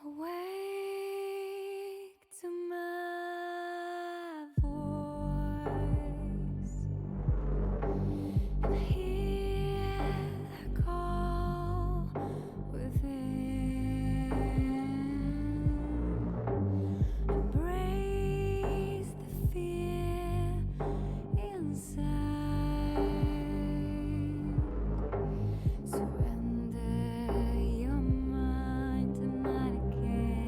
Awake to my voice and hear the call within. Embrace the fear inside. Surrender your mind to mine again.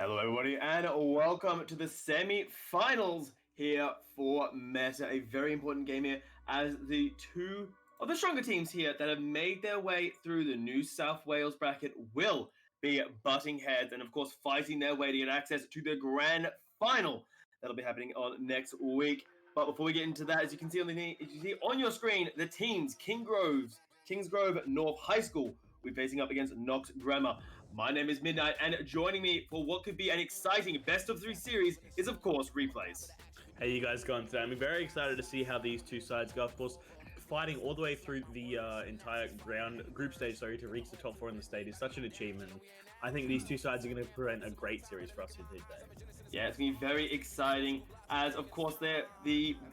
Hello, everybody, and welcome to the semi-finals here for Meta. A very important game here, as the two of the stronger teams here that have made their way through the New South Wales bracket will be butting heads and, of course, fighting their way to get access to the grand final. That'll be happening on next week. But before we get into that, as you can see on your screen, the teams Kingsgrove North High School will be facing up against Knox Grammar. My name is Midnight, and joining me for what could be an exciting best-of-3 series is, of course, Replays. How you guys going today? I'm very excited to see how these two sides go. Of course, fighting all the way through the entire group stage, to reach the top 4 in the state is such an achievement. I think these two sides are going to present a great series for us here today. Yeah, it's going to be very exciting, as, of course,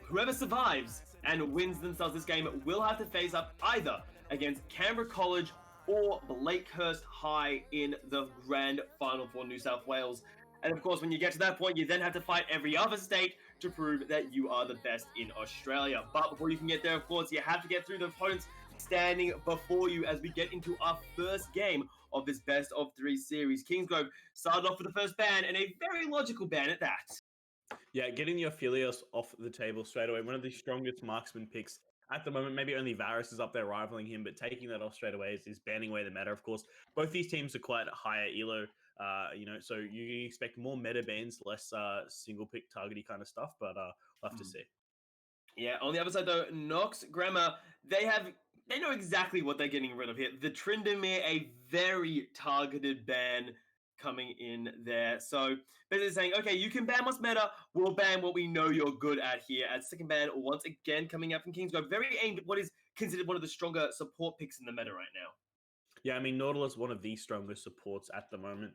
whoever survives and wins themselves this game will have to face up either against Canberra College or Blakehurst High in the grand final for New South Wales. And of course, when you get to that point, you then have to fight every other state to prove that you are the best in Australia. But before you can get there, of course, you have to get through the opponents standing before you as we get into our first game of this best-of-3 series. Kingsgrove started off with the first ban, and a very logical ban at that. Yeah, getting the Ophelios off the table straight away, one of the strongest marksman picks at the moment. Maybe only Varus is up there rivaling him, but taking that off straight away is banning away the meta. Of course, both these teams are quite higher elo, so you expect more meta bans, less single pick targety kind of stuff, but we'll have to see. Yeah, on the other side though, Knox Grammar, they know exactly what they're getting rid of here. The Tryndamere, a very targeted ban coming in there. So basically saying, okay, you can ban what's meta, we'll ban what we know you're good at here. As second ban, once again, coming out from Kingsgrove, very aimed at what is considered one of the stronger support picks in the meta right now. Yeah, I mean, Nautilus, one of the strongest supports at the moment.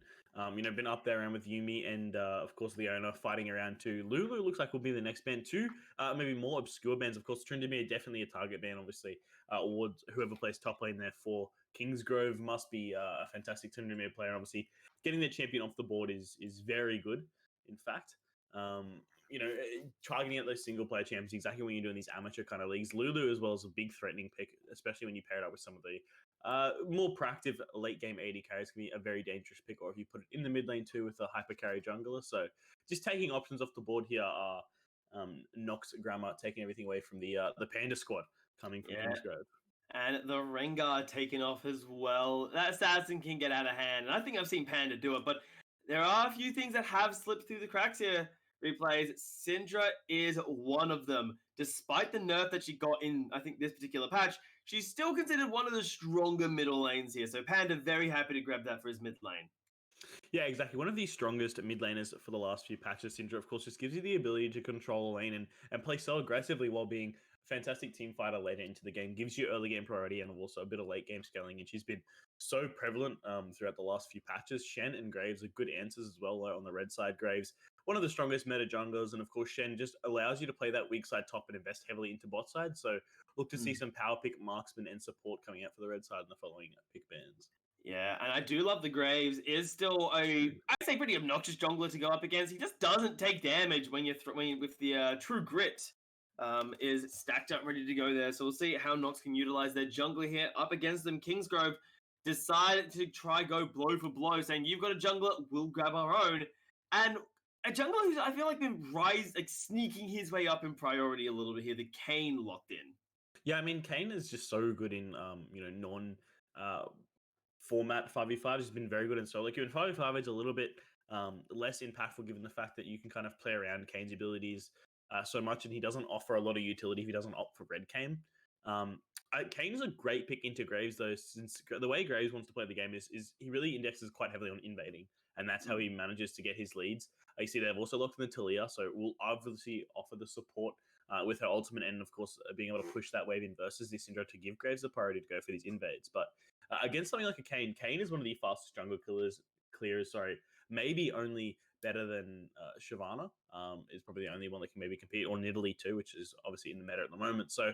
Been up there around with Yumi and, of course, Leona fighting around too. Lulu looks like will be the next ban too. Maybe more obscure bans. Of course, Tryndamere, definitely a target ban, obviously. Or whoever plays top lane there for Kingsgrove must be a fantastic Tryndamere player. Obviously, getting the champion off the board is very good, in fact. Targeting at those single player champions, exactly when you're doing these amateur kind of leagues. Lulu as well is a big threatening pick, especially when you pair it up with some of the more proactive late game AD carries can be a very dangerous pick, or if you put it in the mid lane too with a hyper carry jungler. So just taking options off the board here are Knox Grammar taking everything away from the Panda squad coming from Kingsgrove. And the Rengar taken off as well. That assassin can get out of hand, and I think I've seen Panda do it, but there are a few things that have slipped through the cracks here. Replays, Syndra is one of them. Despite the nerf that she got in, I think, this particular patch, she's still considered one of the stronger middle lanes here. So Panda very happy to grab that for his mid lane. Yeah, exactly. One of the strongest mid laners for the last few patches. Syndra, of course, just gives you the ability to control a lane and play so aggressively while being a fantastic team fighter later into the game. Gives you early game priority and also a bit of late game scaling. And she's been so prevalent throughout the last few patches. Shen and Graves are good answers as well on the red side. Graves, one of the strongest meta junglers, and of course Shen just allows you to play that weak side top and invest heavily into bot side. So look to see some power pick marksman and support coming out for the red side in the following pick bans. Yeah, and I do love the Graves. Is still I'd say pretty obnoxious jungler to go up against. He just doesn't take damage when with the True Grit is stacked up ready to go there. So we'll see how Knox can utilize their jungler here up against them. Kingsgrove decided to try go blow for blow, saying you've got a jungler, we'll grab our own. And a jungler who's I feel like been sneaking his way up in priority a little bit here. The Kane locked in. Yeah, I mean Kane is just so good in non format 5v5. He's been very good in solo queue. And 5v5 is a little bit less impactful given the fact that you can kind of play around Kane's abilities so much, and he doesn't offer a lot of utility if he doesn't opt for red Kane. Kane is a great pick into Graves though, since the way Graves wants to play the game is he really indexes quite heavily on invading, and that's how he manages to get his leads. You see they've also locked in the Talia, so we'll obviously offer the support with her ultimate, and of course being able to push that wave in versus the Syndra to give Graves the priority to go for these invades. But against something like a Kane is one of the fastest jungle clearers. Maybe only better than Shyvana is probably the only one that can maybe compete, or Nidalee too, which is obviously in the meta at the moment. So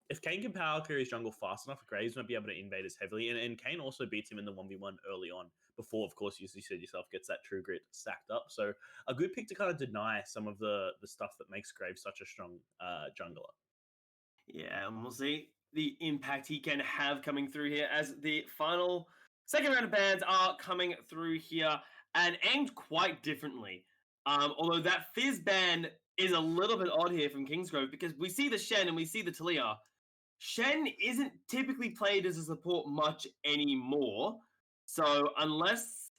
if Kane can power clear his jungle fast enough, Graves might be able to invade as heavily. And Kane also beats him in the 1v1 early on before, of course, you said yourself, gets that True Grit stacked up. So a good pick to kind of deny some of the stuff that makes Graves such a strong jungler. Yeah, and we'll see the impact he can have coming through here as the final second round of bans are coming through here. and aimed quite differently. Although that Fizz ban is a little bit odd here from Kingsgrove because we see the Shen and we see the Talia. Shen isn't typically played as a support much anymore. So unless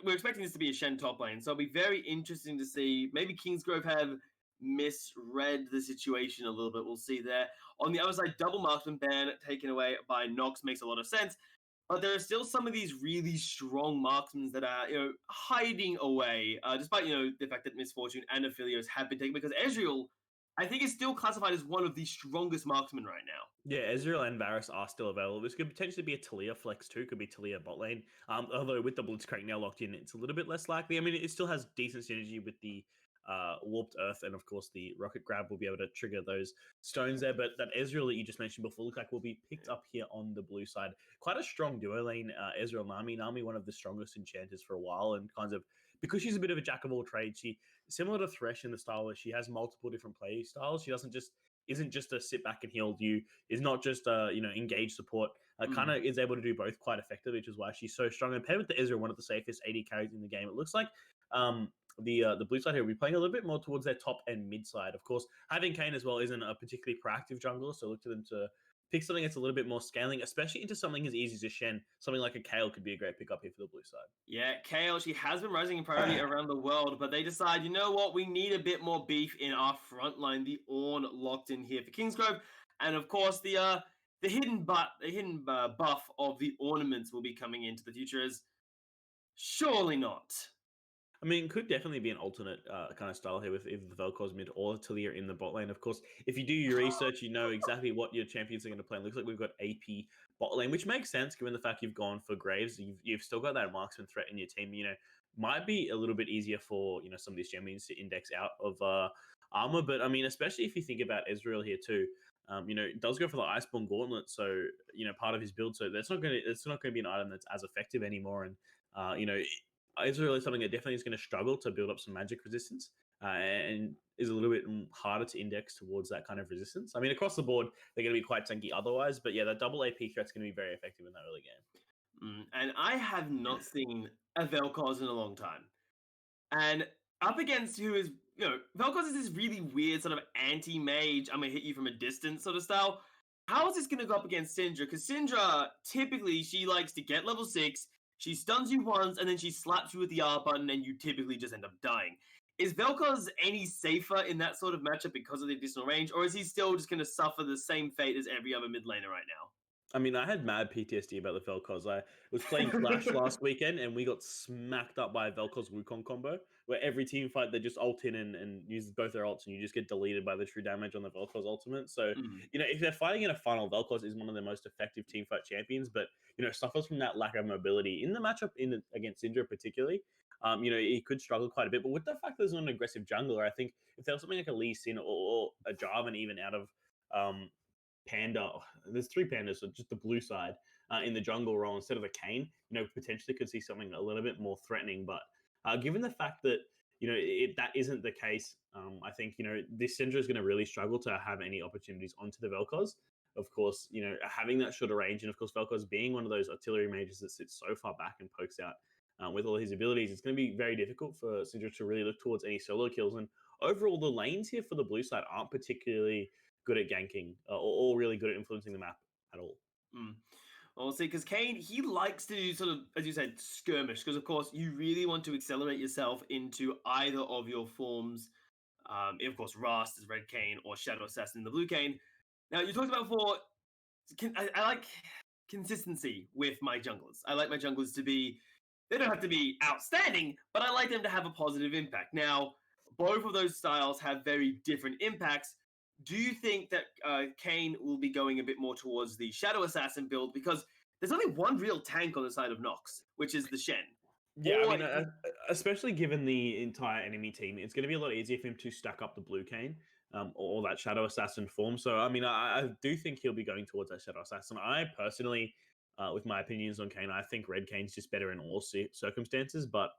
we're expecting this to be a Shen top lane, so it'll be very interesting to see. Maybe Kingsgrove have misread the situation a little bit. We'll see there. On the other side, double marksman ban taken away by Knox makes a lot of sense. But there are still some of these really strong marksmen that are, hiding away, despite, the fact that Misfortune and Aphelios have been taken. Because Ezreal, I think, is still classified as one of the strongest marksmen right now. Yeah, Ezreal and Varus are still available. This could potentially be a Talia flex too. Could be Talia bot lane. Although with the Blitzcrank now locked in, it's a little bit less likely. I mean, it still has decent synergy with the Warped Earth, and of course the Rocket Grab will be able to trigger those stones there. But that Ezreal that you just mentioned before, look like will be picked up here on the blue side. Quite a strong duo lane, Ezreal Nami. Nami, one of the strongest enchanters for a while, and kind of because she's a bit of a jack of all trades. She similar to Thresh in the style where she has multiple different play styles. She isn't just a sit back and heal you, is not just engage support, kind of is able to do both quite effectively, which is why she's so strong. And paired with the Ezreal, one of the safest AD carries in the game, it looks like the blue side here will be playing a little bit more towards their top and mid side. Of course, having Kayn as well isn't a particularly proactive jungler, so look to them to pick something that's a little bit more scaling, especially into something as easy as a Shen. Something like a Kale could be a great pickup here for the blue side. Yeah, Kale, she has been rising in priority around the world, but they decide, you know what, we need a bit more beef in our front line. The Ornn locked in here for Kingsgrove, and of course the hidden buff of the ornaments will be coming into the future as surely not. I mean, could definitely be an alternate kind of style here with either the Vel'Koz mid or Talia in the bot lane. Of course, if you do your research, you know exactly what your champions are going to play. It looks like we've got AP bot lane, which makes sense given the fact you've gone for Graves. You've still got that marksman threat in your team. Might be a little bit easier for some of these champions to index out of armor. But I mean, especially if you think about Ezreal here too. It does go for the Iceborne Gauntlet, so part of his build. So it's not going to be an item that's as effective anymore. And Ezreal is something that definitely is going to struggle to build up some magic resistance and is a little bit harder to index towards that kind of resistance. I mean, across the board, they're going to be quite tanky otherwise, but yeah, that double AP threat's going to be very effective in that early game. And I have not seen a Vel'Koz in a long time. And up against who is, Vel'Koz is this really weird sort of anti-mage, I'm going to hit you from a distance sort of style. How is this going to go up against Syndra? Because Syndra, typically, she likes to get level 6, she stuns you once, and then she slaps you with the R button, and you typically just end up dying. Is Vel'Koz any safer in that sort of matchup because of the additional range, or is he still just going to suffer the same fate as every other mid laner right now? I mean, I had mad PTSD about the Vel'Koz. I was playing Clash last weekend, and we got smacked up by a Vel'Koz Wukong combo, where every team fight they just ult in and use both their ults, and you just get deleted by the true damage on the Vel'Koz ultimate. So, if they're fighting in a final, Vel'Koz is one of the most effective team fight champions, but suffers from that lack of mobility in the matchup against Syndra particularly. He could struggle quite a bit, but with the fact that there's not an aggressive jungler, I think if there was something like a Lee Sin or a Jarvan even out of Panda, there's 3 pandas, so just the blue side in the jungle role instead of a Kayn, potentially could see something a little bit more threatening. But given the fact that that isn't the case, I think this Syndra is going to really struggle to have any opportunities onto the Vel'Koz. Of course, having that shorter range, and of course Vel'Koz being one of those artillery mages that sits so far back and pokes out with all his abilities, it's going to be very difficult for Syndra to really look towards any solo kills. And overall, the lanes here for the blue side aren't particularly good at ganking or really good at influencing the map at all. Well, see, because Kayn, he likes to sort of, as you said, skirmish, because of course you really want to accelerate yourself into either of your forms. Of course, Rast is red Kayn or Shadow Assassin, the blue Kayn. Now, you talked about before, I like consistency with my junglers. I like my junglers to be, they don't have to be outstanding, but I like them to have a positive impact. Now, both of those styles have very different impacts. Do you think that Kayn will be going a bit more towards the Shadow Assassin build? Because there's only one real tank on the side of Knox, which is the Shen. Yeah, I mean, especially given the entire enemy team, it's going to be a lot easier for him to stack up the blue Kayn or that Shadow Assassin form. So, I mean, I do think he'll be going towards that Shadow Assassin. I personally, with my opinions on Kayn, I think red Kayn's just better in all circumstances. But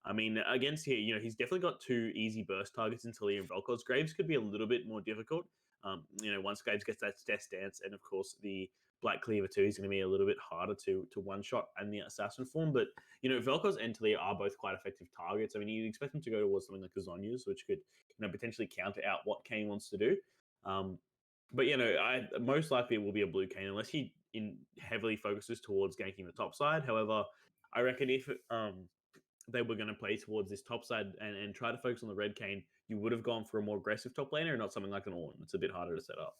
I mean, against here, he's definitely got 2 easy burst targets in Talia and Vel'Koz. Graves could be a little bit more difficult. Once Graves gets that death stance, and of course the Black Cleaver 2 is going to be a little bit harder to one-shot and the Assassin form. But, Vel'Koz and Taliyah are both quite effective targets. I mean, you'd expect them to go towards something like the Zhonya's, which could, potentially counter out what Kane wants to do. But, I most likely it will be a blue Kane unless he heavily focuses towards ganking the top side. However, I reckon if they were going to play towards this top side and try to focus on the red Kane, you would have gone for a more aggressive top laner and not something like an Ornn. It's a bit harder to set up.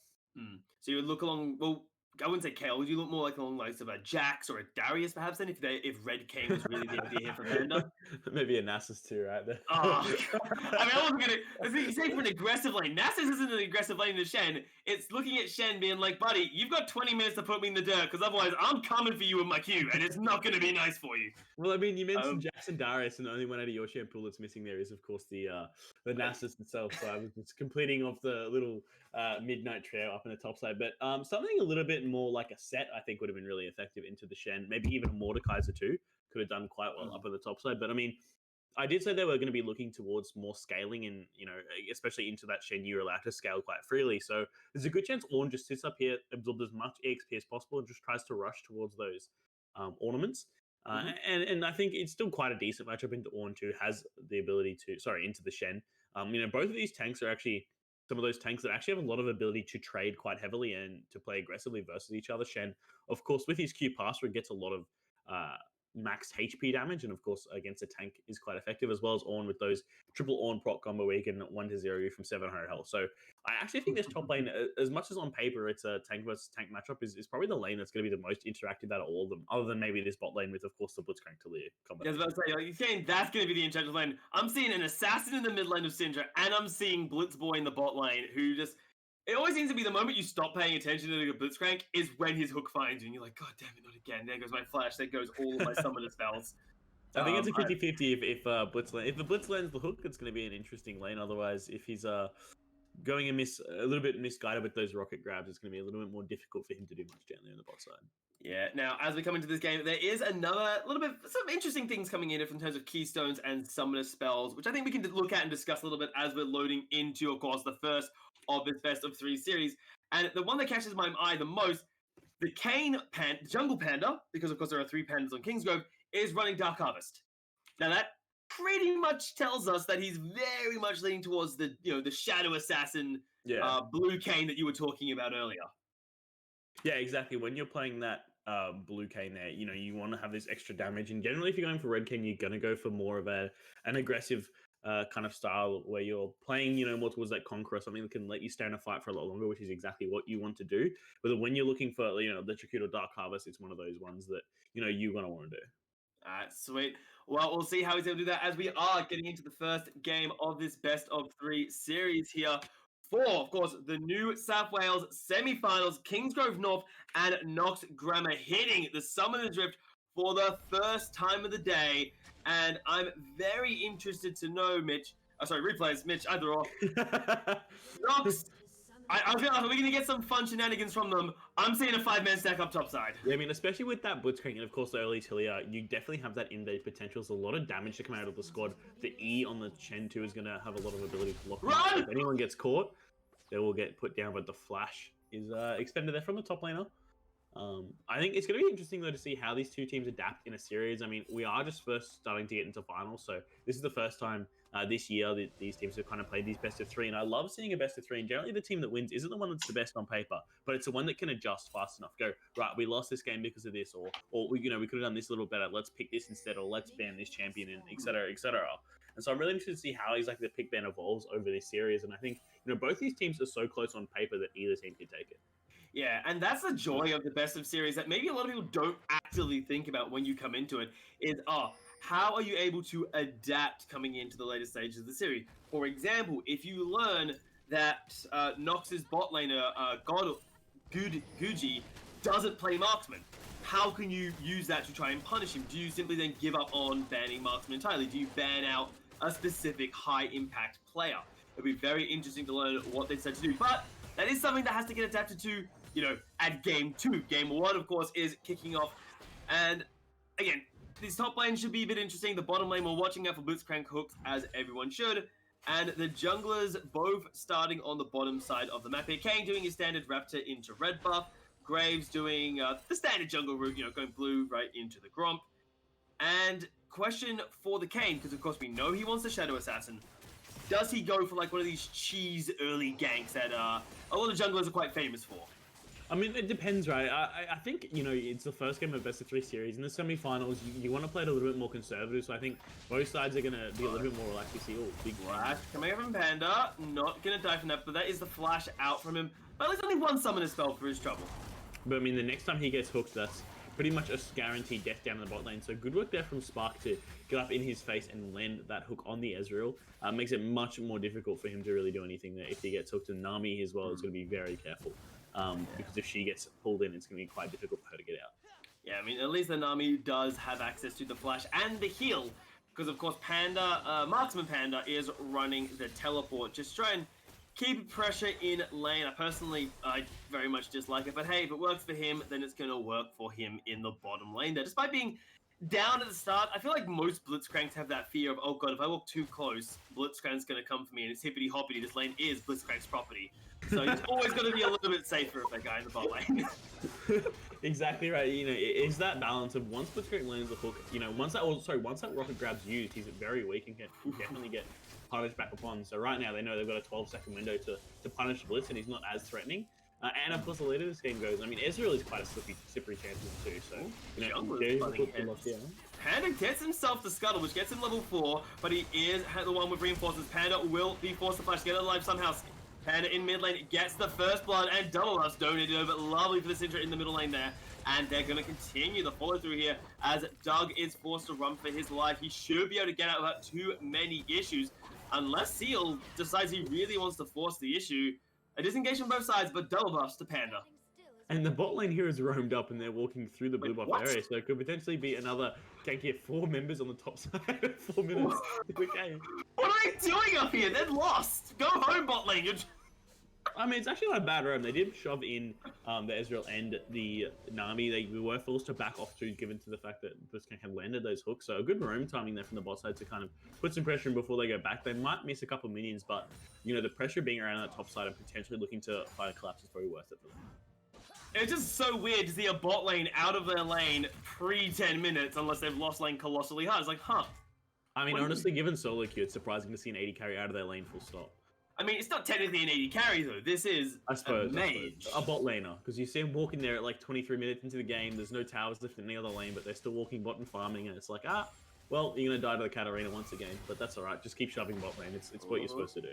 So you would look along, well, I wouldn't say Kale. Would you look more like along the likes of a Jax or a Darius, perhaps? Then, if Red Kane was really the idea here for Panda, maybe a Nasus too, right there. I mean, I wasn't gonna. You say for an aggressive lane, Nasus isn't an aggressive lane to Shen. It's looking at Shen being like, "Buddy, you've got 20 minutes to put me in the dirt, because otherwise, I'm coming for you with my Q, and it's not going to be nice for you." Well, I mean, you mentioned Jax and Darius, and the only one out of your shampoo that's missing there is, of course, the Nasus itself. So I was just completing off the little midnight trio up in the top side, but something a little bit more like a set, I think, would have been really effective into the Shen. Maybe even a Mordekaiser too could have done quite well up on the top side. But I mean, I did say they were going to be looking towards more scaling, and especially into that Shen, you're allowed to scale quite freely. So there's a good chance Ornn just sits up here, absorbs as much EXP as possible, and just tries to rush towards those ornaments. And I think it's still quite a decent matchup into Ornn too. Has the ability to into the Shen. Both of these tanks are actually some of those tanks that actually have a lot of ability to trade quite heavily and to play aggressively versus each other. Shen, of course, with his Q password, gets a lot of max HP damage, and of course against a tank is quite effective, as well as Ornn with those triple Ornn proc combo where you can 1-0 you from 700 health. So I actually think this top lane, as much as on paper it's a tank versus tank matchup, is probably the lane that's going to be the most interactive out of all of them, other than maybe this bot lane with, of course, the Blitzcrank Taliyah combo. Yeah, I was about to say, you're saying that's going to be the interactive lane. I'm seeing an assassin in the mid lane of Syndra, and I'm seeing Blitzboy in the bot lane, who just... It always seems to be the moment you stop paying attention to the Blitzcrank is when his hook finds you, and you're like, God damn it, not again. There goes my flash. There goes all of my summoner spells. I think it's a 50-50 if the Blitz lands the hook, it's going to be an interesting lane. Otherwise, if he's going a little bit misguided with those rocket grabs, it's going to be a little bit more difficult for him to do much down there on the bot side. Yeah, now, as we come into this game, there is some interesting things coming in terms of keystones and summoner spells, which I think we can look at and discuss a little bit as we're loading into, of course, the first of this best of 3 series. And the one that catches my eye the most, the Jungle Panda, because of course there are 3 pandas on Kingsgrove, is running Dark Harvest. Now that pretty much tells us that he's very much leaning towards the Shadow Assassin blue Kane that you were talking about earlier. Yeah, exactly. When you're playing that blue Kane there, you want to have this extra damage, and generally if you're going for red Kane, you're going to go for more of an aggressive kind of style where you're playing, more towards that Conqueror, something that can let you stay in a fight for a lot longer, which is exactly what you want to do. But when you're looking for, Electrocute or Dark Harvest, it's one of those ones that, you're going to want to do. All right, sweet. Well, we'll see how he's able to do that as we are getting into the first game of this best of 3 series here for, of course, the New South Wales semi-finals, Kingsgrove North and Knox Grammar hitting the Summoner's Rift for the first time of the day. And I'm very interested to know, replays, Mitch, either or. Knox, I feel like we're going to get some fun shenanigans from them. I'm seeing a 5-man stack up top side. Yeah, I mean, especially with that Blitzcrank and, of course, the early Taliyah, you definitely have that in-base potential. There's a lot of damage to come out of the squad. The E on the Shen 2 is going to have a lot of ability to lock them up. If anyone gets caught, they will get put down, but the flash is extended there from the top laner. I think it's going to be interesting, though, to see how these 2 teams adapt in a series. I mean, we are just first starting to get into finals, so this is the first time this year that these teams have kind of played these best of 3, and I love seeing a best of 3, and generally the team that wins isn't the one that's the best on paper, but it's the one that can adjust fast enough. Go, right, we lost this game because of this, or we could have done this a little better, let's pick this instead, or let's ban this champion, and et cetera, et cetera. And so I'm really interested to see how exactly the pick ban evolves over this series, and I think, both these teams are so close on paper that either team can take it. Yeah, and that's the joy of the best of series that maybe a lot of people don't actively think about when you come into it, is, how are you able to adapt coming into the later stages of the series? For example, if you learn that Nox's bot laner, Guji, doesn't play Marksman, how can you use that to try and punish him? Do you simply then give up on banning Marksman entirely? Do you ban out a specific high-impact player? It'll be very interesting to learn what they decide to do, but that is something that has to get adapted to, at Game 2. Game 1, of course, is kicking off. And, again, this top lane should be a bit interesting. The bottom lane, we're watching out for Blitzcrank hooks, as everyone should. And the junglers both starting on the bottom side of the map here. Kane doing his standard Raptor into red buff. Graves doing the standard jungle route, going blue right into the Gromp. And question for the Kane, because of course we know he wants the Shadow Assassin. Does he go for like one of these cheese early ganks that a lot of junglers are quite famous for? I mean, it depends, right? I think, it's the first game of best of 3 series. In the semi-finals, you want to play it a little bit more conservative, so I think both sides are going to be a little bit more relaxed. You see, big Flash coming up from Panda, not going to die from that, but that is the flash out from him. But at least only one summoner spell for his trouble. But I mean, the next time he gets hooked, that's pretty much a guaranteed death down in the bot lane. So good work there from Spark to get up in his face and land that hook on the Ezreal. Makes it much more difficult for him to really do anything there. If he gets hooked to Nami as well, it's going to be very careful. Because if she gets pulled in, it's going to be quite difficult for her to get out. Yeah, I mean, at least the Nami does have access to the flash and the heal. Because, of course, Marksman Panda is running the teleport. Just try and keep pressure in lane. I very much dislike it. But hey, if it works for him, then it's going to work for him in the bottom lane there. Despite being down at the start, I feel like most Blitzcranks have that fear of, oh god, if I walk too close, Blitzcrank's going to come for me. And it's hippity-hoppity. This lane is Blitzcrank's property. So he's always going to be a little bit safer if that guy in the bot lane. Exactly right. It's that balance of once Blitzcrank lands the hook, once that rocket grab's used, he's very weak and can definitely get punished back upon. So right now they know they've got a 12-second window to punish Blitz, and he's not as threatening. And of course, the later this game goes, I mean, Ezreal is quite a slippery champion too. So Panda gets himself the scuttle, which gets him level 4, but he is the one with reinforcements. Panda will be forced to flash to get it alive somehow. Panda in mid lane gets the first blood, and double us donated over. Lovely for the Syndra in the middle lane there. And they're going to continue the follow through here as Doug is forced to run for his life. He should be able to get out without too many issues, unless Seal decides he really wants to force the issue. A disengage from both sides, but double buffs to Panda. And the bot lane here is roamed up, and they're walking through the blue buff area, so it could potentially be another gank here. 4 members on the top side. 4 minutes to the game. What are they doing up here? They're lost. Go home, bot lane. I mean, it's actually not a bad roam. They did shove in the Ezreal and the Nami. They were forced to back off too, given to the fact that Blitzcrank had landed those hooks. So a good roam timing there from the bot side to kind of put some pressure in before they go back. They might miss a couple of minions, but the pressure being around that top side and potentially looking to find a collapse is probably worth it for them. It's just so weird to see a bot lane out of their lane pre-10 minutes unless they've lost lane colossally hard. It's like, huh. I mean, honestly, given solo queue, it's surprising to see an 80 carry out of their lane full stop. I mean, it's not technically an 80 carry, though. This is a mage. A bot laner, because you see him walking there at like 23 minutes into the game. There's no towers left in the other lane, but they're still walking bot and farming, and it's like, well, you're going to die to the Katarina once again, but that's all right. Just keep shoving bot lane. It's what you're supposed to do.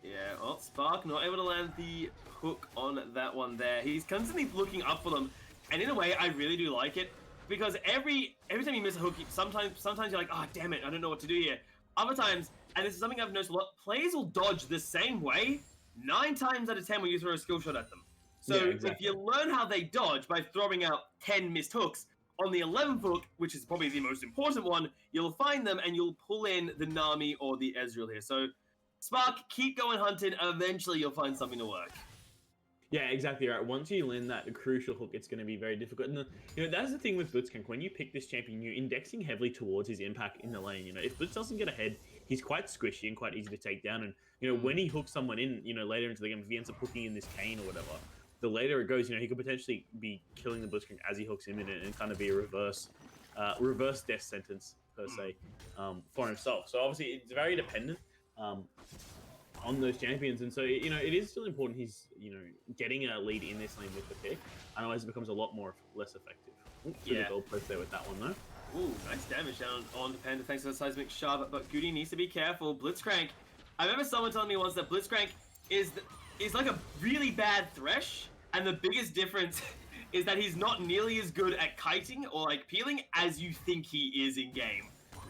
Yeah, well, Spark not able to land the hook on that one there. He's constantly looking up for them, and in a way, I really do like it, because every time you miss a hook, sometimes you're like, oh, damn it, I don't know what to do here. Other times, and this is something I've noticed a lot, players will dodge the same way 9 times out of 10 when you throw a skill shot at them. So yeah, exactly. If you learn how they dodge by throwing out 10 missed hooks, on the 11th hook, which is probably the most important one, you'll find them and you'll pull in the Nami or the Ezreal here. So Spark, keep going hunting, eventually you'll find something to work. Yeah, exactly right. Once you land that crucial hook, it's going to be very difficult. And that's the thing with Blitzcrank. When you pick this champion, you're indexing heavily towards his impact in the lane. If Blitz doesn't get ahead, he's quite squishy and quite easy to take down. And when he hooks someone in, later into the game, if he ends up hooking in this Kane or whatever, the later it goes, he could potentially be killing the Blitzcrank as he hooks him in it and kind of be a reverse death sentence per se for himself. So obviously it's very dependent on those champions, and so it is still important he's getting a lead in this lane with the pick, otherwise it becomes a lot less effective. The gold post there with that one though. Ooh, nice damage down on Panda thanks to the seismic shove, but Goody needs to be careful. Blitzcrank, I remember someone telling me once that Blitzcrank is like a really bad Thresh, and the biggest difference is that he's not nearly as good at kiting or like peeling as you think he is in game.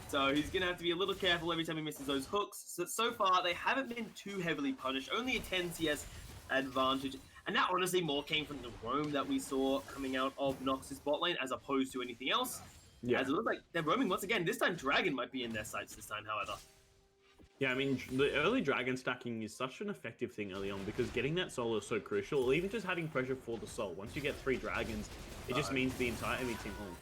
So he's going to have to be a little careful every time he misses those hooks. So far, they haven't been too heavily punished. Only a 10 CS advantage. And that honestly more came from the roam that we saw coming out of Knox's bot lane as opposed to anything else. Yeah. As it looks like they're roaming once again. This time, Dragon might be in their sights this time, however. Yeah, I mean, the early Dragon stacking is such an effective thing early on because getting that soul is so crucial. Or even just having pressure for the soul. Once you get 3 Dragons, it just means the entire enemy team home.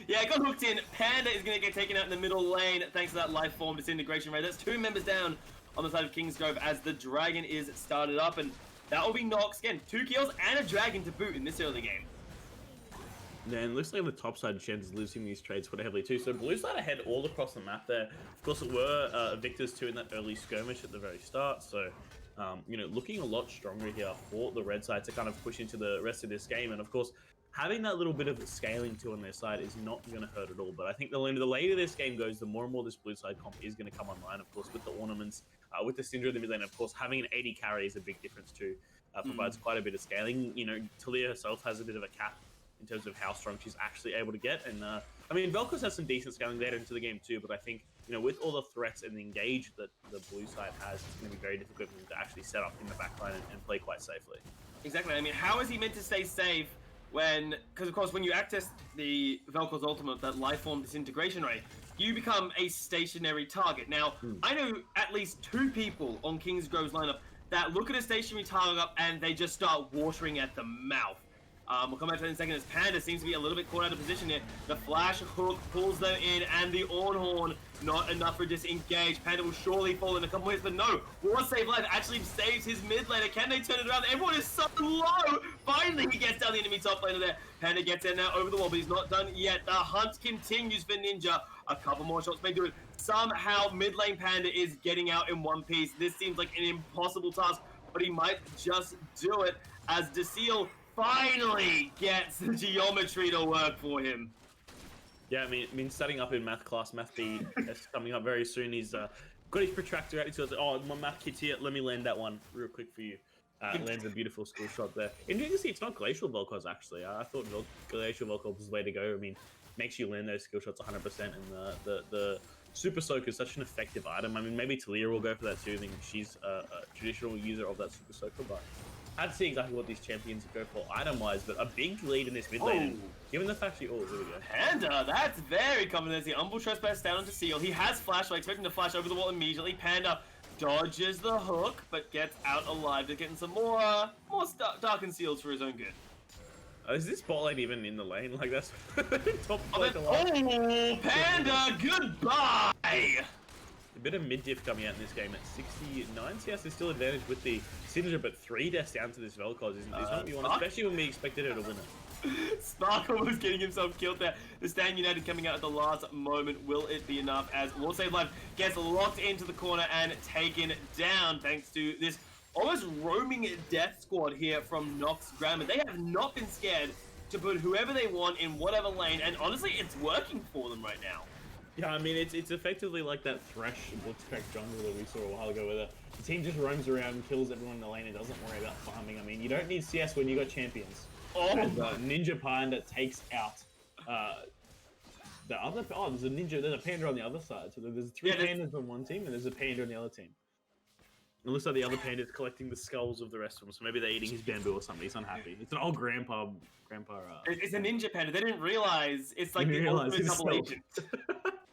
Yeah, got hooked in. Panda is going to get taken out in the middle lane thanks to that life form disintegration ray. That's 2 members down on the side of Kingsgrove as the Dragon is started up. And That will be Knox. Again, 2 kills and a dragon to boot in this early game. Then looks like on the top side, Shens is losing these trades quite heavily too. So blue side ahead all across the map there. Of course, it were victors too in that early skirmish at the very start. So, you know, looking a lot stronger here for the red side to kind of push into the rest of this game. And of course, having that little bit of scaling too on their side is not going to hurt at all. But I think the later this game goes, the more and more this blue side comp is going to come online. Of course, with the ornaments, with the Syndra in the mid lane. Of course, having an 80 carry is a big difference too. Provides quite a bit of scaling. You know, Talia herself has a bit of a cap in terms of how strong she's actually able to get. And I mean, Vel'Koz has some decent scaling later into the game too, but I think, you know, with all the threats and the engage that the blue side has, it's going to be very difficult for them to actually set up in the backline and play quite safely. Exactly. I mean, how is he meant to stay safe when, because of course, when you access the Vel'Koz ultimate, that Lifeform Disintegration Ray, you become a stationary target. Now, I know at least 2 people on Kingsgrove's lineup that look at a stationary target up and they just start watering at the mouth. We'll come back to that in a second as Panda seems to be a little bit caught out of position here. The flash hook pulls them in and the Ornhorn, not enough for disengage. Panda will surely fall in a couple hits, but no. Ward Save Life actually saves his mid laner. Can they turn it around? Everyone is so low. Finally, he gets down the enemy top laner there. Panda gets in now over the wall, but he's not done yet. The hunt continues for Ninja. A couple more shots may do it. Somehow, mid lane Panda is getting out in one piece. This seems like an impossible task, but he might just do it as Deseal finally gets the geometry to work for him. Yeah, I mean, setting up in math class, math B, that's coming up very soon. He's got his protractor out. He's like, oh, my math kit's here. Let me land that one real quick for you. Lands a beautiful skill shot there. Interesting to see it's not Glacial Vel'Koz, actually. I thought Glacial Vel'Koz was the way to go. I mean, makes you land those skill shots 100%, and the Super Soaker is such an effective item. I mean, maybe Talia will go for that too. I think she's a traditional user of that Super Soaker, but I had to see exactly what these champions go for item-wise, but a big lead in this mid lane. And given the fact there we go. Panda, that's very common. There's the Humble Trespass down onto Seal. He has Flash, so I expect him to flash over the wall immediately. Panda dodges the hook, but gets out alive. They're getting some more Darkened Seals for his own good. Is this bot lane even in the lane? Like, that's top Panda, goodbye! A bit of mid-diff coming out in this game at 69. CS is still advantage with the Syndra, but 3 deaths down to this Vel'Koz is not what you want, especially when we expected her to win it. Sparkle was getting himself killed there. The Stand United coming out at the last moment. Will it be enough as Ward Save Life gets locked into the corner and taken down thanks to this almost roaming death squad here from Knox Grammar. They have not been scared to put whoever they want in whatever lane, and honestly, it's working for them right now. Yeah, I mean, it's effectively like that Thresh Blitzcrank jungle that we saw a while ago, where the team just roams around and kills everyone in the lane and doesn't worry about farming. I mean, you don't need CS when you got champions. And Ninja Panda takes out the other. Oh, there's a panda on the other side. So there's 3 pandas on one team and there's a panda on the other team. It looks like the other panda is collecting the skulls of the rest of them. So maybe they're eating his bamboo or something. He's unhappy. It's an old grandpa. It's a ninja panda. They didn't realize it's like the ultimate double agent.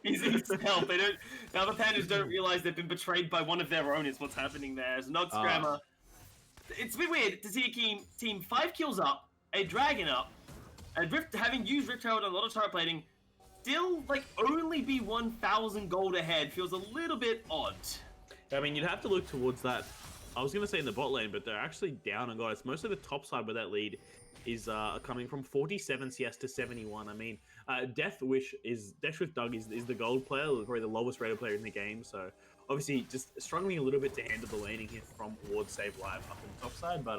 He's stealth. The other pandas don't realize they've been betrayed by one of their own. Is what's happening there. As Knox Grammar. It's a bit weird to see a team 5 kills up, a dragon up, and having used Rift Herald and a lot of turret plating, still like only be 1,000 gold ahead feels a little bit odd. I mean, you'd have to look towards that. I was going to say in the bot lane, but they're actually down on gold. It's mostly the top side where that lead is coming from 47 CS to 71. I mean, Death Wish with Doug is the gold player, probably the lowest rated player in the game. So obviously just struggling a little bit to handle the laning here from Ward Save Live up on the top side. But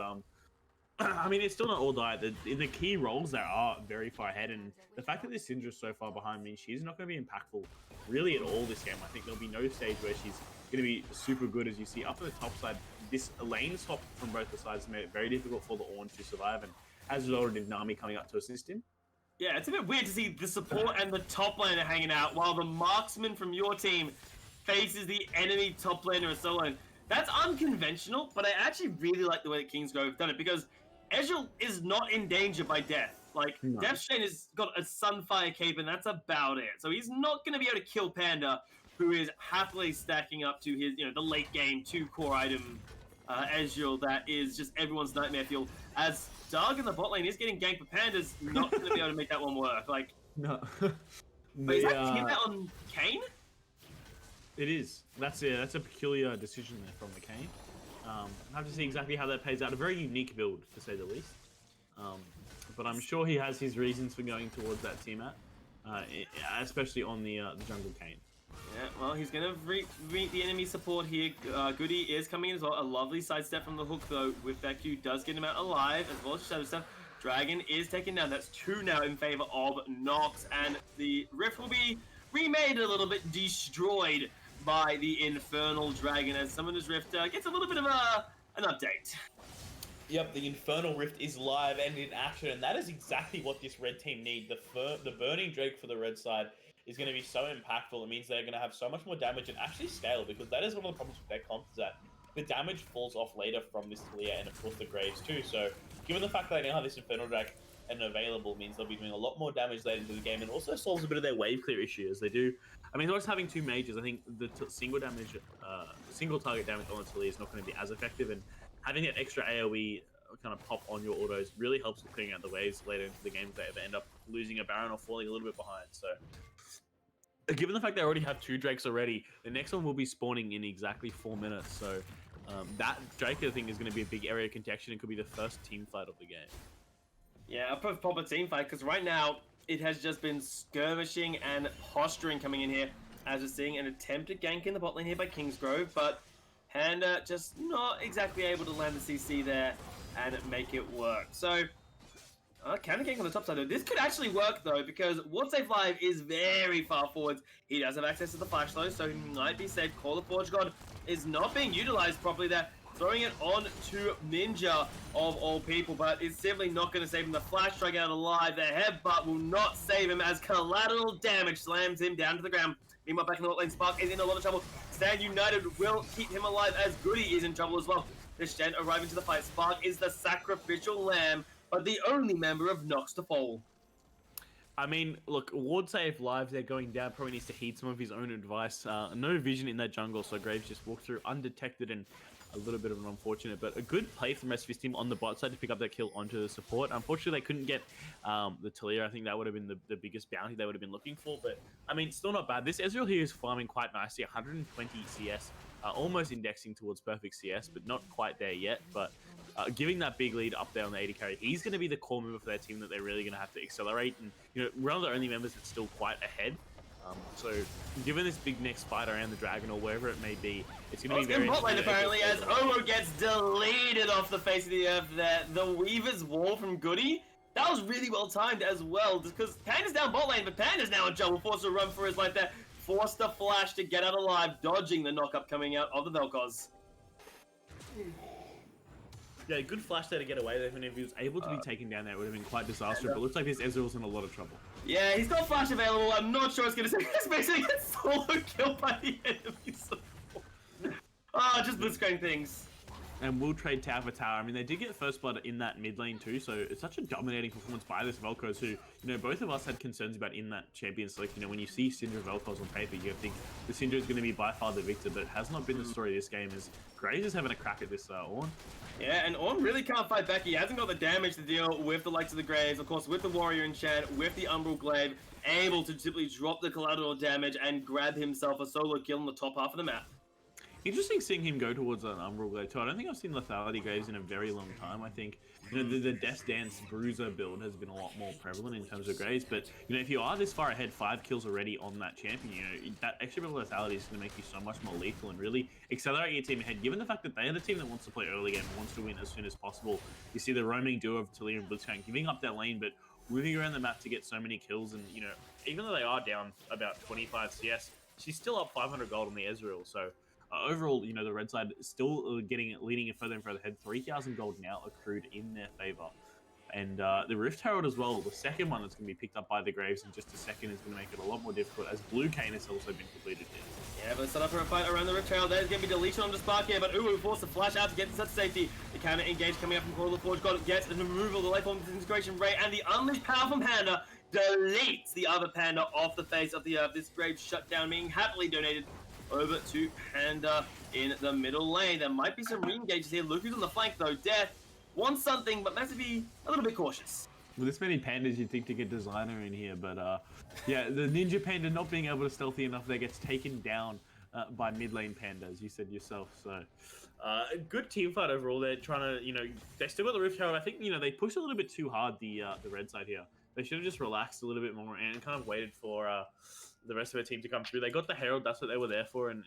I mean, it's still not all died. The key roles there are very far ahead, and the fact that this Syndra is so far behind means she's not going to be impactful really at all this game. I think there'll be no stage where she's going to be super good. As you see up on the top side, this lane swap from both the sides made it very difficult for the Ornn to survive, and has resulted in Nami coming up to assist him. Yeah, it's a bit weird to see the support and the top laner hanging out while the marksman from your team faces the enemy top laner as solo. That's unconventional, but I actually really like the way that Kingsgrove have done it, because Ezreal is not in danger by death. Like, no. Deathshane has got a Sunfire cape, and that's about it. So he's not going to be able to kill Panda, who is happily stacking up to his, the late game 2 core item Ezreal that is just everyone's nightmare fuel. As Doug in the bot lane is getting ganked, but Panda's not going to be able to make that one work. Like, no. But is that team out on Kane? It is. That's a peculiar decision there from the Kane. I have to see exactly how that pays out. A very unique build, to say the least. But I'm sure he has his reasons for going towards that tier map, especially on the jungle Kane. Yeah, well, he's going to meet the enemy support here. Goody is coming in as well. A lovely sidestep from the hook, though, with that Q does get him out alive, as well as Shadow Step. Dragon is taken down. That's 2 now in favor of Knox, and the Rift will be remade a little bit, destroyed by the Infernal Dragon, as Summoner's Rift gets a little bit of an update. Yep, the Infernal Rift is live and in action, and that is exactly what this red team need. The Burning Drake for the red side is going to be so impactful. It means they're going to have so much more damage and actually scale, because that is one of the problems with their comp, is that the damage falls off later from this Talia and of course the Graves too. So given the fact that they now have this Infernal Drake and available, means they'll be doing a lot more damage later into the game, and also solves a bit of their wave clear issue as they do. I mean, just having 2 mages, I think the single target damage on the Talia is not going to be as effective, and having that extra AoE kind of pop on your autos really helps with clearing out the waves later into the game if they ever end up losing a Baron or falling a little bit behind. So given the fact they already have 2 Drakes already, the next one will be spawning in exactly 4 minutes. So that Drake, I think, is going to be a big area of contention and could be the first team fight of the game. Yeah, a proper team fight, because right now it has just been skirmishing and posturing coming in here, as we're seeing an attempted gank in the bot lane here by Kingsgrove, but Panda just not exactly able to land the CC there and make it work. So counter gank on the top side, though. This could actually work, though, because Ward Save Live is very far forwards. He does have access to the flash, though, so he might be safe. Call of Forge God is not being utilized properly there. Throwing it on to Ninja, of all people, but it's simply not going to save him. The flash strike out alive. The headbutt will not save him, as collateral damage slams him down to the ground. Meanwhile, back in the bot lane, Spark is in a lot of trouble. Stand United will keep him alive, as Goody is in trouble as well. The Shen arriving to the fight. Spark is the sacrificial lamb, but the only member of Knox to fall. I mean, look, Ward Save Live, they're going down, probably needs to heed some of his own advice. No vision in that jungle, so Graves just walked through undetected, and a little bit of an unfortunate, but a good play from the rest of his team on the bot side to pick up that kill onto the support. Unfortunately, they couldn't get the Talia. I think that would have been the biggest bounty they would have been looking for, but I mean, still not bad. This Ezreal here is farming quite nicely, 120 CS, almost indexing towards perfect CS, but not quite there yet, but giving that big lead up there on the 80 carry. He's going to be the core member for their team that they're really going to have to accelerate, and one of the only members that's still quite ahead. So, given this big next fight around the dragon or wherever it may be, it's going to be very interesting. Apparently, as Omo gets deleted off the face of the earth there. The Weaver's Wall from Goody, that was really well timed as well, just because Panda's down bot lane, but Panda's now in trouble, forced to run for his life there, forced the flash to get out alive, dodging the knock-up coming out of the Vel'Koz. Yeah, good flash there to get away. Even if he was able to be taken down there, it would have been quite disastrous. But it looks like this Ezreal's in a lot of trouble. Yeah, he's got flash available. I'm not sure it's going to save. He's basically gets solo killed by the enemy support. Just blitzcrank things. And will trade tower for tower. I mean, they did get first blood in that mid lane too, so it's such a dominating performance by this Vel'Koz, who, both of us had concerns about in that champion select. When you see Syndra Vel'Koz on paper, you think the Syndra is going to be by far the victor, but it has not been the story of this game, as Graves is having a crack at this Ornn. Yeah, and Ornn really can't fight back. He hasn't got the damage to deal with the likes of the Graves, of course, with the Warrior Enchant, with the Umbral Glaive, able to simply drop the collateral damage and grab himself a solo kill on the top half of the map. Interesting seeing him go towards an Umbral Glaive too. I don't think I've seen Lethality Graves in a very long time. I think the Death Dance Bruiser build has been a lot more prevalent in terms of Graves. But if you are this far ahead, 5 kills already on that champion, that extra bit of lethality is going to make you so much more lethal and really accelerate your team ahead. Given the fact that they are the team that wants to play early game and wants to win as soon as possible, you see the roaming duo of Talia and Blitzcrank giving up their lane, but moving around the map to get so many kills. And even though they are down about 25 CS, she's still up 500 gold on the Ezreal. So overall, the red side is still leading it further and further ahead. 3,000 gold now accrued in their favor. And the Rift Herald as well, the second one that's going to be picked up by the Graves in just a second, is going to make it a lot more difficult, as Blue Cane has also been completed here. Yeah, but set up for a fight around the Rift Herald. There's going to be deletion on the Spark here, but Uwu forced to flash out to get to safety. The counter engage coming up from Coil of Forge God gets the removal, the life form disintegration ray, and the unleashed power from Panda deletes the other Panda off the face of the earth. This Grave shutdown being happily donated over to Panda in the middle lane. There might be some re-engages here. Luku's on the flank though. Death wants something, but has to be a little bit cautious. With this many pandas, you'd think to get Designer in here, but yeah, the Ninja Panda not being able to stealthy enough there gets taken down by mid lane Panda, as you said yourself. So, a good team fight overall. They're trying to, they still got the Rift Herald. I think, they pushed a little bit too hard the red side here. They should have just relaxed a little bit more and kind of waited for the rest of their team to come through. They got the Herald. That's what they were there for. And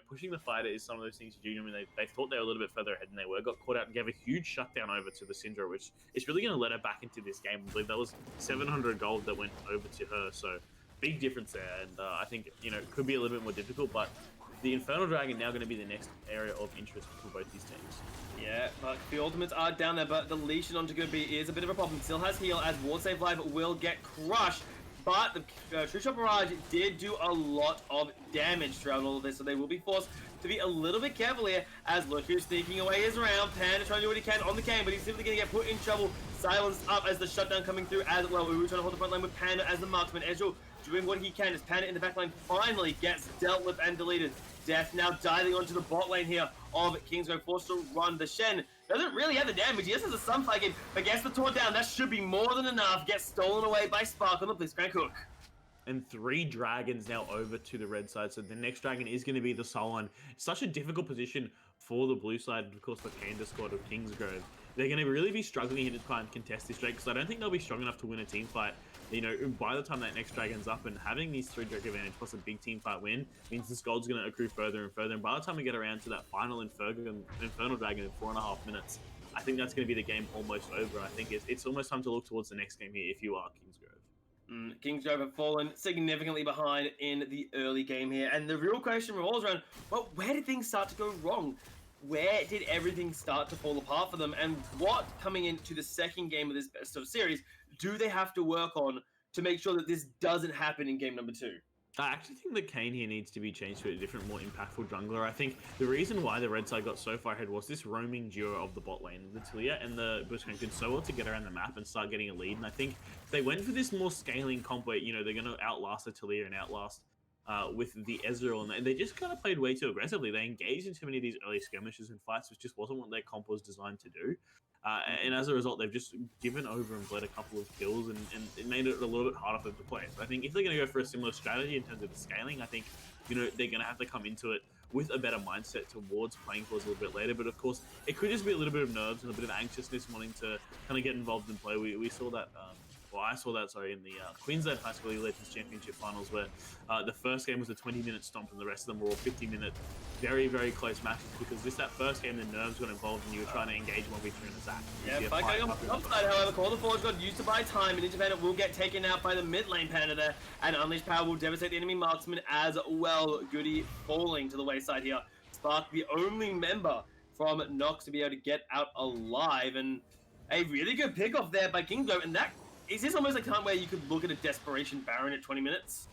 pushing the fighter is some of those things you do. I mean, they thought they were a little bit further ahead than they were. Got caught out and gave a huge shutdown over to the Syndra, which is really going to let her back into this game. I believe that was 700 gold that went over to her. So big difference there. And I think, it could be a little bit more difficult. But the Infernal Dragon now going to be the next area of interest for both these teams. Yeah, but the ultimates are down there, but the leash onto Good B is a bit of a problem. Still has heal, as Ward Save Live will get crushed. But the True Shot Barrage did do a lot of damage throughout all of this, so they will be forced to be a little bit careful here, as look who's sneaking away his round. Panda trying to do what he can on the cane, but he's simply going to get put in trouble. Silenced up as the shutdown coming through as well. Uru trying to hold the front line with Panda as the marksman. Ezreal doing what he can as Panda in the back line finally gets dealt with and deleted. Death now diving onto the bot lane here of Kingsgrove, forced to run. The Shen doesn't really have the damage. He just has a Sunfire game, but gets the taunt down. That should be more than enough. Gets stolen away by Spark on the Blitzcrank hook. And 3 dragons now over to the red side. So the next dragon is going to be the Sullen. Such a difficult position for the blue side. Of course, the Panda squad of Kingsgrove. They're going to really be struggling here to try and contest this drake, because I don't think they'll be strong enough to win a team fight. By the time that next dragon's up, and having these 3 drake advantage plus a big team fight win means this gold's going to accrue further and further. And by the time we get around to that final Infernal Dragon in 4.5 minutes, I think that's going to be the game almost over. I think it's almost time to look towards the next game here if you are Kingsgrove. Kingsgrove have fallen significantly behind in the early game here, and the real question revolves around, well, where did things start to go wrong? Where did everything start to fall apart for them? And what, coming into the second game of this best of series, do they have to work on to make sure that this doesn't happen in game number 2? I actually think the Kayn here needs to be changed to a different, more impactful jungler. I think the reason why the red side got so far ahead was this roaming duo of the bot lane. The Talia and the Blitzcrank did so well to get around the map and start getting a lead. And I think they went for this more scaling comp where, they're going to outlast the Talia and outlast with the Ezreal, and they just kind of played way too aggressively. They engaged in too many of these early skirmishes and fights, which just wasn't what their comp was designed to do. And as a result, they've just given over and bled a couple of kills, and it made it a little bit harder for them to play. So I think if they're going to go for a similar strategy in terms of the scaling, I think they're going to have to come into it with a better mindset towards playing for us a little bit later. But of course, it could just be a little bit of nerves and a bit of anxiousness wanting to kind of get involved in play. We saw that. I saw that, in the Queensland High School League Legends Championship Finals, where the first game was a 20-minute stomp and the rest of them were all 50-minute, very, very close matches, because that first game, the nerves got involved and you were trying to engage 1v3 in a Zac. Yeah, fight going on the top side, however, Call the Forge got used to buy time, and Independent will get taken out by the mid lane Panda there, and Unleashed Power will devastate the enemy marksman as well. Goody falling to the wayside here. Spark, the only member from Knox to be able to get out alive, and a really good pickoff there by Kingsgrove, and that is this almost a time where you could look at a Desperation Baron at 20 minutes?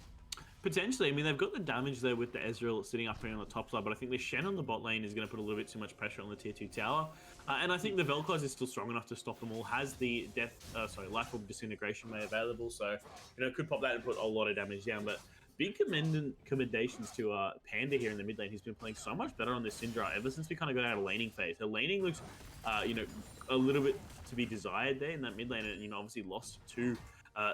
Potentially. I mean, they've got the damage there with the Ezreal sitting up here on the top side, but I think the Shen on the bot lane is going to put a little bit too much pressure on the tier 2 tower. And I think the Vel'Koz is still strong enough to stop them all, has the Life Orb Disintegration May available, so, could pop that and put a lot of damage down. But big commendations to Panda here in the mid lane. He's been playing so much better on this Syndra ever since we kind of got out of laning phase. Her laning looks, a little bit to be desired there in that mid lane, and obviously lost to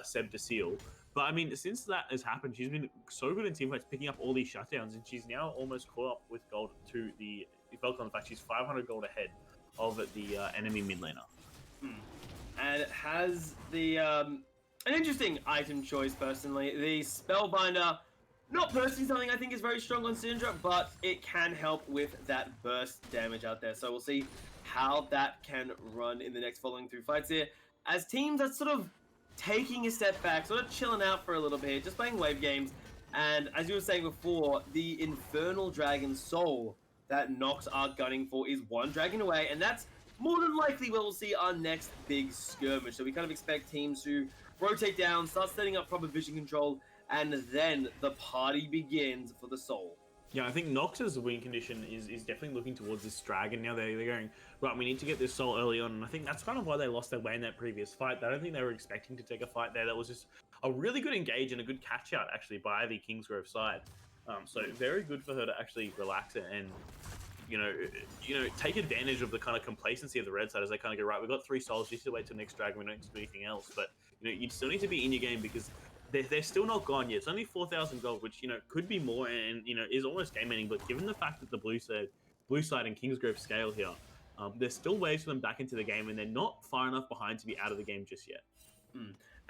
Seb to Seal. But I mean, since that has happened, she's been so good in teamfights, picking up all these shutdowns, and she's now almost caught up with gold to the Vel'Koz. In fact, she's 500 gold ahead of the enemy mid laner. And it has the an interesting item choice personally. The Spellbinder, not personally something I think is very strong on Syndra, but it can help with that burst damage out there. So we'll see how that can run in the next following through fights here, as teams are sort of taking a step back, sort of chilling out for a little bit, just playing wave games. And as you were saying before, the Infernal Dragon Soul that Knox are gunning for is 1 dragon away, and that's more than likely where we'll see our next big skirmish. So we kind of expect teams to rotate down, start setting up proper vision control, and then the party begins for the Soul. Yeah, I think Nox's win condition is definitely looking towards this dragon. Now they're going, right, we need to get this Soul early on, and I think that's kind of why they lost their way in that previous fight. I don't think they were expecting to take a fight there. That was just a really good engage and a good catch out, actually, by the Kingsgrove side. So very good for her to actually relax it and, take advantage of the kind of complacency of the red side as they kind of go, right, we've got 3 souls, just to wait till next dragon, we don't need to do anything else. But, you still need to be in your game, because they're still not gone yet. It's only 4,000 gold, which could be more, and is almost game ending. But given the fact that the blue side and Kingsgrove scale here, there's still ways for them back into the game, and they're not far enough behind to be out of the game just yet.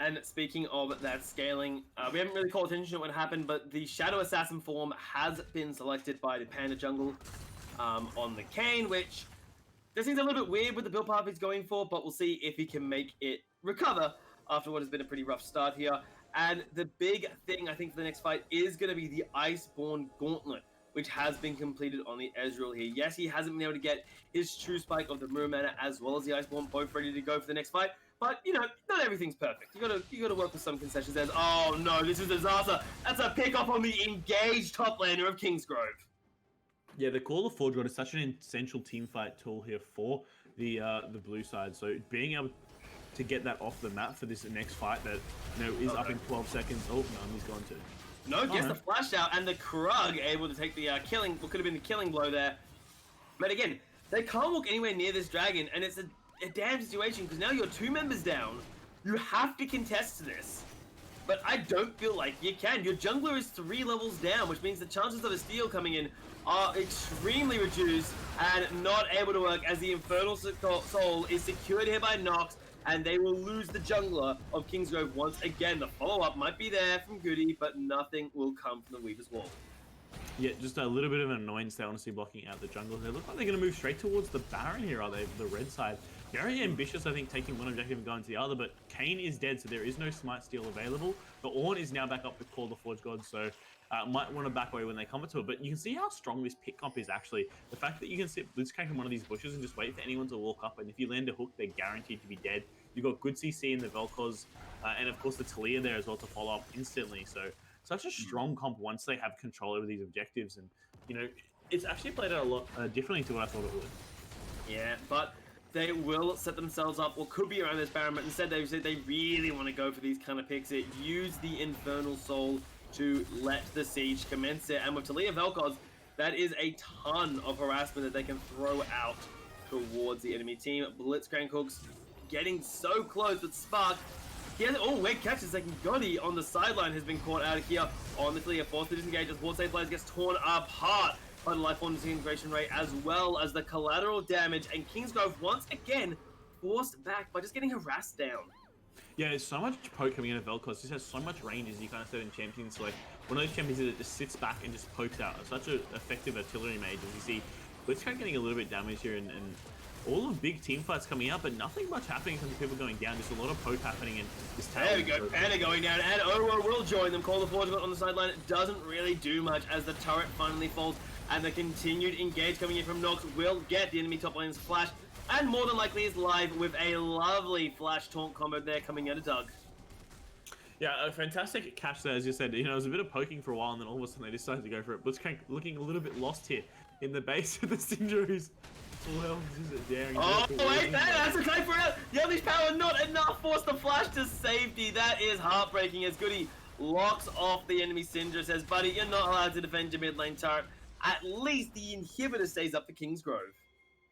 And speaking of that scaling, we haven't really called attention to what happened, but the Shadow Assassin form has been selected by the Panda Jungle on the Kane, which this seems a little bit weird with the build path he's going for, but we'll see if he can make it recover after what has been a pretty rough start here. And the big thing, I think, for the next fight is going to be the Iceborne Gauntlet, which has been completed on the Ezreal here. Yes, he hasn't been able to get his True Spike of the Mirror Mana as well as the Iceborne both ready to go for the next fight. But, not everything's perfect. You gotta work with some concessions there. Oh no, this is a disaster. That's a pick up on the engaged top laner of Kingsgrove. Yeah, the Call of Forge God is such an essential team fight tool here for the blue side. So being able to get that off the map for this next fight that is up in 12 seconds. Oh no, he's gone too. No, gets the flash out, and the Krug able to take the killing. What could have been the killing blow there. But again, they can't walk anywhere near this dragon, and it's a damn situation because now you're 2 members down. You have to contest this. But I don't feel like you can. Your jungler is 3 levels down, which means the chances of a steal coming in are extremely reduced and not able to work as the Infernal Soul is secured here by Knox, and they will lose the jungler of Kingsgrove once again. The follow-up might be there from Goody, but nothing will come from the Weaver's Wall. Yeah, just a little bit of an annoyance there, honestly, blocking out the jungle. They look like they're going to move straight towards the Baron here, are they? The red side. Very ambitious, I think, taking one objective and going to the other, but Kane is dead, so there is no Smite Steal available. The Ornn is now back up with Call the Forge God, so might want to back away when they come to it. But you can see how strong this pick comp is, actually. The fact that you can sit Blitzcrank in one of these bushes and just wait for anyone to walk up, and if you land a hook, they're guaranteed to be dead. You've got good CC in the Vel'Koz, and of course the Talia there as well to follow up instantly. So such a strong comp once they have control over these objectives, and it's actually played out a lot differently to what I thought it would. Yeah, but they will set themselves up, or could be around this Baron, but instead they've said they really want to go for these kind of picks. Use the Infernal Soul to let the siege commence it, and with Talia Vel'Koz, that is a ton of harassment that they can throw out towards the enemy team. Blitzcrank hooks getting so close with Spark. He has wait, catches second. Gotti on the sideline has been caught out here on the Talia, forced to disengage as Ward Save Players gets torn apart by the Life Form disintegration rate as well as the collateral damage, and Kingsgrove once again forced back by just getting harassed down. Yeah, there's so much poke coming in of Vel'Koz. This has so much range, as you kind of said in champions. So, like, one of those champions that just sits back and just pokes out. It's such an effective artillery mage, as you see. Blitzcrank getting a little bit damaged here, and all of big team fights coming up, but nothing much happening in terms of people going down. Just a lot of poke happening in this tower. There we go, Panda going down, and Oro will join them. Call the Forge on the sideline. It doesn't really do much as the turret finally falls, and the continued engage coming in from Knox will get the enemy top lane's flash, and more than likely is live with a lovely flash taunt combo there coming out of Doug. Yeah, a fantastic catch there, as you said. It was a bit of poking for a while, and then all of a sudden they decided to go for it. Blitzcrank looking a little bit lost here in the base of the Cinderoos. Well, is it daring? Oh, wait, that's a claim for it! The Unleashed Power not enough, force the flash to safety. That is heartbreaking as Goody locks off the enemy Syndra, says, buddy, you're not allowed to defend your mid lane turret. At least the inhibitor stays up for Kingsgrove.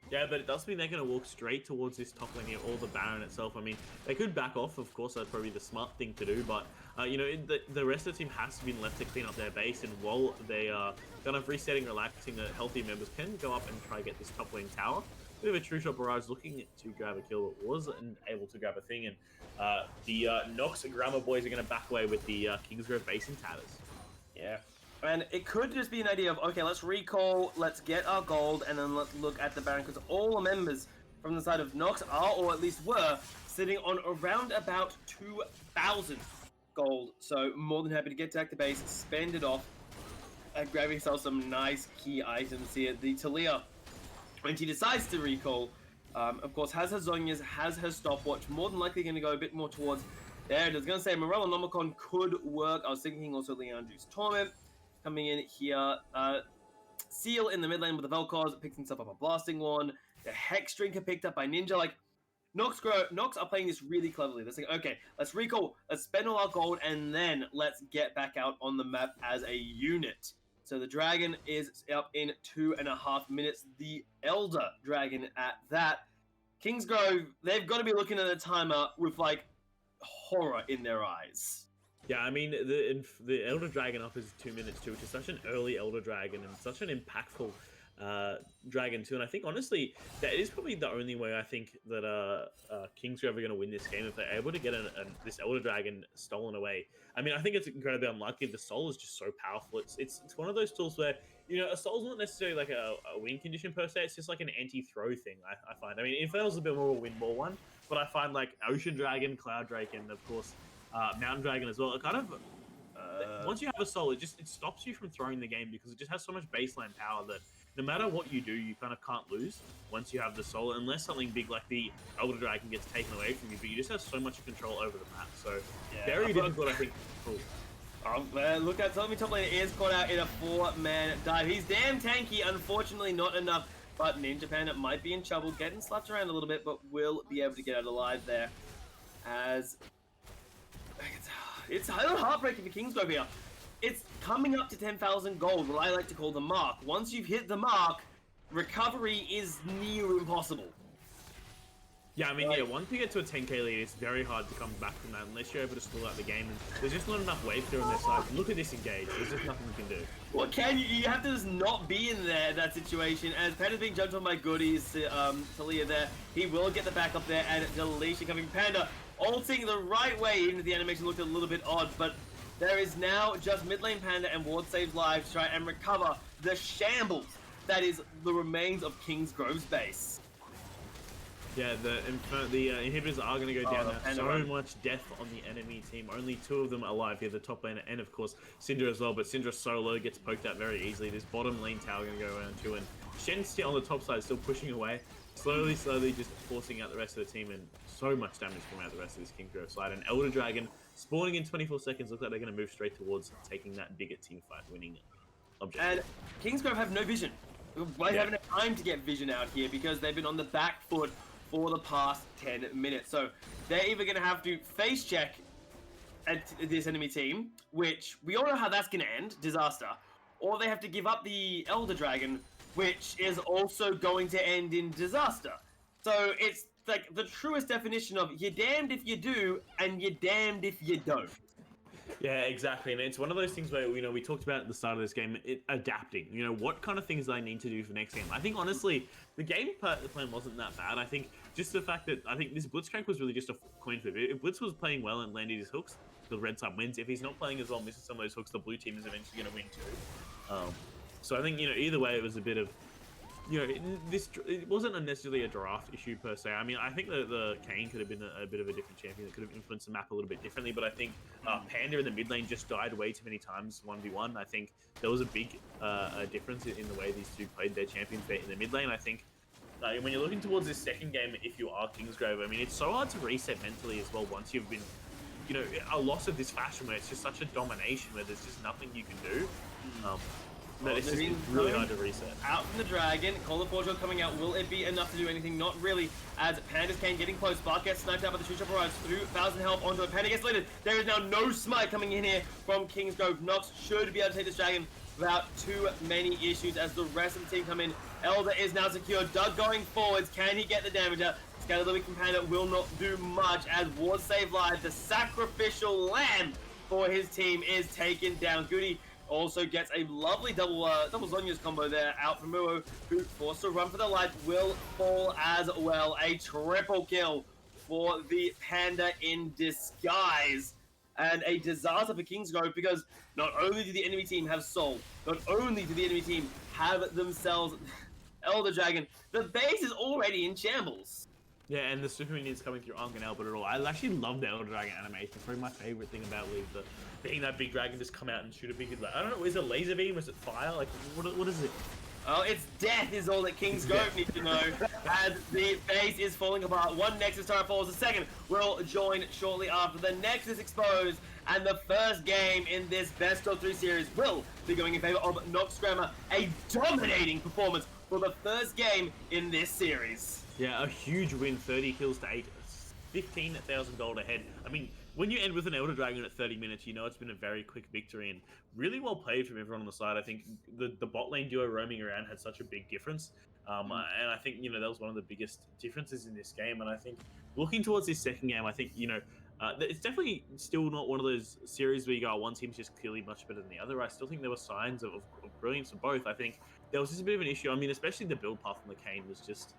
Yeah, but it does mean they're going to walk straight towards this top lane here, or the Baron itself. I mean, they could back off, of course, that's probably the smart thing to do, but, the rest of the team has been left to clean up their base, and while they are kind of resetting, relaxing, the healthy members can go up and try to get this top lane tower. Bit of a true shot barrage looking to grab a kill, but wasn't able to grab a thing, and the Knox Grammar boys are going to back away with the Kingsgrove base in tatters. Yeah. And it could just be an idea of, okay, let's recall, let's get our gold, and then let's look at the Baron, because all the members from the side of Knox are, or at least were, sitting on around about 2,000 gold. So more than happy to get back to base, spend it off, and grab yourself some nice key items here. The Talia, when she decides to recall, of course, has her Zonias, has her stopwatch, more than likely going to go a bit more towards there. I was going to say Morello Nomicon could work. I was thinking also Leandru's Torment. Coming in here, Seal in the mid lane with the Vel'Koz, picks himself up a Blasting One. The Hex Drinker picked up by Ninja. Like, Knox are playing this really cleverly. They're saying, okay, let's recall, let's spend all our gold, and then let's get back out on the map as a unit. So the Dragon is up in 2.5 minutes. The Elder Dragon at that. Kingsgrove, they've got to be looking at a timer with, like, horror in their eyes. Yeah, I mean the Elder Dragon offers 2 minutes too, which is such an early Elder Dragon and such an impactful dragon too. And I think honestly that is probably the only way I think that Kingsgrove are going to win this game if they're able to get this Elder Dragon stolen away. I mean, I think it's incredibly unlikely. The soul is just so powerful. It's one of those tools where a soul's not necessarily like a win condition per se. It's just like an anti-throw thing. I find. I mean, Infernal's a bit more of a win ball one, but I find like Ocean Dragon, Cloud Drake, and of course Mountain Dragon as well. It kind of once you have a soul, it stops you from throwing the game because it just has so much baseline power that no matter what you do, you kind of can't lose once you have the soul, unless something big like the Elder Dragon gets taken away from you. But you just have so much control over the map. So very difficult, I think. Cool. Look at Tommy top lane is caught out in a 4-man dive. He's damn tanky, unfortunately not enough. But Ninja Panda might be in trouble, getting slapped around a little bit, but will be able to get out alive there. As it's a little heartbreaking for Kingsgrove here. It's coming up to 10,000 gold, what I like to call the mark. Once you've hit the mark, recovery is near impossible. Yeah, I mean, once you get to a 10k lead, it's very hard to come back from that unless you're able to stall out the game. And there's just not enough wave through on their side. Look at this engage. There's just nothing you can do. What can you? You have to just not be in that situation. As Panda's being jumped on by goodies, Talia there. He will get the back up there, and Delisha coming. Panda ulting the right way, even if the animation looked a little bit odd. But there is now just mid lane Panda and Ward Saves Live to try and recover the shambles that is the remains of Kingsgrove's base. Yeah, the inhibitors are going to go down now. So much death on the enemy team. Only 2 of them alive here, the top laner and, of course, Syndra as well. But Syndra solo gets poked out very easily. This bottom lane tower going to go around too. And Shen's on the top side still pushing away. Slowly just forcing out the rest of the team. And so much damage coming out the rest of this Kingsgrove side. And Elder Dragon spawning in 24 seconds. Looks like they're going to move straight towards taking that bigger team fight winning objective. And Kingsgrove have no vision. They haven't had time to get vision out here because they've been on the back foot for the past 10 minutes. So they're either going to have to face check at this enemy team, which we all know how that's going to end, disaster, or they have to give up the Elder Dragon, which is also going to end in disaster. So it's like the truest definition of you're damned if you do, and you're damned if you don't. Yeah, exactly, and it's one of those things where we talked about at the start of this game, adapting. What kind of things I need to do for next game. I think honestly, the game plan wasn't that bad. I think just the fact that this Blitzcrank was really just a coin flip. If Blitz was playing well and landed his hooks, the red side wins. If he's not playing as well, misses some of those hooks, the blue team is eventually going to win too. So I think either way, it was a bit of. It wasn't necessarily a draft issue per se. I mean, I think the Kane could have been a bit of a different champion that could have influenced the map a little bit differently, but I think Panda in the mid lane just died way too many times 1v1. I think there was a big difference in the way these two played their champions in the mid lane. I think when you're looking towards this second game, if you are Kingsgrove, I mean, it's so hard to reset mentally as well once you've been, a loss of this fashion where it's just such a domination where there's just nothing you can do. It's just really hard to reset. Out from the Dragon, Call of Fortune coming out. Will it be enough to do anything? Not really, as Panda's Kane getting close. Bart gets sniped out by the True Chopper Rise through 1,000 health onto it. Panda gets deleted. There is now no smite coming in here from Kingsgrove. Knox should be able to take this Dragon without too many issues as the rest of the team come in. Elder is now secured. Doug going forwards. Can he get the damage out? Scalability from Panda will not do much as Ward Save Live, the sacrificial lamb for his team, is taken down. Goody also gets a lovely double Zhonya's combo there out from Muo, who forced to run for the light, will fall as well. A triple kill for the Panda in disguise. And a disaster for Kingsgrove because not only do the enemy team have Soul, not only do the enemy team have themselves Elder Dragon, the base is already in shambles. Yeah, and the super minions coming through aren't going to help it at all. I actually love the Elder Dragon animation. It's probably my favorite thing about League, being that big dragon just come out and shoot a big... I don't know, is it laser beam? Is it fire? Like, what is it? Oh, it's death is all that Kingsgrove need to know. As the base is falling apart. One Nexus Tower falls. The second will join shortly after. The Nexus exposed. And the first game in this best of 3 series will be going in favor of Knox Grammar. A dominating performance for the first game in this series. Yeah, a huge win, 30 kills to 8, 15,000 gold ahead. I mean, when you end with an Elder Dragon at 30 minutes, it's been a very quick victory and really well played from everyone on the side. I think the bot lane duo roaming around had such a big difference. And I think, that was one of the biggest differences in this game. And I think looking towards this second game, I think, It's definitely still not one of those series where you go, one team's just clearly much better than the other. I still think there were signs of brilliance for both. I think there was just a bit of an issue. I mean, especially the build path on the Kane was just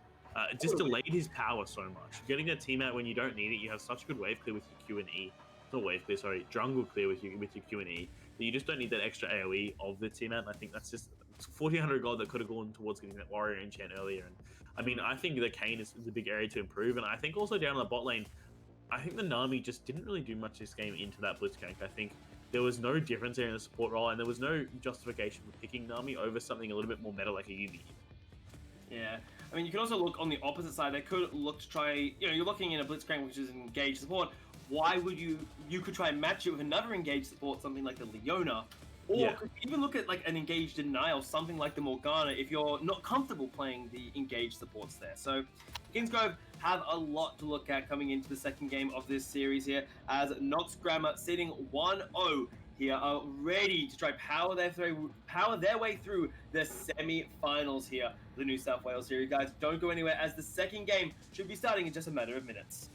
delayed his power so much. Getting that team out when you don't need it, you have such good wave clear with your Q and E. Not wave clear, sorry, jungle clear with your Q and E. That you just don't need that extra AOE of the team out. And I think that's just 1400 gold that could have gone towards getting that warrior enchant earlier. And I mean, I think the Kane is the big area to improve. And I think also down on the bot lane, I think the Nami just didn't really do much this game into that Blitzcrank. I think there was no difference there in the support role, and there was no justification for picking Nami over something a little bit more meta like a Yuumi. Yeah. I mean, you can also look on the opposite side. They could look to try, you're looking in a Blitzcrank, which is an engaged support. Why would you could try and match it with another engaged support, something like the Leona, or could even look at like an engaged denial, something like the Morgana, if you're not comfortable playing the engaged supports there. So Kingsgrove have a lot to look at coming into the second game of this series here, as Knox Grammar sitting 1-0 here are ready to try power their way through the semi-finals here, the New South Wales series. Guys, don't go anywhere, as the second game should be starting in just a matter of minutes.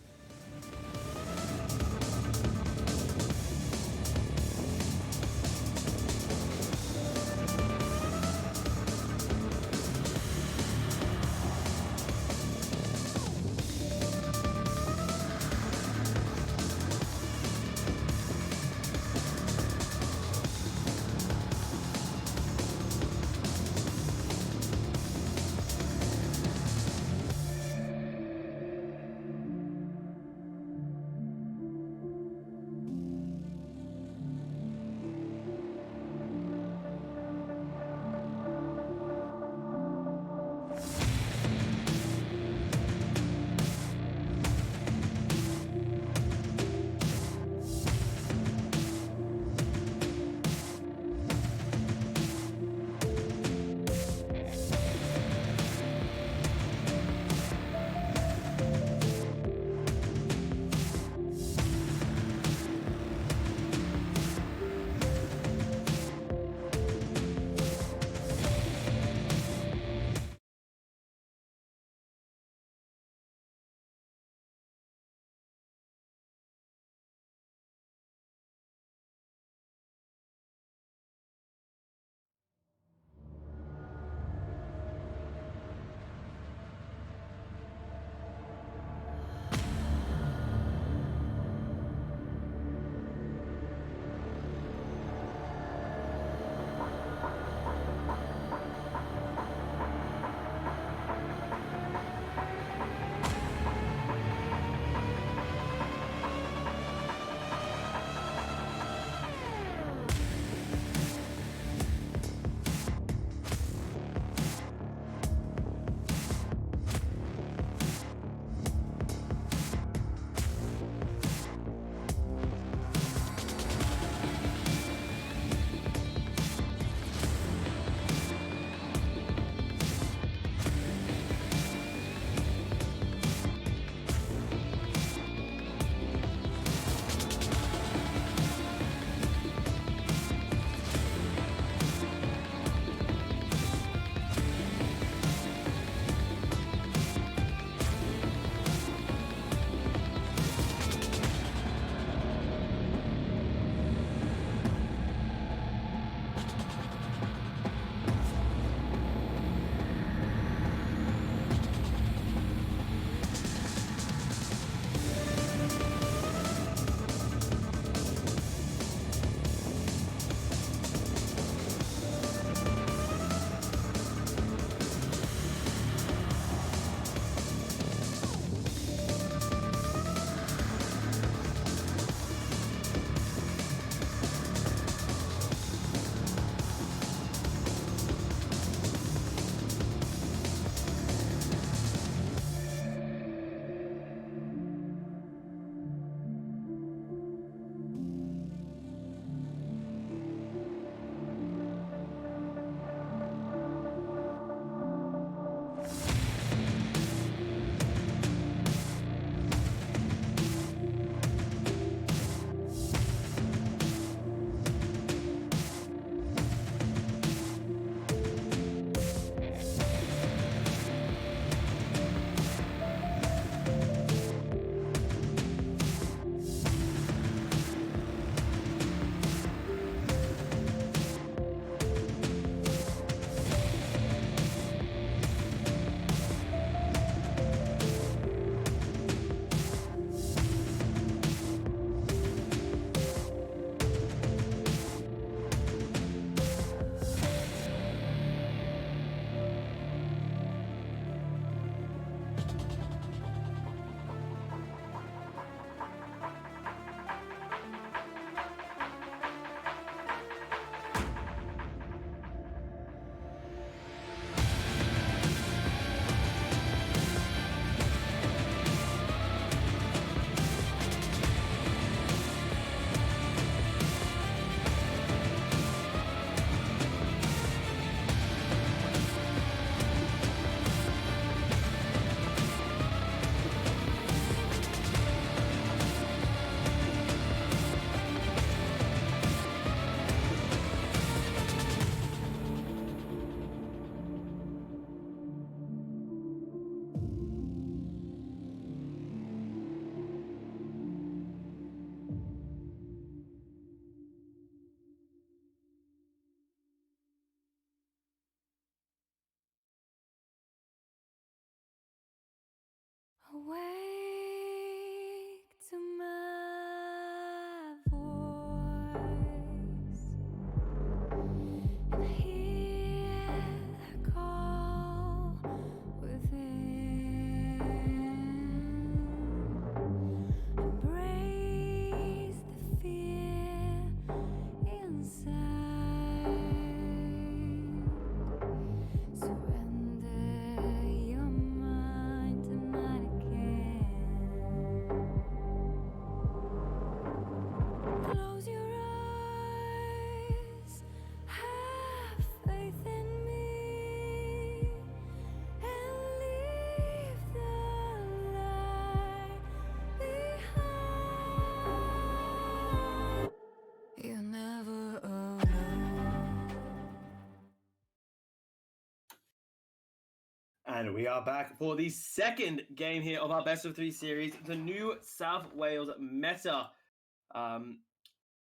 And we are back for the second game here of our best of three series, the New South Wales Meta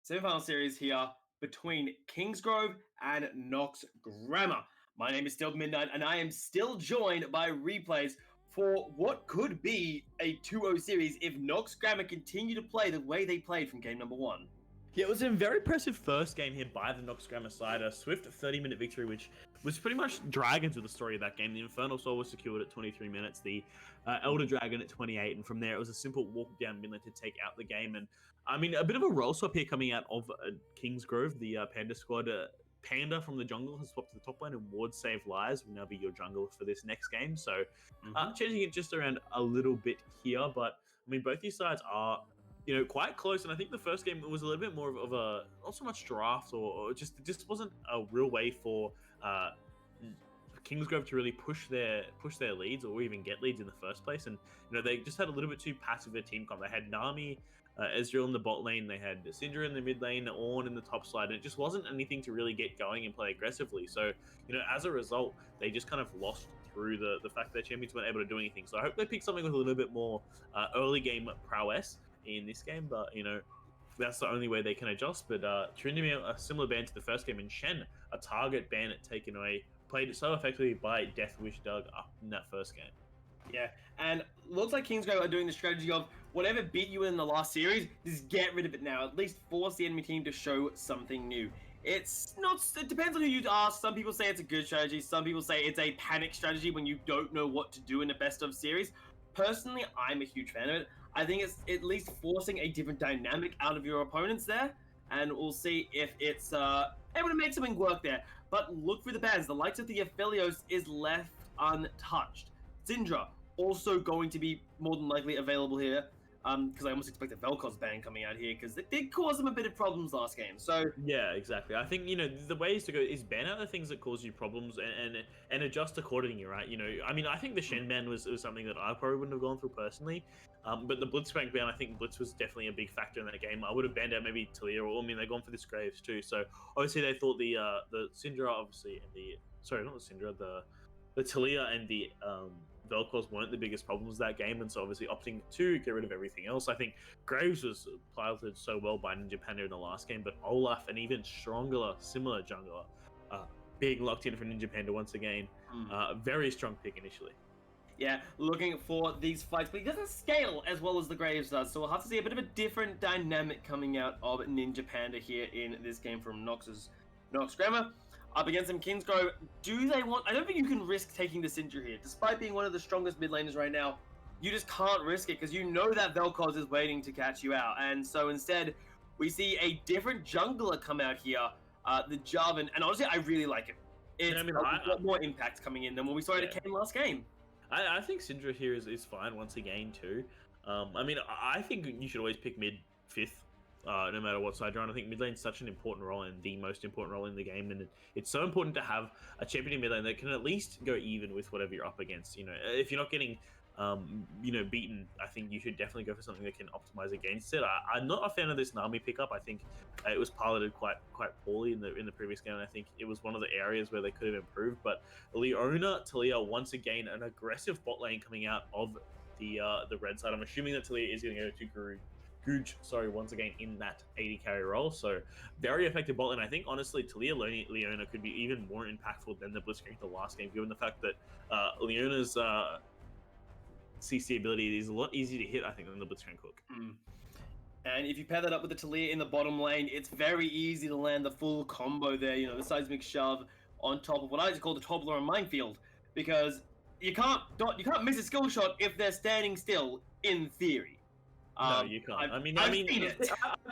semi-final series here between Kingsgrove and Knox Grammar. My name is still Midnight, and I am still joined by replays for what could be a 2-0 series if Knox Grammar continue to play the way they played from game number 1. Yeah, it was a very impressive first game here by the Knox Grammar side. A swift 30-minute victory, which was pretty much dragons of the story of that game. The Infernal Soul was secured at 23 minutes, the Elder Dragon at 28, and from there it was a simple walk down midlane to take out the game. And I mean, a bit of a role swap here coming out of Kingsgrove, the Panda squad. Panda from the jungle has swapped to the top lane, and Ward Save Lives will now be your jungle for this next game. So changing it just around a little bit here, but I mean, both these sides are quite close. And I think the first game was a little bit more of a not so much draft or just wasn't a real way for Kingsgrove to really push their leads or even get leads in the first place. And they just had a little bit too passive their team comp. They had Nami, Ezreal in the bot lane, they had Syndra in the mid lane, Ornn in the top side, and it just wasn't anything to really get going and play aggressively. So as a result, they just kind of lost through the fact that their champions weren't able to do anything. So I hope they pick something with a little bit more early game prowess in this game, but that's the only way they can adjust. But Trinity, a similar ban to the first game, and Shen, a target ban taken away, played so effectively by Death Wish Doug up in that first game. Yeah, and looks like Kingsgrove are doing the strategy of whatever beat you in the last series, just get rid of it now. At least force the enemy team to show something new. It's not. It depends on who you ask. Some people say it's a good strategy. Some people say it's a panic strategy when you don't know what to do in a best of series. Personally, I'm a huge fan of it. I think it's at least forcing a different dynamic out of your opponents there, and we'll see if it's able to make something work there. But look for the bans. The likes of the Aphelios is left untouched. Syndra also going to be more than likely available here, because I almost expect a Vel'Koz ban coming out here, because it did cause them a bit of problems last game. So yeah, exactly. I think the ways to go is ban out the things that cause you problems and adjust accordingly, right? I mean, I think the Shen ban was something that I probably wouldn't have gone through personally, but the Blitzcrank ban, I think Blitz was definitely a big factor in that game. I would have banned out maybe Talia, or I mean, they've gone for this Graves too. So obviously they thought the Syndra, obviously, and not the Syndra, the Talia and the Vel'Koz weren't the biggest problems that game, and so obviously opting to get rid of everything else. I think Graves was piloted so well by Ninja Panda in the last game, but Olaf, an even stronger, similar jungler, being locked in for Ninja Panda once again. Very strong pick initially. Yeah, looking for these fights, but he doesn't scale as well as the Graves does, so we'll have to see a bit of a different dynamic coming out of Ninja Panda here in this game from Knox Grammar. Up against some Kingsgrove, do they want... I don't think you can risk taking the Syndra here. Despite being one of the strongest mid laners right now, you just can't risk it, because you know that Vel'Koz is waiting to catch you out. And so instead, we see a different jungler come out here, the Jarvan, and honestly, I really like it. It's a lot more impact coming in than what we saw at Kane last game. I think Syndra here is fine once again too. I mean, I think you should always pick mid 5th. No matter what side you're on. I think mid lane's such an important role, and the most important role in the game, and it's so important to have a champion in mid lane that can at least go even with whatever you're up against. If you're not getting beaten, I think you should definitely go for something that can optimize against it. I'm not a fan of this Nami pickup. I think it was piloted quite poorly in the previous game, and I think it was one of the areas where they could have improved. But Leona, Talia, once again, an aggressive bot lane coming out of the red side. I'm assuming that Talia is going to go to Gooch, once again in that 80 carry role. So very effective bot lane. I think honestly Talia Leona could be even more impactful than the Blitzcrank the last game, given the fact that Leona's CC ability is a lot easier to hit, I think, than the Blitzcrank hook. And if you pair that up with the Talia in the bottom lane, it's very easy to land the full combo there. The seismic shove on top of what I just call the Toblerone minefield, because you can't miss a skill shot if they're standing still, in theory. No, you can't.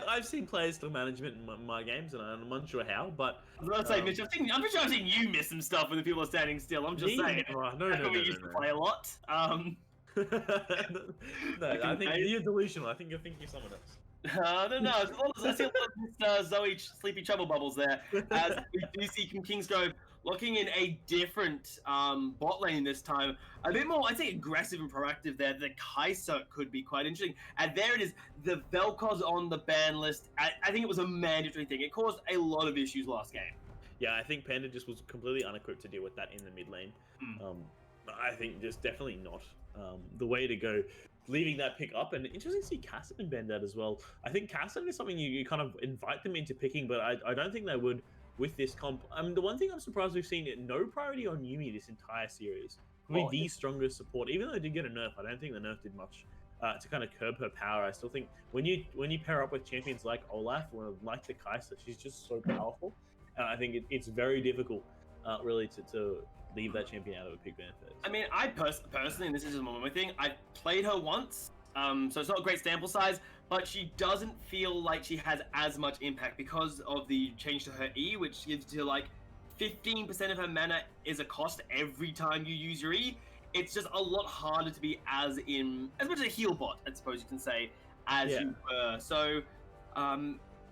I've seen players still management in my games, and I'm unsure how. But I was about to say, Mitch, I'm pretty sure I've seen you miss some stuff when the people are standing still. I'm just saying. No. We used to play a lot. No, I think you're delusional. I think you're someone else. I don't know. I see a lot of Zoe Sleepy Trouble Bubbles there, as we do see from Kingsgrove looking in a different bot lane this time. A bit more, I'd say, aggressive and proactive there. The Kai'Sa could be quite interesting. And there it is, the Vel'Koz on the ban list. I think it was a mandatory thing. It caused a lot of issues last game. Yeah, I think Panda just was completely unequipped to deal with that in the mid lane. I think just definitely not the way to go. Leaving that pick up, and interesting to see Cassidy bend out as well. I think Cassidy is something you kind of invite them into picking, but I don't think they would with this comp. The one thing I'm surprised we've seen no priority on Yumi this entire series. Probably Well, the strongest support, even though they did get a nerf. I don't think the nerf did much to kind of curb her power. I still think when you pair up with champions like Olaf or like the Kai'Sa, she's just so powerful, and I think it's very difficult, really, to leave that champion out of a pick benefit. I mean, I personally, and this is just my thing, I played her once, so it's not a great sample size, but she doesn't feel like she has as much impact because of the change to her E, which gives to like 15% of her mana is a cost every time you use your E. It's just a lot harder to be as much a heal bot, I suppose you can say, as you were. So,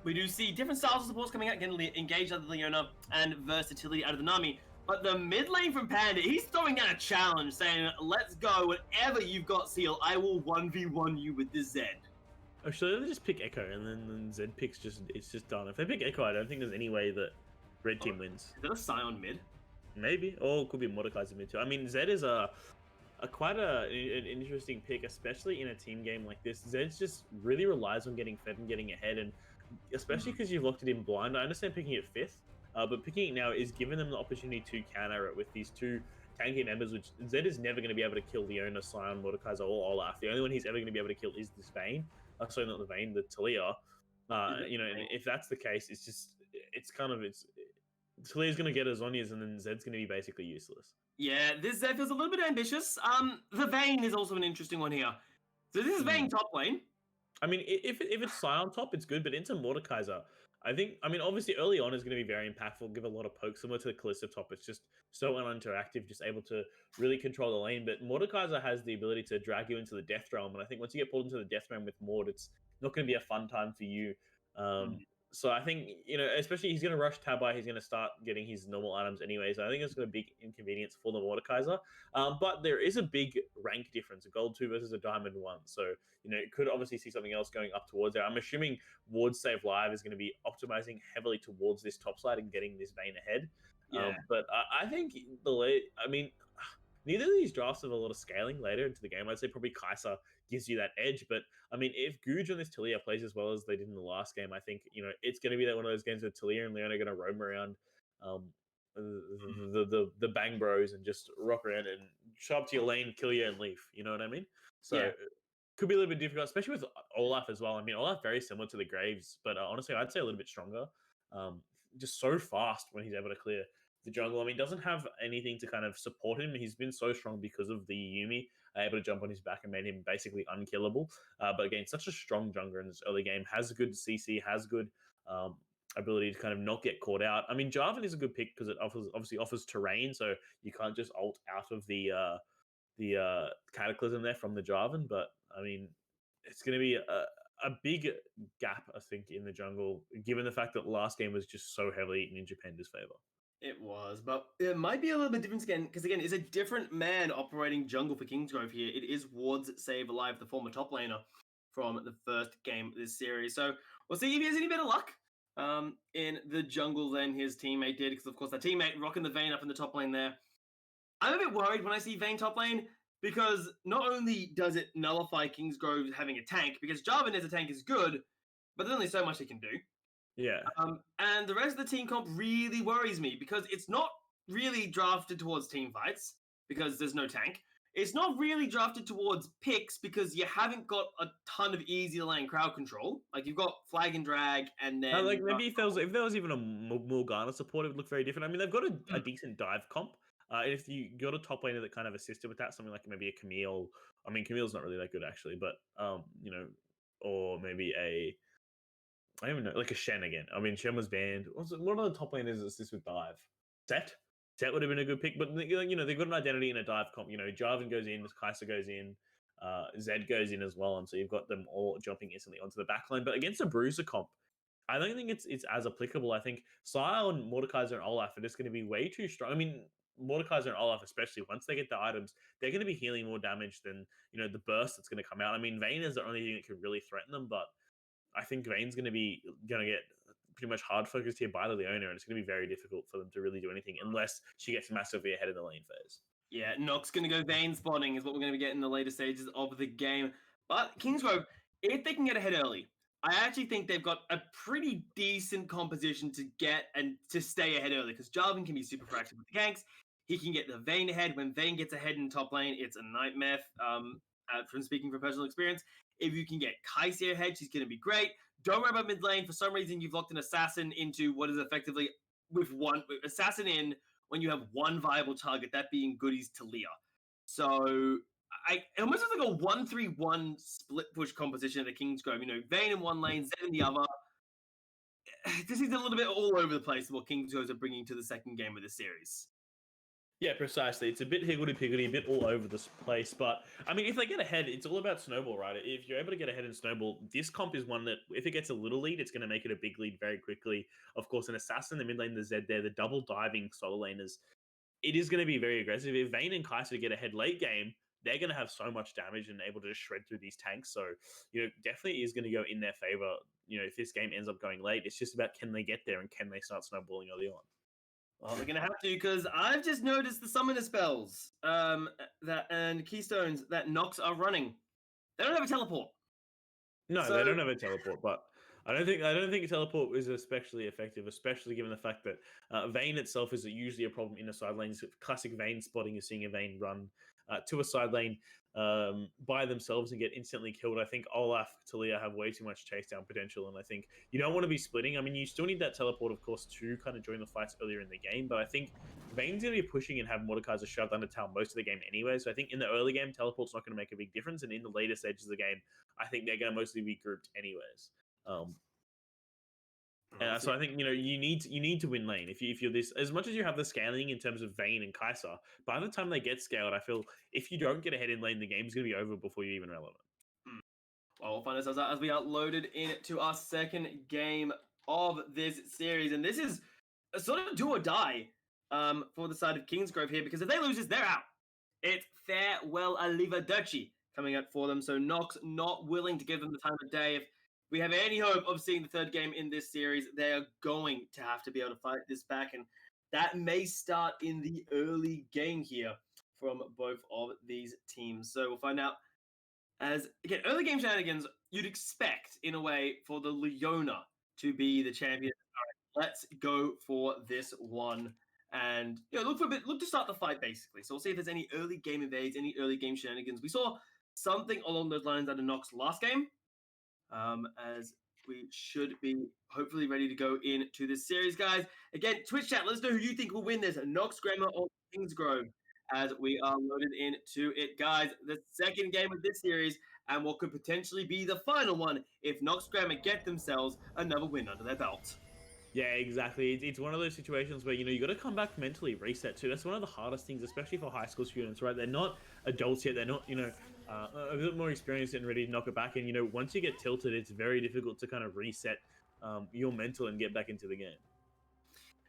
we do see different styles of supports coming out, getting engaged out of the Leona and versatility out of the Nami. But the mid lane from Panda, he's throwing down a challenge, saying, "Let's go. Whatever you've got, Seal, I will 1v1 you with this Zed." Actually, they just pick Echo, and then Zed picks it's just done. If they pick Echo, I don't think there's any way that Red Team wins. Is that a Scion mid? Maybe, or it could be Mordekaiser mid too. I mean, Zed is a quite an interesting pick, especially in a team game like this. Zed just really relies on getting fed and getting ahead, and especially because you've locked it in blind. I understand picking it fifth, but picking it now is giving them the opportunity to counter it with these two tanky members, which Zed is never going to be able to kill Leona, Scion, Mordekaiser, or Olaf. The only one he's ever going to be able to kill is this Vayne. Sorry, not the Vayne, the Talia. You know, and if that's the case, it's Talia's going to get her Zhonya's, and then Zed's going to be basically useless. Yeah, this Zed feels a little bit ambitious. The Vayne is also an interesting one here. So this is Vayne top lane. I mean, if it's Scion top, it's good, but into Mordekaiser, I mean, obviously early on is going to be very impactful, give a lot of poke, similar to the Kalista top. It's just so uninteractive, just able to really control the lane. But Mordekaiser has the ability to drag you into the Death Realm, and I think once you get pulled into the Death Realm with Mord, it's not going to be a fun time for you. So I think, you know, especially he's going to rush Tabai, he's going to start getting his normal items anyway. So I think it's going to be a big inconvenience for the Mordekaiser. But there is a big rank difference, a gold 2 versus a diamond 1. So, you know, it could obviously see something else going up towards there. I'm assuming Ward Save Live is going to be optimizing heavily towards this top side and getting this Vayne ahead. Yeah. But I think neither of these drafts have a lot of scaling later into the game. I'd say probably Kai'Sa gives you that edge. But I mean, if Googe on this Talia plays as well as they did in the last game, I think, you know, it's going to be that one of those games where Talia and Leona are going to roam around the bang bros and just rock around and show up to your lane, kill you, and leave. You know what I mean? So Yeah. could be a little bit difficult, especially with Olaf as well. I mean, Olaf very similar to the Graves, but honestly, I'd say a little bit stronger. Just so fast when he's able to clear the jungle. I mean, doesn't have anything to kind of support him. He's been so strong because of the Yumi, able to jump on his back and made him basically unkillable. But again, such a strong jungler in this early game, has good CC, has good ability to kind of not get caught out. I mean, Jarvan is a good pick because it obviously offers terrain, so you can't just ult out of the Cataclysm there from the Jarvan. But I mean, it's going to be a big gap, I think, in the jungle, given the fact that last game was just so heavily in Ninja Panda's favor. It was, but it might be a little bit different again, because again, it's a different man operating jungle for Kingsgrove here. It is Ward's Save Alive, the former top laner from the first game of this series. So we'll see if he has any better luck in the jungle than his teammate did, because of course that teammate rocking the Vayne up in the top lane there. I'm a bit worried when I see Vayne top lane, because not only does it nullify Kingsgrove having a tank, because Jarvan as a tank is good, but there's only so much he can do. Yeah. And the rest of the team comp really worries me, because it's not really drafted towards team fights because there's no tank. It's not really drafted towards picks because you haven't got a ton of easy lane crowd control. Like you've got flag and drag, and then like maybe if there was even a Morgana support, it would look very different. I mean, they've got a decent dive comp. If you got a top laner that kind of assisted with that, something like maybe a Camille. I mean, Camille's not really that good actually, but you know, or maybe I don't even know, like a Shen again. I mean, Shen was banned. What are the top laners that assist with dive? Set would have been a good pick, but you know, they've got an identity in a dive comp. You know, Jarvan goes in, Kai'Sa goes in, Zed goes in as well, and so you've got them all jumping instantly onto the backline. But against a Bruiser comp, I don't think it's as applicable. I think Sion, Mordekaiser, and Olaf are just going to be way too strong. I mean, Mordekaiser and Olaf, especially once they get the items, they're going to be healing more damage than, you know, the burst that's going to come out. I mean, Vayne is the only thing that can really threaten them, but I think Vayne's going to get pretty much hard focused here by the Leona, and it's going to be very difficult for them to really do anything unless she gets massively ahead in the lane phase. Yeah, Knox going to go Vayne spawning is what we're going to be getting in the later stages of the game. But Kingsgrove, if they can get ahead early, I actually think they've got a pretty decent composition to get and to stay ahead early because Jarvan can be super proactive with the ganks. He can get the Vayne ahead. When Vayne gets ahead in top lane, it's a nightmare. From speaking from personal experience, if you can get Kai'Sa ahead, she's going to be great. Don't worry about mid lane. For some reason, you've locked an assassin into what is effectively with one assassin in when you have one viable target, that being goodies to Leah. So it almost looks like a 1-3-1 split push composition at the Kingsgrove. You know, Vayne in one lane, Zed in the other. This is a little bit all over the place what Kingsgroves are bringing to the second game of the series. Yeah, precisely. It's a bit higgledy-piggledy, a bit all over the place. But, I mean, if they get ahead, it's all about snowball, right? If you're able to get ahead in snowball, this comp is one that, if it gets a little lead, it's going to make it a big lead very quickly. Of course, an Assassin, the mid lane, the Zed there, the double diving solo laners, it is going to be very aggressive. If Vayne and Kai'Sa get ahead late game, they're going to have so much damage and able to just shred through these tanks. So, you know, definitely is going to go in their favor. You know, if this game ends up going late, it's just about can they get there and can they start snowballing early on. Well, they're gonna have to because I've just noticed the summoner spells that and keystones that Knox are running. They don't have a teleport. No, So- they don't have a teleport, but I don't think teleport is especially effective, especially given the fact that Vayne itself is usually a problem in the side lanes. Classic Vayne spotting is seeing a Vayne run to a side lane by themselves and get instantly killed. I think Olaf, Talia have way too much chase down potential, and I think you don't want to be splitting. I mean, you still need that teleport, of course, to kind of join the fights earlier in the game, but I think Vayne's going to be pushing and have Mordekaiser shoved under town most of the game anyway, so I think in the early game, teleport's not going to make a big difference, and in the later stages of the game, I think they're going to mostly be grouped anyways. So I think you need to win lane if you're this, as much as you have the scaling in terms of Vayne and Kai'Sa. By the time they get scaled, I feel if you don't get ahead in lane, the game's going to be over before you're even relevant. Well, we'll find ourselves out as we are loaded into our second game of this series, and this is a sort of do or die for the side of Kingsgrove here because if they lose this, they're out. It's farewell Arrivederci coming out for them. So Knox not willing to give them the time of day. If we have any hope of seeing the third game in this series, they are going to have to be able to fight this back, and that may start in the early game here from both of these teams. So we'll find out. As again, early game shenanigans, you'd expect in a way for the Leona to be the champion. All right, let's go for this one, and look to start the fight basically. So we'll see if there's any early game invades, any early game shenanigans. We saw something along those lines out of Knox last game. As we should be hopefully ready to go into this series, guys. Again, Twitch chat, let us know who you think will win this, Knox, Grammar, or Kingsgrove, as we are loaded into it, guys. The second game of this series, and what could potentially be the final one if Knox Grammar get themselves another win under their belt. Yeah, exactly. It's one of those situations where, you got to come back mentally reset too. That's one of the hardest things, especially for high school students, right? They're not adults yet. They're not, a bit more experienced and ready to knock it back. And, once you get tilted, it's very difficult to kind of reset your mental and get back into the game.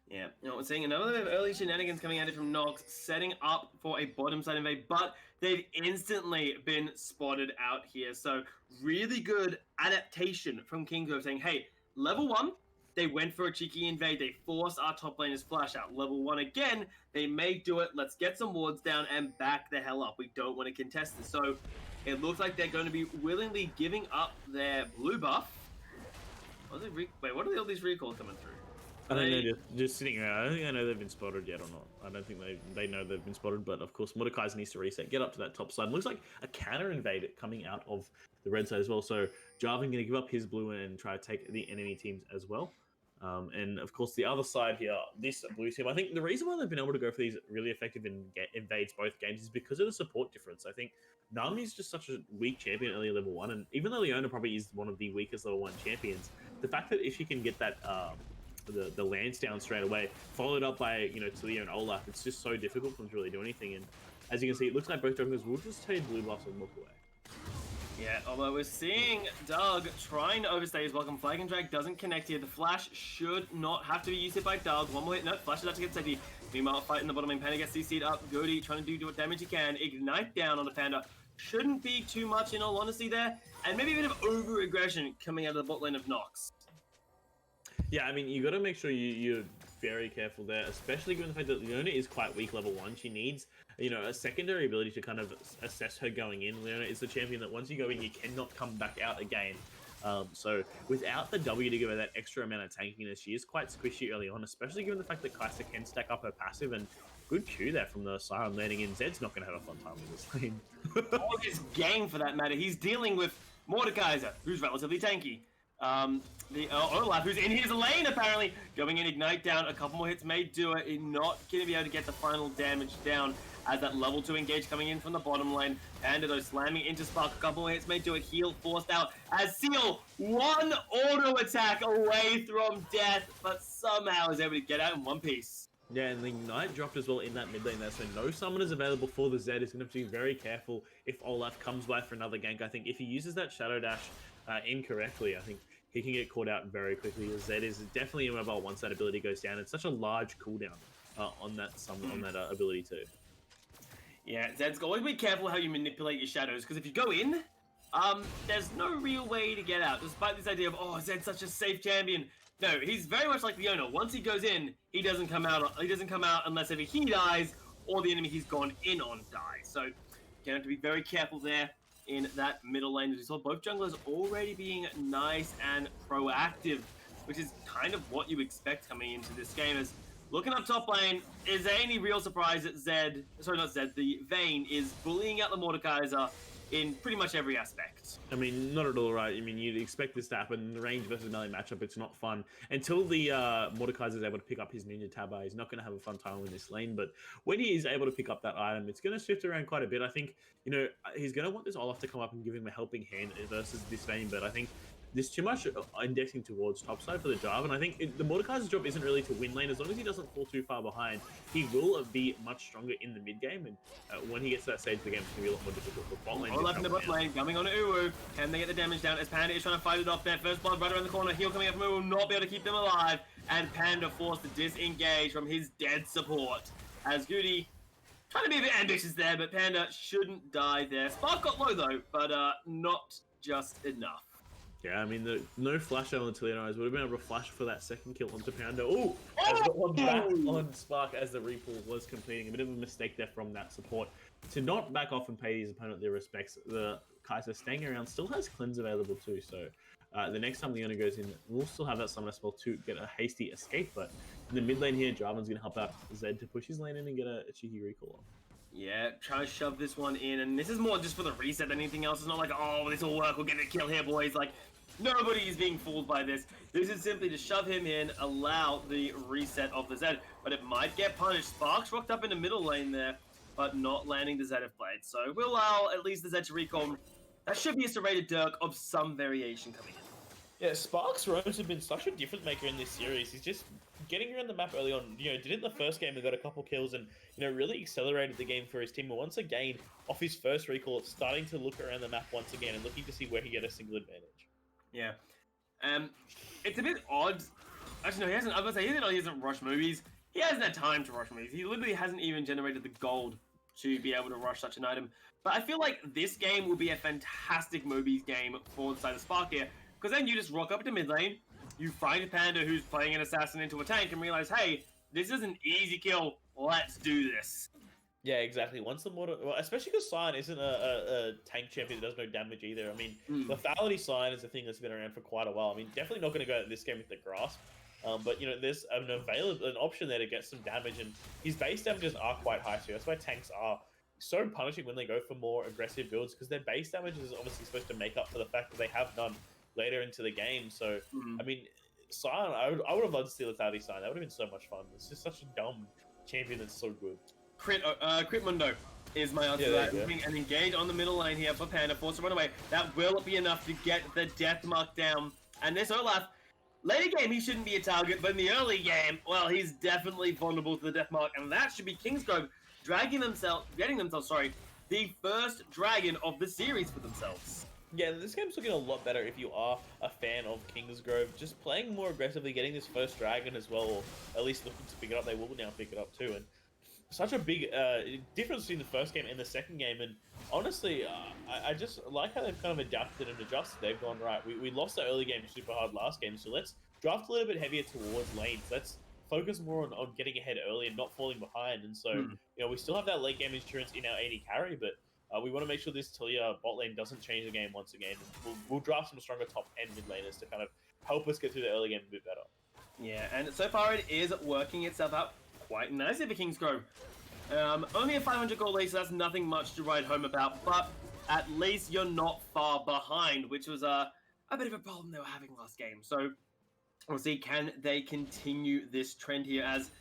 Yeah, we're seeing another bit of early shenanigans coming at it from Knox, setting up for a bottom side invade, but they've instantly been spotted out here. So really good adaptation from Kingsgrove saying, hey, level 1, they went for a cheeky invade. They forced our top laners flash out. Level 1 again, they may do it. Let's get some wards down and back the hell up. We don't want to contest this. So it looks like they're going to be willingly giving up their blue buff. Wait, what are all these recalls coming through? I think they're just sitting around. I don't think they know they've been spotted yet or not. I don't think they know they've been spotted, but of course Mordekaiser needs to reset, get up to that top side. Looks like a counter invade coming out of the red side as well. So Jarvan going to give up his blue and try to take the enemy teams as well. And of course the other side here, this blue team, I think the reason why they've been able to go for these really effective invades both games is because of the support difference. I think Nami is just such a weak champion early level 1, and even though Leona probably is one of the weakest level 1 champions, the fact that if she can get that the lance down straight away, followed up by Talia and Olaf, it's just so difficult for them to really do anything. And as you can see, it looks like both junglers will just trade blue buffs and look away. Yeah, although we're seeing Doug trying to overstay his welcome. Flag and drag doesn't connect here. The flash should not have to be used by Doug. One more hit. No, flash is out to get safety. Meanwhile, fighting the bottom lane. Panda gets CC'd up. Goody trying to do what damage he can. Ignite down on the Panda. Shouldn't be too much in all honesty there. And maybe a bit of over-aggression coming out of the bot lane of Knox. Yeah, I mean, you got to make sure you very careful there, especially given the fact that Leona is quite weak level 1. She needs, a secondary ability to kind of assess her going in. Leona is the champion that once you go in, you cannot come back out again. So without the W to give her that extra amount of tankiness, she is quite squishy early on, especially given the fact that Kai'Sa can stack up her passive, and good Q there from the Siren landing in. Zed's not going to have a fun time with this lane. Or his game for that matter. He's dealing with Mordekaiser, who's relatively tanky. The Olaf, who's in his lane apparently, going in, ignite down, a couple more hits may do it. He's not going to be able to get the final damage down as that level 2 engage coming in from the bottom lane. Panda though slamming into Spark, a couple more hits may do it. Heal forced out as Seal, one auto attack away from death, but somehow is able to get out in one piece. Yeah, and the Ignite dropped as well in that mid lane there, so no summoners available for the Zed. Is going to have to be very careful if Olaf comes by for another gank. I think if he uses that Shadow Dash incorrectly, I think he can get caught out very quickly. The Zed is definitely immobile once that ability goes down. It's such a large cooldown on that ability too. Yeah, Zed's got to be careful how you manipulate your shadows, because if you go in, there's no real way to get out, despite this idea of, oh, Zed's such a safe champion. No, he's very much like Leona. Once he goes in, he doesn't come out. He doesn't come out unless either he dies or the enemy he's gone in on dies. So you're gonna have to be very careful there in that middle lane. As we saw, both junglers already being nice and proactive, which is kind of what you expect coming into this game. As looking up top lane, is there any real surprise that the Vayne is bullying out the Mordekaiser in pretty much every aspect? I mean, not at all, right? I mean, you'd expect this to happen. In the range versus melee matchup, it's not fun. Until the Mordekaiser is able to pick up his Ninja Taba, he's not going to have a fun time in this lane. But when he is able to pick up that item, it's going to shift around quite a bit. I think, he's going to want this Olaf to come up and give him a helping hand versus this Vayne. But I think there's too much indexing towards topside for the Jarvan. And I think the Mordekaiser's job isn't really to win lane. As long as he doesn't fall too far behind, he will be much stronger in the mid game. And when he gets to that stage of the game, it's going to be a lot more difficult for bot lane. Olaf in the bot lane, coming on to Uwu. Can they get the damage down as Panda is trying to fight it off there? First blood right around the corner. Heal coming up from Uwu will not be able to keep them alive. And Panda forced to disengage from his dead support. As Goody trying to be a bit ambitious there, but Panda shouldn't die there. Spark got low though, but not just enough. Yeah, I mean, no flash on Leoni's would have been able to flash for that second kill onto Panda. Oh, has got one back on Spark as the repull was completing. A bit of a mistake there from that support. To not back off and pay his opponent their respects, the Kai'Sa staying around still has cleanse available too. So the next time Leona goes in, we'll still have that summoner spell to get a hasty escape. But in the mid lane here, Jarvan's going to help out Zed to push his lane in and get a cheeky recall off. Yeah, try to shove this one in, and this is more just for the reset than anything else. It's not like, oh, this will work, we'll get a kill here, boys. Like, nobody is being fooled by this. This is simply to shove him in, allow the reset of the Zed, but it might get punished. Sparks rocked up in the middle lane there, but not landing the Zed of Blade. So we'll allow at least the Zed to recall. That should be a serrated Dirk of some variation coming in. Yeah, Sparks Rose have been such a difference maker in this series. He's just getting around the map early on. Did it in the first game and got a couple kills and, really accelerated the game for his team. But once again, off his first recall, starting to look around the map once again and looking to see where he get a single advantage. Yeah. It's a bit odd. Actually, no, he hasn't. I was going to say, he hasn't rushed movies. He hasn't had time to rush movies. He literally hasn't even generated the gold to be able to rush such an item. But I feel like this game will be a fantastic movies game for the side of Spark here. Because then you just rock up to mid lane, you find a Panda who's playing an assassin into a tank and realize, hey, this is an easy kill, let's do this. Yeah, exactly. Once the mortar, well, especially because Sion isn't a tank champion that does no damage either. I mean, lethality Sion is a thing that's been around for quite a while. I mean, definitely not going to go at this game with the grasp. But there's an option there to get some damage, and his base damages are quite high too. That's why tanks are so punishing when they go for more aggressive builds, because their base damage is obviously supposed to make up for the fact that they have none later into the game. So I mean, Sion, I would have loved to see lethality Sion. That would have been so much fun. It's just such a dumb champion that's so good. Crit Mundo is my answer to that. And engage on the middle lane here for Panda, forced to run away. That will be enough to get the death mark down. And this Olaf, later game he shouldn't be a target, but in the early game, well, he's definitely vulnerable to the death mark, and that should be Kingsgrove getting themselves, the first dragon of the series for themselves. Yeah, this game's looking a lot better if you are a fan of Kingsgrove. Just playing more aggressively, getting this first dragon as well, or at least looking to pick it up. They will now pick it up too, and such a big difference between the first game and the second game. And honestly, I just like how they've kind of adapted and adjusted. They've gone, right, we lost the early game super hard last game, so let's draft a little bit heavier towards lanes. Let's focus more on getting ahead early and not falling behind. And so, we still have that late game insurance in our AD carry, but we want to make sure this Talia bot lane doesn't change the game once again. We'll draft some stronger top and mid laners to kind of help us get through the early game a bit better. Yeah, and so far it is working itself out quite nicely for Kingsgrove. Only a 500 gold lead, so that's nothing much to write home about, but at least you're not far behind, which was a bit of a problem they were having last game. So we'll see, can they continue this trend here as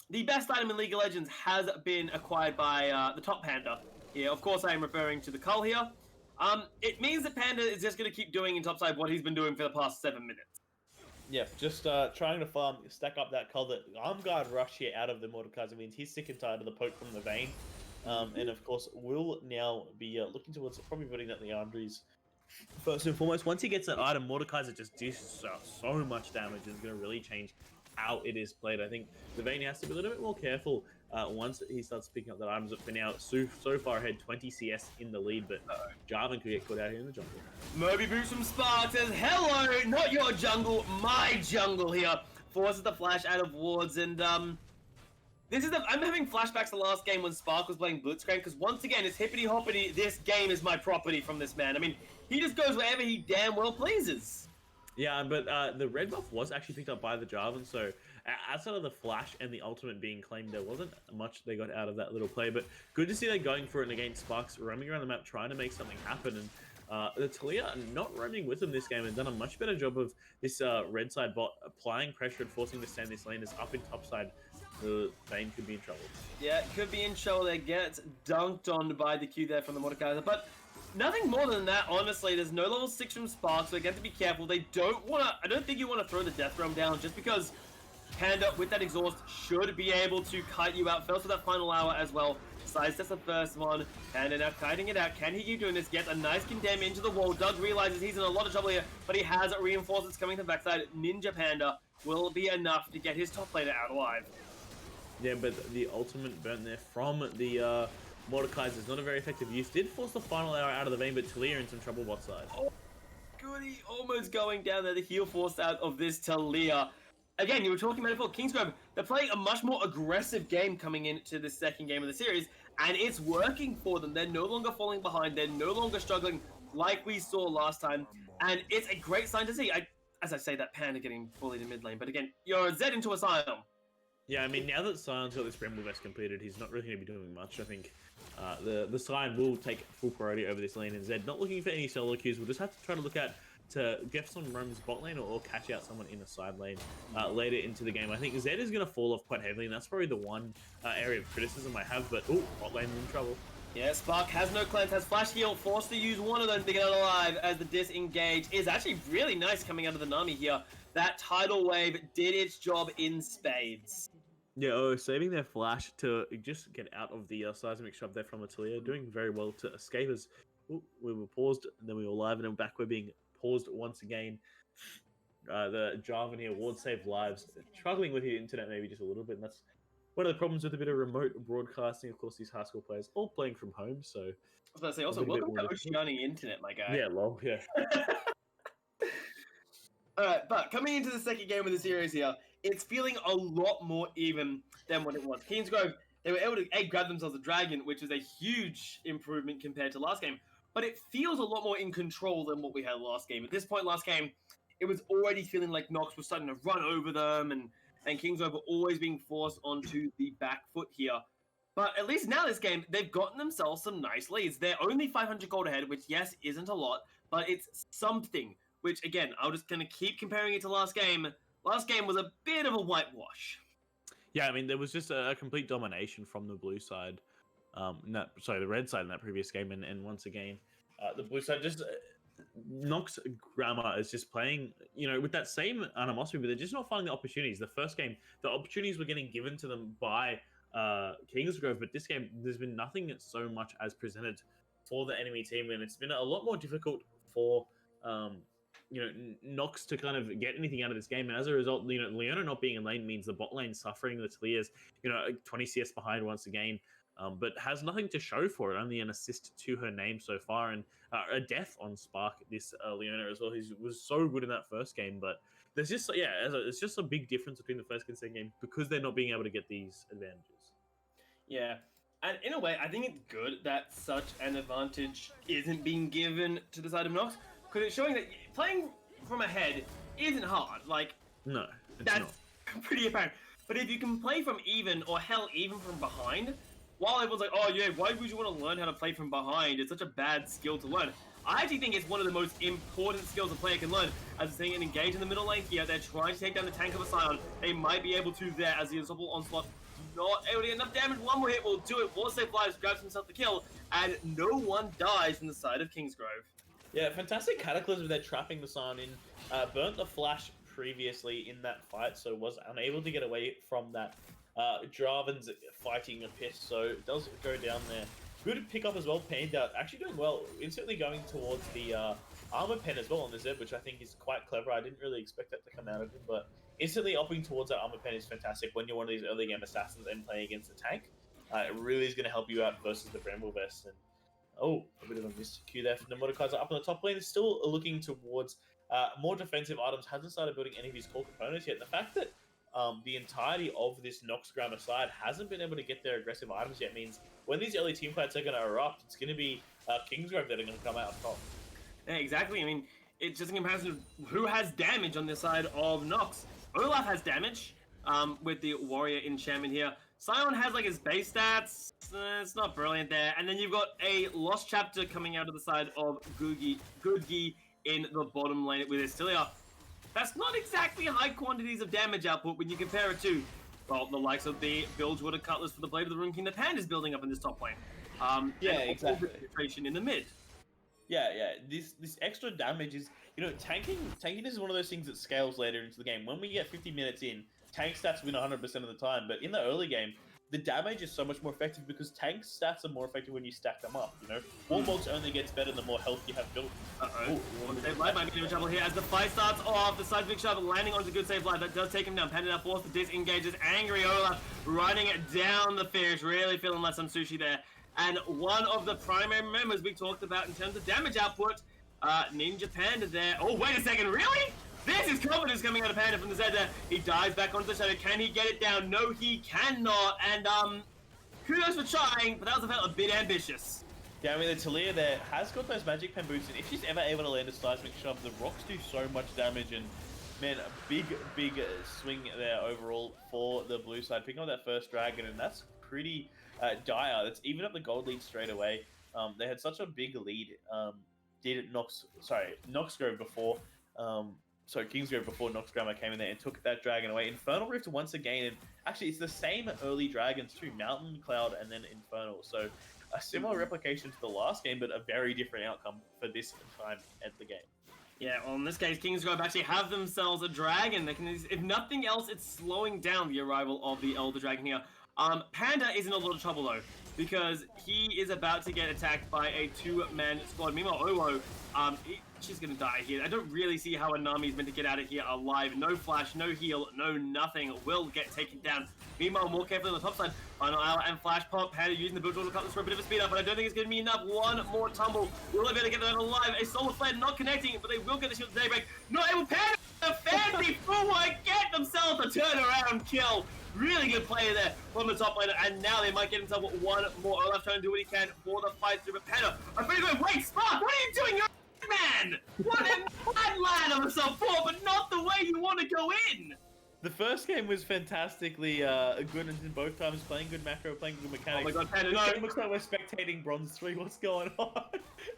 the best item in League of Legends has been acquired by the top Panda. Here, of course, I am referring to the Cull here. It means that Panda is just going to keep doing in topside what he's been doing for the past 7 minutes. Yeah, just trying to farm, stack up that Cull. That Armguard rush here out of the Mordekaiser means he's sick and tired of the poke from the Vayne. And of course, will now be looking towards probably putting that Leandri's first and foremost. Once he gets that item, Mordekaiser just dishes out so much damage. It's going to really change how it is played. I think the Vayne has to be a little bit more careful once he starts picking up that items. But for now, so far ahead, 20 CS in the lead, but Jarvan could get caught out here in the jungle. Moby Boots from Spark says, hello, not your jungle, my jungle here. Forces the flash out of wards, and I'm having flashbacks to the last game when Spark was playing Blitzcrank, because once again, it's hippity hoppity, this game is my property from this man. I mean, he just goes wherever he damn well pleases. Yeah, but the red buff was actually picked up by the Jarvan, so outside of the flash and the ultimate being claimed, there wasn't much they got out of that little play, but good to see they're going for it, and again, Sparks roaming around the map trying to make something happen, and the Talia not roaming with them this game and done a much better job of this red side bot applying pressure and forcing the stand this lane is up in top side. The Vayne could be in trouble. Yeah, could be in trouble. They get dunked on by the Q there from the Mordekaiser, but nothing more than that, honestly. There's no level 6 from Spark, so they have to be careful. They don't want to... I don't think you want to throw the Death Realm down just because Panda, with that exhaust, should be able to kite you out. Fails for that final hour as well. Sidesteps the first one. Panda now kiting it out. Can he keep doing this? Gets a nice condemn into the wall. Doug realizes he's in a lot of trouble here, but he has reinforcements coming to the backside. Ninja Panda will be enough to get his top laner out alive. Yeah, but the ultimate burn there from the Mordekaiser is not a very effective use. Did force the final hour out of the Vayne, but Talia in some trouble bot side. Oh, goody, almost going down there. The heal forced out of this Talia. Again, you were talking about it before, Kingsgrove, they're playing a much more aggressive game coming into the second game of the series, and it's working for them. They're no longer falling behind. They're no longer struggling like we saw last time, and it's a great sign to see. As I say, that Panda getting bullied in mid lane, but again, you're Zed into Asylum. Yeah, I mean, now that Sion's got this Bramble Vest completed, he's not really going to be doing much. I think the Sion will take full priority over this lane, and Zed not looking for any solo queues. We'll just have to try to look at to get some roams bot lane or catch out someone in the side lane later into the game. I think Zed is going to fall off quite heavily, and that's probably the one area of criticism I have, but bot lane in trouble. Yeah, Spark has no cleanse, has flash heal, forced to use one of them to get out alive as the disengage is actually really nice coming out of the Nami here. That tidal wave did its job in spades. Yeah, saving their flash to just get out of the seismic shove there from Talia, doing very well to escape as we were paused, and then we were live, and then back we're being paused once again. The Jarvan here, ward save lives, struggling with his internet maybe just a little bit, and that's one of the problems with a bit of remote broadcasting. Of course, these high school players all playing from home, so... I was going to say, also, welcome to Oceania Internet, my guy. Yeah, lol, yeah. Alright, but coming into the second game of the series here, it's feeling a lot more even than what it was. Kingsgrove, they were able to grab themselves a dragon, which is a huge improvement compared to last game, but it feels a lot more in control than what we had last game. At this point last game, it was already feeling like Knox was starting to run over them, and Kingsgrove were always being forced onto the back foot here. But at least now this game, they've gotten themselves some nice leads. They're only 500 gold ahead, which, yes, isn't a lot, but it's something. Which, again, I'm just going to keep comparing it to last game. Last game was a bit of a whitewash. Yeah, I mean, there was just a complete domination from the blue side. The red side in that previous game. And once again, the blue side just... Knox Grammar is just playing, with that same animosity, but they're just not finding the opportunities. The first game, the opportunities were getting given to them by Kingsgrove, but this game, there's been nothing so much as presented for the enemy team, and it's been a lot more difficult for... Knox to kind of get anything out of this game, and as a result, Leona not being in lane means the bot lane suffering. The Talia's, 20 CS behind once again, but has nothing to show for it. Only an assist to her name so far, and a death on Spark. This Leona as well. He was so good in that first game, but there's just it's just a big difference between the first and second game because they're not being able to get these advantages. Yeah. And in a way, I think it's good that such an advantage isn't being given to the side of Knox, because it's showing that playing from ahead isn't hard. Like, No, it's that's not. pretty apparent. But if you can play from even, or hell, even from behind, while everyone's like, oh yeah, why would you want to learn how to play from behind? It's such a bad skill to learn. I actually think it's one of the most important skills a player can learn. As we're seeing it engage in the middle lane here, they're trying to take down the tank of a Scion. They might be able to there as the Unstoppable Onslaught not able to get enough damage. One more hit will do it. War Save Lives grabs himself the kill, and no one dies from the side of Kingsgrove. Yeah, fantastic Cataclysm. They're trapping the Scion in. Burnt the Flash previously in that fight, so was unable to get away from that. Draven's fighting a piss, so it does go down there. Good pickup as well. Panda actually doing well, instantly going towards the armor pen as well on the Zeb, which I think is quite clever. I didn't really expect that to come out of him, but instantly upping towards that armor pen is fantastic when you're one of these early game assassins and playing against the tank. It really is going to help you out versus the Bramble Vest. And a bit of a miscue there from the Mordekaiser up on the top lane. Is still looking towards more defensive items. Hasn't started building any of his core components yet. And the fact that the entirety of this Knox Grammar side hasn't been able to get their aggressive items yet means when these early team fights are going to erupt, it's going to be Kingsgrove that are going to come out on top. Yeah, exactly. I mean, it's just a comparison of who has damage on this side of Knox. Olaf has damage with the Warrior enchantment here. Scion has like his base stats. It's not brilliant there. And then you've got a Lost Chapter coming out of the side of Goodgi in the bottom lane with Estilia. That's not exactly high quantities of damage output when you compare it to, well, the likes of the Bilgewater Cutlass for the Blade of the Rune King that Panda's building up in this top lane. Yeah, and exactly. Penetration in the mid. Yeah. This extra damage is, tanking is one of those things that scales later into the game. When we get 50 minutes in, tank stats win 100% of the time, but in the early game, the damage is so much more effective because tank stats are more effective when you stack them up, Warbolts only gets better the more health you have built. Save Live might be in trouble here as the fight starts off. The Seismic Shove landing onto good Save Live. That does take him down. Panda now forced to disengage as angry Olaf running down the fish. Really feeling like some sushi there. And one of the primary members we talked about in terms of damage output, Ninja Panda there. Oh, wait a second, really? This is confidence coming out of Panda from the Zed there. He dives back onto the shadow. Can he get it down? No, he cannot. And kudos for trying, but that was a bit ambitious. Yeah, I mean, the Talia there has got those magic pen boots, and if she's ever able to land a seismic shove, the rocks do so much damage, and man, a big swing there overall for the blue side. Picking up that first dragon, and that's pretty dire. That's even up the gold lead straight away. They had such a big lead. Knoxgrove before. Kingsgrove before Knox Grammar came in there and took that dragon away. Infernal Rift once again, and actually it's the same early dragons too, Mountain, Cloud, and then Infernal. So a similar replication to the last game, but a very different outcome for this time at the game. Yeah, well, in this case, Kingsgrove actually have themselves a dragon. They can, if nothing else, it's slowing down the arrival of the Elder Dragon here. Panda is in a lot of trouble though, because he is about to get attacked by a two-man squad. Meanwhile, Owo, she's gonna die here. I don't really see how a Nami's meant to get out of here alive. No flash, no heal, no nothing. Will get taken down. Meanwhile, more carefully on the top side. Final Hour and Flash Pop. Panda using the Bilgewater Cutlass for a bit of a speed up, but I don't think it's gonna be enough. One more tumble. Will they be able to get that alive? A Solar Flare not connecting, but they will get the shield to Daybreak. Not able. Panda, a fancy forward, get themselves a turnaround kill. Really good play there from the top laner, and now they might get themselves one more. Olaf trying to do what he can for the fight through, but Panda, I'm afraid going, wait, Spark, what are you doing? You're a man! What a bad lad of a support, but not the way you want to go in! The first game was fantastically good, and both times playing good macro, playing good mechanics. Oh my god, Panda, This no! game looks like we're spectating Bronze 3, what's going on?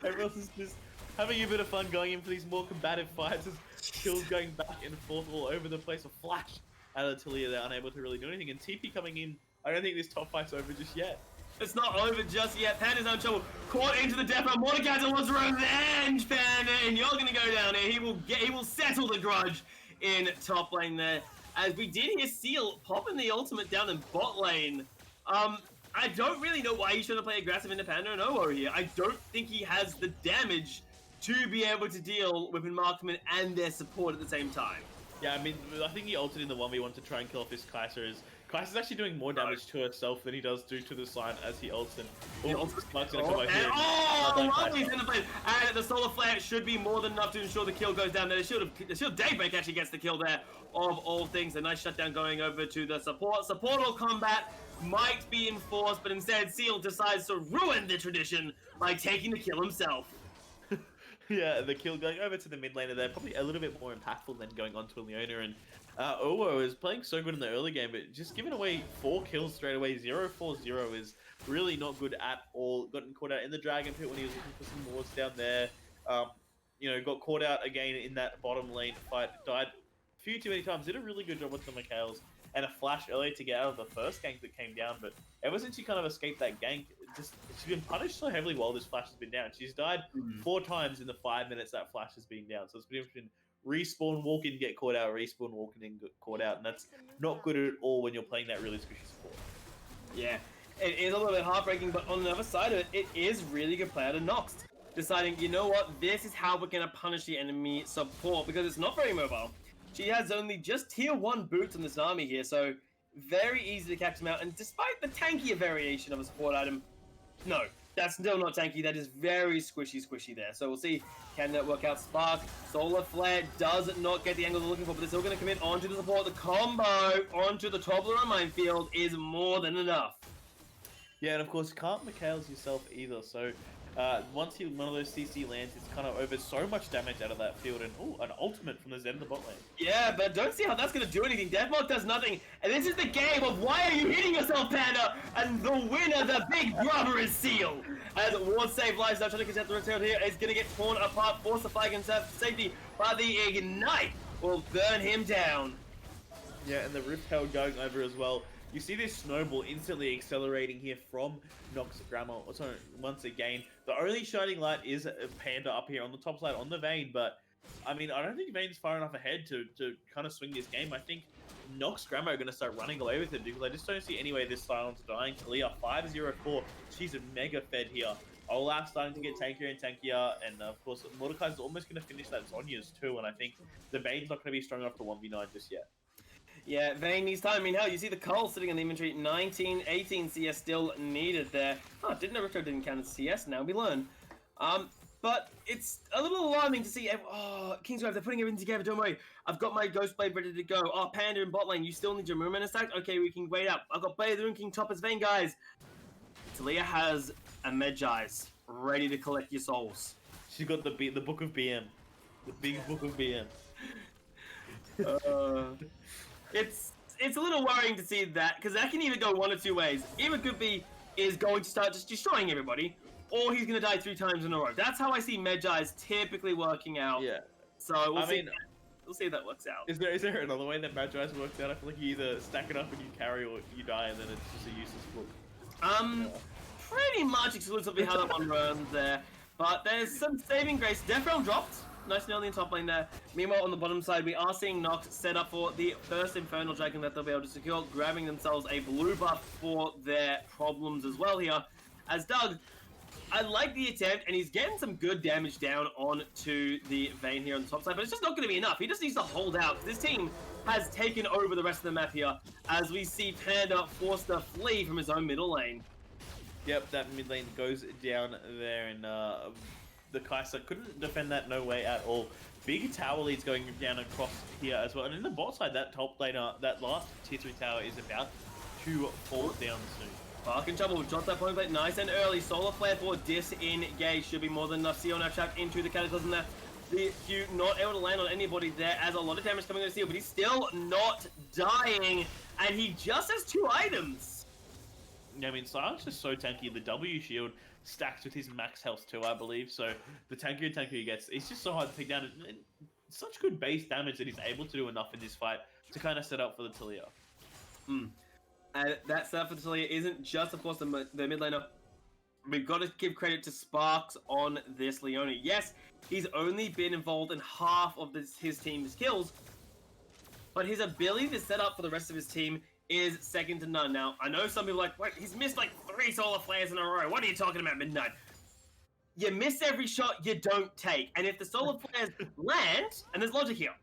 Everyone's just having a bit of fun going in for these more combative fights, as kills going back and forth all over the place. A flash out of Talia, they're unable to really do anything, and TP coming in. I don't think this top fight's over just yet. It's not over just yet. Panda's now in trouble. Caught into the death row. Mordekaiser wants revenge, Panda, and you're gonna go down here. He will settle the grudge in top lane there. As we did hear Seal popping the ultimate down in bot lane. I don't really know why he's trying to play aggressive into Panda and Owo here. I don't think he has the damage to be able to deal with Markman and their support at the same time. Yeah, I mean, I think he ulted in the 1v1 to try and kill off this Kaiser, as Kais is actually doing more damage to herself than he does to the sign as he ults and Spark's gonna Oh, come out here. and lovely's in the place. And the solar flare should be more than enough to ensure the kill goes down there. The shield Daybreak actually gets the kill there of all things. A nice shutdown going over to the support. Supportal combat might be enforced, but instead Seal decides to ruin the tradition by taking the kill himself. Yeah, the kill going over to the mid laner there, probably a little bit more impactful than going on to a Leona. And Owo is playing so good in the early game, but just giving away 4 kills straight away. 0-4-0 is really not good at all. Gotten caught out in the Dragon Pit when he was looking for some wards down there. You know, got caught out again in that bottom lane fight. Died a few too many times. Did a really good job with the Mikhails and a flash earlier to get out of the first gank that came down. But ever since she kind of escaped that gank, she's been punished so heavily while this flash has been down. She's died 4 times in the 5 minutes that flash has been down. So it's been respawn, walk in, get caught out, respawn, walk in, get caught out. And that's not good at all when you're playing that really squishy support. Yeah, it is a little bit heartbreaking, but on the other side of it, it is really good play out of Knox. Deciding, you know what, this is how we're going to punish the enemy support, because it's not very mobile. She has only just tier 1 boots on this army here, so very easy to catch them out. And despite the tankier variation of a support item, no, that's still not tanky. That is very squishy there. So we'll see, can that work out? Spark, Solar Flare does not get the angle they're looking for, but they're still going to commit onto the support. The combo onto the Toddler minefield is more than enough. Yeah, and of course, you can't Mikhails yourself either, so once one of those CC lands, it's kind of over so much damage out of that field, and an ultimate from the Zen in the bot lane. Yeah, but don't see how that's going to do anything. Deathmark does nothing, and this is the game of why are you hitting yourself, Panda? And the winner, the big brother, is Seal. As Ward Save Lives now trying to contest the return here, is going to get torn apart, force the flag and safety, but the Ignite will burn him down. Yeah, and the Rift Held going over as well. You see this snowball instantly accelerating here from Knox Grammar. So once again, the only shining light is a Panda up here on the top side on the Vayne, but I mean, I don't think Vayne's far enough ahead to kind of swing this game. I think Knox Grammar are going to start running away with it because I just don't see any way this Silence dying. Talia 5-0-4. She's a mega fed here. Olaf starting to get tankier and tankier, and of course Mordekaiser's almost going to finish that Zonya's too, and I think the Vayne's not going to be strong enough to 1v9 just yet. Yeah, Vayne needs time. I mean, hell, you see the Cull sitting in the inventory. 19, 18 CS still needed there. Oh, didn't know Richter didn't count as CS. Now we learn. But it's a little alarming to see. Oh, Kingsgrove, they're putting everything together. Don't worry. I've got my Ghostblade ready to go. Oh, Panda in bot lane. You still need your Moonman stacked? Okay, we can wait up. I've got Blade of the Rune King top as Vayne, guys. Talia has a Medjai's ready to collect your souls. She's got the book of BM. The big book of BM. It's a little worrying to see that, because that can either go one or two ways. Either Goodby is going to start just destroying everybody, or he's going to die 3 times in a row. That's how I see Medjai's typically working out. Yeah. So we'll see if that works out. Is there another way that Medjai's works out? I feel like you either stack it up and you carry, or you die, and then it's just a useless book. Pretty much exclusively how that one runs there. But there's some saving grace. Death Realm dropped. Nice and early in top lane there. Meanwhile, on the bottom side, we are seeing Knox set up for the first Infernal Dragon that they'll be able to secure, grabbing themselves a blue buff for their problems as well here. As Doug, I like the attempt, and he's getting some good damage down onto the Vayne here on the top side, but it's just not going to be enough. He just needs to hold out. This team has taken over the rest of the map here, as we see Panda forced to flee from his own middle lane. Yep, that mid lane goes down there, and the Kai'Sa couldn't defend that no way at all. Big tower leads going down across here as well. And in the bot side, that top laner, that last tier 3 tower is about to fall down soon. Park in trouble, drops that point plate nice and early. Solar Flare for disengage. Should be more than enough. Seal now trapped into the Cataclysm there. The Q not able to land on anybody there, as a lot of damage coming on Seal, but he's still not dying. And he just has 2 items. I mean, Silence is so tanky. The W shield stacks with his max health too, I believe. So the tankier he gets, it's just so hard to take down. And such good base damage that he's able to do enough in this fight to kind of set up for the Talia. And that setup for the Talia isn't just, of course, the mid laner. We've got to give credit to Sparks on this Leona. Yes, he's only been involved in half of his team's kills, but his ability to set up for the rest of his team is second to none. Now, I know some people are like, wait, he's missed like 3 solar flares in a row. What are you talking about, Midnight? You miss every shot you don't take. And if the solar flares land, and there's logic here,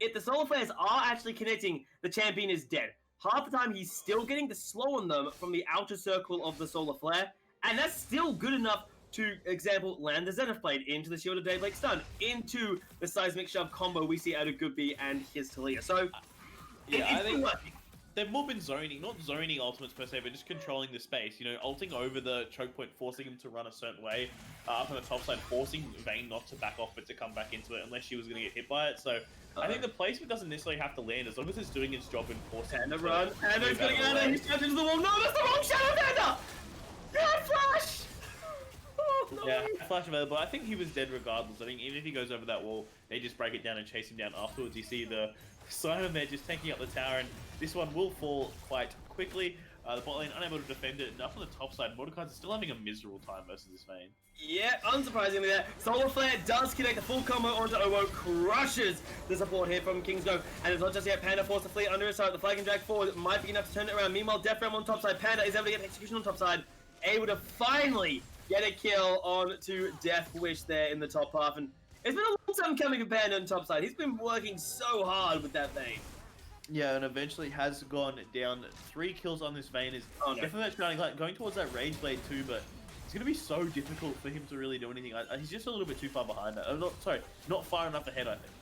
if the solar flares are actually connecting, the champion is dead. half the time he's still getting the slow on them from the outer circle of the Solar Flare, and that's still good enough to, example, land the Zenith Blade into the Shielded Daybreak Stun, into the Seismic Shove combo we see out of Goodby and his Talia. So, Yeah, it's I think been working. they've more been zoning, not zoning ultimates per se, but just controlling the space. You know, ulting over the choke point, forcing him to run a certain way up on the top side, forcing Vayne not to back off but to come back into it unless she was going to get hit by it. So I think the placement doesn't necessarily have to land as long as it's doing its job and forcing. And the run, and he's going to get out of there. He's turned into the wall. No, that's the wrong Shadow Panda! Bad flash! Oh, no. Yeah, flash available. I think he was dead regardless. I think even if he goes over that wall, they just break it down and chase him down afterwards. You see the Simon there just taking up the tower, and this one will fall quite quickly. The bot lane unable to defend it. Enough on the top side. Mordekaiser's still having a miserable time versus this Vayne. Yeah, unsurprisingly there. Solar Flare does connect the full combo onto Owo, crushes the support here from Kingsgrove, and it's not just yet. Panda forced the fleet under his side. The flag and drag forward might be enough to turn it around. Meanwhile, Death Realm on top side. Panda is able to get execution on top side, able to finally get a kill on to Death Wish there in the top half, and it's been a long time coming for Panda on top side. He's been working so hard with that Vayne. Yeah, and eventually has gone down. 3 kills on this Vayne is definitely that shining light. Going towards that Rage Blade too, but it's going to be so difficult for him to really do anything. He's just a little bit too far behind that. Not far enough ahead, I think.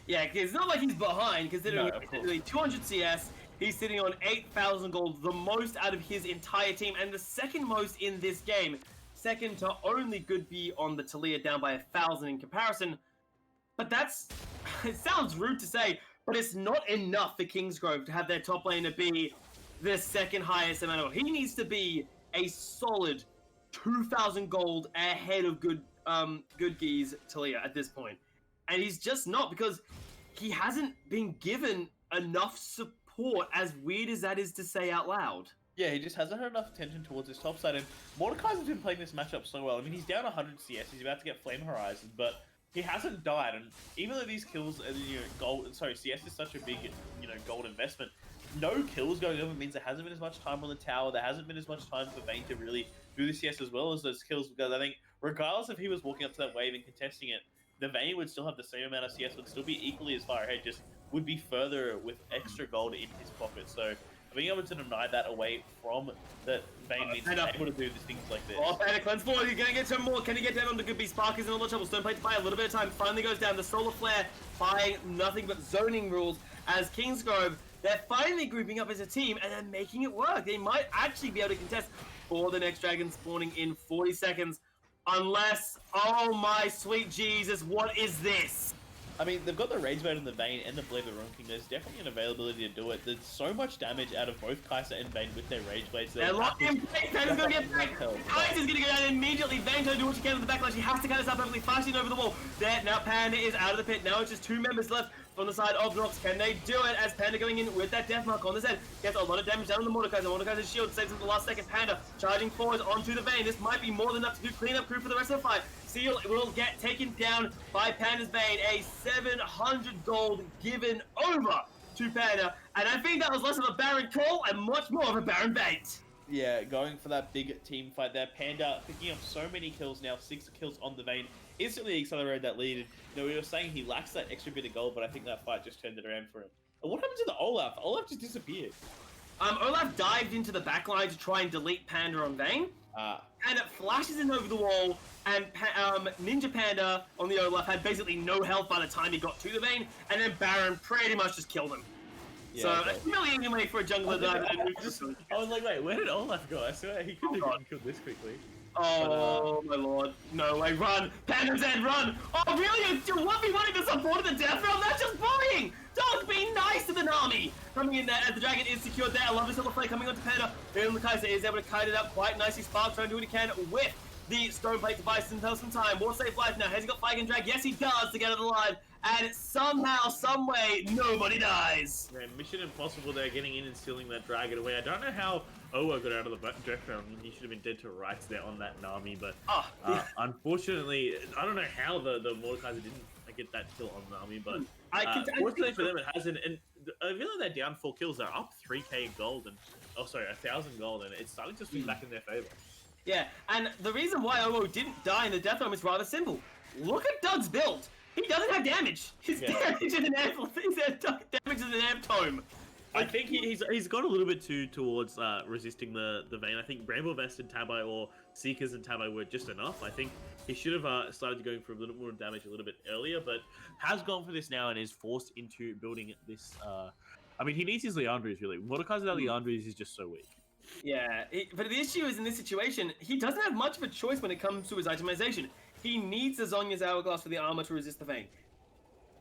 Yeah, it's not like he's behind, considering No, of he's literally 200 CS. He's sitting on 8,000 gold, the most out of his entire team, and the second most in this game. Second to only Goodby on the Talia, down by 1,000 in comparison. But that's, it sounds rude to say, but it's not enough for Kingsgrove to have their top laner be the second highest amount of. He needs to be a solid 2,000 gold ahead of Goodby's Talia at this point. And he's just not, because he hasn't been given enough support, as weird as that is to say out loud. Yeah, he just hasn't had enough attention towards his top side, and Mordekaiser's been playing this matchup so well. I mean, he's down 100 CS, he's about to get Flame Horizon, but he hasn't died, and even though these kills, CS is such a big, gold investment, no kills going over means there hasn't been as much time on the tower, there hasn't been as much time for Vayne to really do the CS as well as those kills, because I think regardless if he was walking up to that wave and contesting it, the Vayne would still have the same amount of CS, would still be equally as far ahead, just would be further with extra gold in his pocket. So being able to deny that away from the Vayne means he's able to do things like this. Oh, Panda cleanse forward. He's going to get some more. Can he get down on the Goodby? Spark is in a lot of trouble. Stoneplate to buy a little bit of time. Finally goes down. The Solar Flare buying nothing but zoning rules as Kingsgrove. They're finally grouping up as a team and they're making it work. They might actually be able to contest for the next dragon spawning in 40 seconds. Unless, oh my sweet Jesus, what is this? I mean, they've got the Rage Blade and the Vayne and the Blade of the Ruin King. There's definitely an availability to do it. There's so much damage out of both Kai'Sa and Vayne with their Rage Blades. They're locked in place. Panda's going to get back. Kai'Sa's going to go down immediately. Vayne's going to do what she can with the backlash. She has to cut us up perfectly, flashing over the wall. There, now Panda is out of the pit. Now it's just 2 members left from the side of Knox. Can they do it as Panda going in with that death mark on his head? Gets a lot of damage down on the Mordekaiser. Mordekaiser's shield saves him at the last second. Panda charging forward onto the Vayne. This might be more than enough to do cleanup crew for the rest of the fight. Seal will get taken down by Panda's Vayne. A 700 gold given over to Panda. And I think that was less of a Baron call and much more of a Baron bait. Yeah, going for that big team fight there. Panda picking up so many kills now, 6 kills on the Vayne. Instantly accelerated that lead. And, we were saying he lacks that extra bit of gold, but I think that fight just turned it around for him. And what happened to the Olaf? Olaf just disappeared. Olaf dived into the backline to try and delete Panda on Vayne. And it flashes in over the wall, and Ninja Panda on the Olaf had basically no health by the time he got to the Vayne, and then Baron pretty much just killed him. Yeah, so okay. a humiliating way for a jungler to dive. I was like, wait, where did Olaf go? I swear he couldn't have gotten killed this quickly. Oh my lord. No way, run! Panda's End, run! Oh really? You 1v1 to support the death realm? That's just bullying! Don't be nice to the Nami! Coming in there, and the dragon is secured there. I love this little play coming onto Panda. The Kai'Sa is able to kite it up quite nicely. Spark trying to do what he can with the stone plate to buy some time. More safe life now. Has he got flag and drag? Yes, he does to get out of the line. And somehow, someway, nobody dies. Yeah, Mission Impossible there, getting in and stealing that dragon away. I don't know how Owa got out of the death realm. He should have been dead to rights there on that Nami, but unfortunately, I don't know how the Mordekaiser didn't get that kill on Nami, but fortunately for them, it hasn't. And even though they're down 4 kills, they're up 3k gold and 1,000 gold, and it's starting to swing back in their favor. Yeah, and the reason why Owo didn't die in the death realm is rather simple. Look at Doug's build. He doesn't have damage. His damage is an amp. His damage is an amp tome. I think he's got a little bit too towards resisting the Vayne. I think Bramble Vest and Tabai or Seekers and Tabai were just enough. I think he should have started going for a little more damage a little bit earlier, but has gone for this now and is forced into building this. I mean, he needs his Leandros really. Mordekaiser without Leandros is just so weak. Yeah, but the issue is in this situation, he doesn't have much of a choice when it comes to his itemization. He needs the Zonya's Hourglass for the armor to resist the Vayne.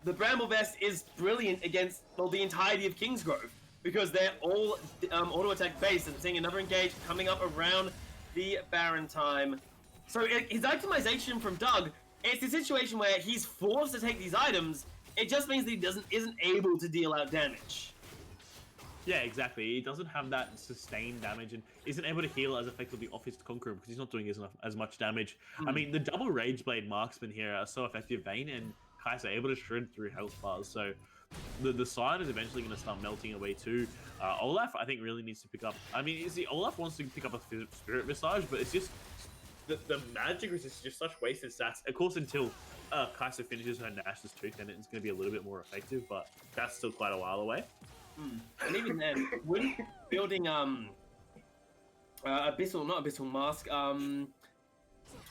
The Bramble Vest is brilliant against, well, the entirety of Kingsgrove, because they're all auto attack based, and seeing another engage coming up around the Baron time. So his itemization from Doug, it's a situation where he's forced to take these items. It just means that he isn't able to deal out damage. Yeah, exactly. He doesn't have that sustained damage and isn't able to heal as effectively off his Conqueror because he's not doing as much damage. I mean, the double Rage Blade marksman here are so effective. Vayne and Kai'Sa are able to shred through health bars, so the side is eventually going to start melting away too. Olaf, I think, really needs to pick up. I mean, Olaf wants to pick up a Spirit Visage, but it's just the magic resist is just such wasted stats. Of course, until Kai'Sa finishes her Nash's Tooth, then it's going to be a little bit more effective, but that's still quite a while away. And even then, when building Abyssal Mask,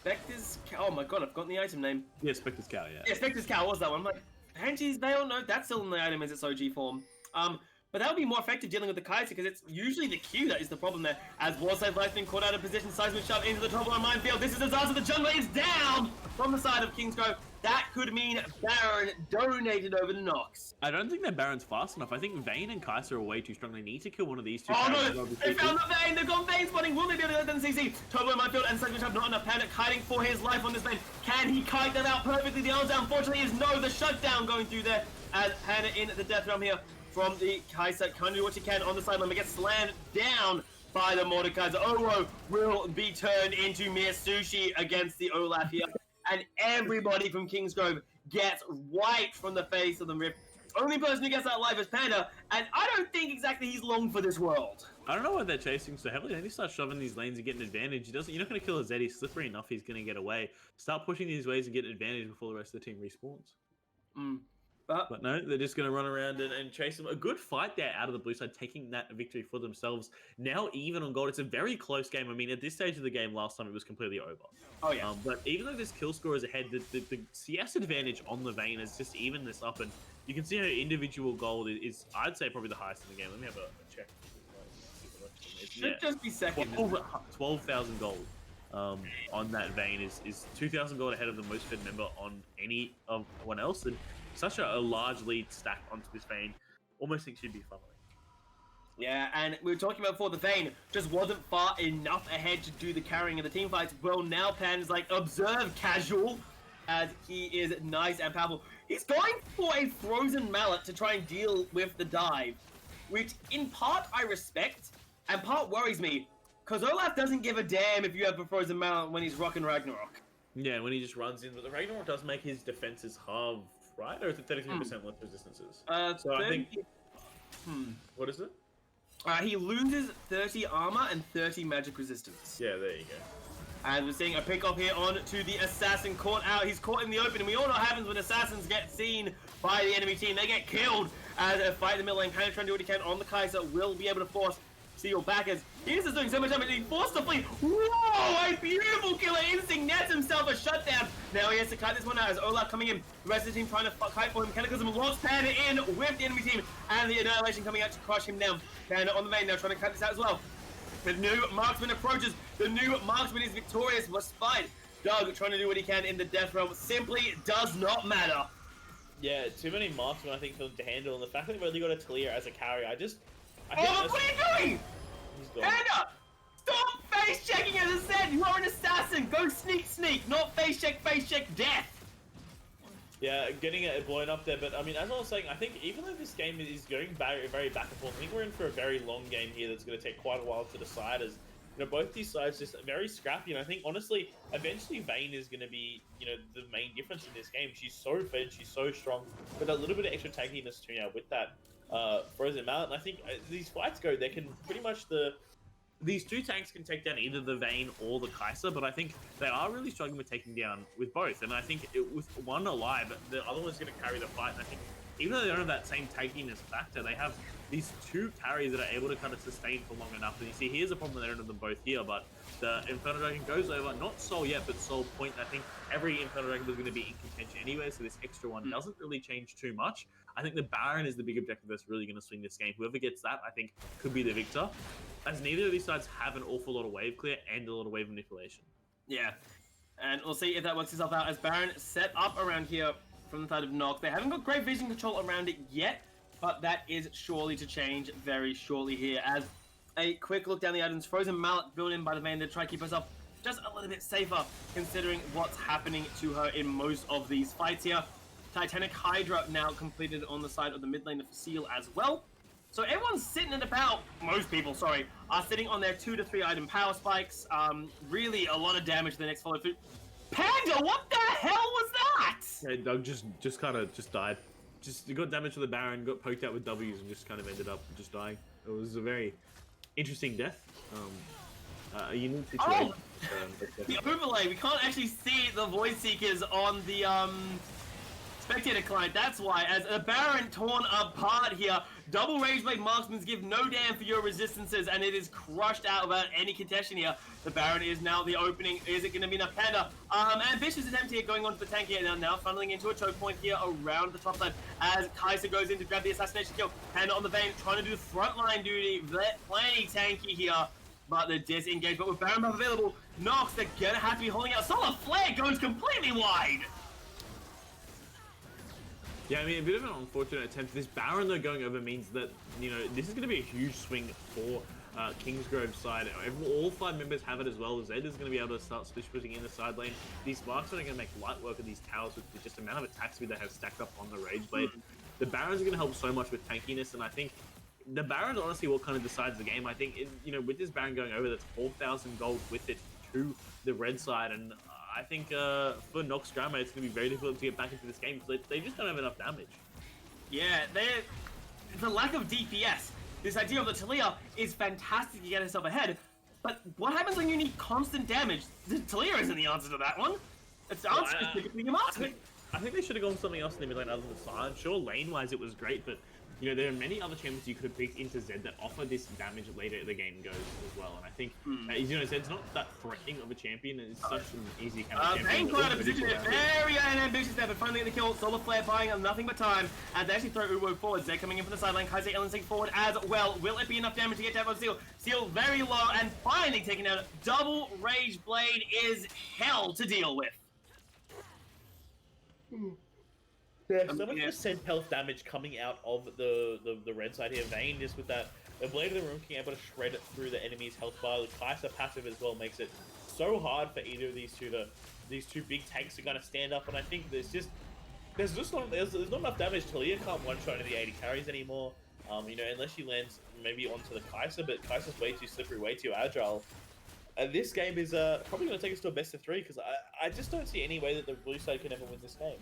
Spectre's oh my god, I've forgotten the item name. Yeah, Spectre's Cow, yeah. Yeah, Spectre's Cow was that one. I'm like, Panties, they all know that's still in the item as its OG form. But that would be more effective dealing with the Kai'Sa because it's usually the Q that is the problem there. As Warsave Life's been caught out of position, Seismic Shove into the top of our minefield. This is a disaster. The jungler is down from the side of Kingsgrove. That could mean Baron donated over to Knox. I don't think that Baron's fast enough. I think Vayne and Kai'Sa are way too strong. They need to kill one of these two. Oh no, they found the Vayne. They've got Vayne spotting. Will they be able to get the CC? Turbo minefield and Seismic Shove not enough. Panic kiting for his life on this Vayne. Can he kite that out perfectly? The answer, unfortunately, is no. The shutdown going through there as Hannah in the death realm here from the Kai'Sa. Can't do what you can on the sideline, but gets slammed down by the Mordekaiser. Oro will be turned into mere sushi against the Olaf here. And everybody from Kingsgrove gets wiped from the face of the Rift. Only person who gets out alive is Panda, and I don't think exactly he's long for this world. I don't know why they're chasing so heavily. They need to start shoving these lanes and getting advantage. You're not going to kill a Zed. He's slippery enough. He's going to get away. Start pushing these ways and get advantage before the rest of the team respawns. But no, they're just going to run around and chase them. A good fight there out of the blue side, taking that victory for themselves. Now even on gold, it's a very close game. I mean, at this stage of the game, last time it was completely over. Oh yeah. But even though this kill score is ahead, the CS advantage on the Vayne has just evened this up, and you can see her individual gold is I'd say, probably the highest in the game. Let me have a check. Should just be second. 12,000 gold on that Vayne is 2,000 gold ahead of the most fed member on anyone else, and such a large lead stacked onto this Vayne. Almost think she'd be funneling. Yeah, and we were talking about before, the Vayne just wasn't far enough ahead to do the carrying of the team fights. Well, now Pan is like, observe casual, as he is nice and powerful. He's going for a frozen mallet to try and deal with the dive, which in part I respect, and part worries me, because Olaf doesn't give a damn if you have a frozen mallet when he's rocking Ragnarok. Yeah, when he just runs in, but the Ragnarok does make his defenses halve, right? Or is it 33% less resistances? So 30... I think... What is it? He loses 30 armor and 30 magic resistance. Yeah, there you go. And we're seeing a pick off here on to the assassin caught out. He's caught in the open, and we all know what happens when assassins get seen by the enemy team. They get killed as a fight in the middle lane. Panic trying to do what he can on the Kai'Sa. Will be able to force Seal back as Enos is doing so much damage. He forced the fleet. Whoa! A beautiful killer instinct. Nets himself a shutdown. Now he has to kite this one out as Olaf coming in. The rest of the team trying to kite for him. Cataclysm locks Panda in with the enemy team, and the Annihilation coming out to crush him down. Panda on the main now trying to cut this out as well. The new marksman approaches. The new marksman is victorious despite Doug trying to do what he can in the death realm. Simply does not matter. Yeah, too many marksmen I think for them to handle, and the fact that they've only got a Talia as a carry, I think what are you doing? He's gone. Panda! Stop face checking as I said! You are an assassin! Go sneak, not face check, death! Yeah, getting it blown up there, but I mean, as I was saying, I think even though this game is going very, very back and forth, I think we're in for a very long game here that's going to take quite a while to decide, as you know, both these sides just very scrappy, and I think honestly, eventually Vayne is going to be, you know, the main difference in this game. She's so fed, she's so strong, but a little bit of extra tankiness too now with that frozen mallet, and I think these fights go, they can pretty much these two tanks can take down either the Vayne or the Kai'Sa, but I think they are really struggling with taking down with both. And I think with one alive, the other one's going to carry the fight. And I think even though they don't have that same tankiness factor, they have these two carries that are able to kind of sustain for long enough. And you see, here's a problem with them both here, but the Infernal Dragon goes over, not Soul yet, but Soul Point. I think every Infernal Dragon was going to be in contention anyway, so this extra one doesn't really change too much. I think the Baron is the big objective that's really going to swing this game. Whoever gets that, I think, could be the victor, as neither of these sides have an awful lot of wave clear and a lot of wave manipulation. Yeah, and we'll see if that works itself out as Baron set up around here from the side of Knox. They haven't got great vision control around it yet, but that is surely to change very shortly here. As a quick look down the items, Frozen Mallet built in by the main to try to keep herself just a little bit safer considering what's happening to her in most of these fights here. Titanic Hydra now completed on the side of the mid lane for Seal as well. So everyone's sitting at about, most people, sorry, are sitting on their 2 to 3 item power spikes. Really a lot of damage to the next follow through. Panda, what the hell was that? Yeah, Doug just kind of died. He got damage to the Baron, got poked out with W's, and just kind of ended up just dying. It was a very interesting death. A unique situation. The overlay, we can't actually see the Void Seekers on the spectator client. That's why, as a Baron torn apart here, double Rage Blade Marksmans give no damn for your resistances, and it is crushed out without any contention here. The Baron is now the opening. Is it going to be enough? Panda, ambitious attempt here going on to the tank here, now funneling into a choke point here around the top side as Kaiser goes in to grab the assassination kill. Panda on the vein, trying to do frontline duty, plenty tanky here, but the disengage. But with Baron buff available, Knox, they're going to have to be holding out. Solar Flare goes completely wide. Yeah, I mean, a bit of an unfortunate attempt. This Baron, though, going over means that, you know, this is going to be a huge swing for Kingsgrove's side. All 5 members have it as well. Zed is going to be able to start splish pushing in the side lane. These Sparks are going to make light work of these towers with just the amount of attack speed they have stacked up on the Rage Blade. The Barons are going to help so much with tankiness, and I think the Baron's honestly what kind of decides the game. I think, you know, with this Baron going over, that's 4,000 gold with it to the red side, and I think for Knox Grammar, it's going to be very difficult to get back into this game because they just don't have enough damage. Yeah, the lack of DPS. This idea of the Talia is fantastic to get herself ahead, but what happens when you need constant damage? The Talia isn't the answer to that one. It's the answer specifically you're asking. I think they should have gone with something else in the mid lane other than Silence. Sure, lane-wise it was great, but you know, there are many other champions you could have picked into Zed that offer this damage later the game goes as well. And I think, you know, Zed's not that threatening of a champion, and it's such an easy kind of champion. Pain out of position there, very unambitious there, but finally get the kill. Solar Flare buying nothing but time, and they actually throw Uwo forward. Zed coming in from the sideline, Kaiser Ellensing forward as well. Will it be enough damage to get down on Seal? Seal very low, and finally taking out double Rage Blade is hell to deal with. Yeah, so much percent health damage coming out of the red side here. Vayne just with that, the Blade of the Room being able to shred it through the enemy's health bar. The Kaiser passive as well makes it so hard for either of these two big tanks to kind of stand up. And I think there's not enough damage. Talia can't one-shot into the 80 carries anymore. You know, unless she lands maybe onto the Kaiser, but Kaiser's way too slippery, way too agile. And this game is probably going to take us to a best of 3 because I just don't see any way that the blue side can ever win this game.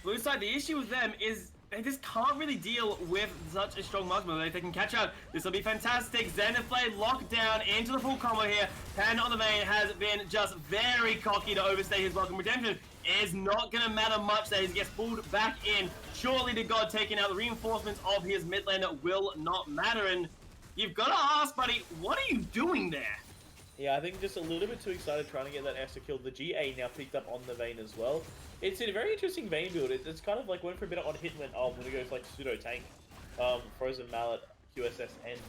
Blue side, the issue with them is they just can't really deal with such a strong marksman. If they can catch up, this will be fantastic. Xenoblade locked down into the full combo here. Panda on the main has been just very cocky to overstay his welcome. Redemption is not going to matter much that he gets pulled back in. Surely to God, taking out the reinforcements of his mid lane will not matter. And you've got to ask, buddy, what are you doing there? Yeah, I think just a little bit too excited trying to get that extra kill. The GA now picked up on the Vayne as well. It's a very interesting Vayne build. It's kind of like went for a bit on hit and went, oh, I'm going to go for like pseudo tank. Frozen Mallet, QSS, and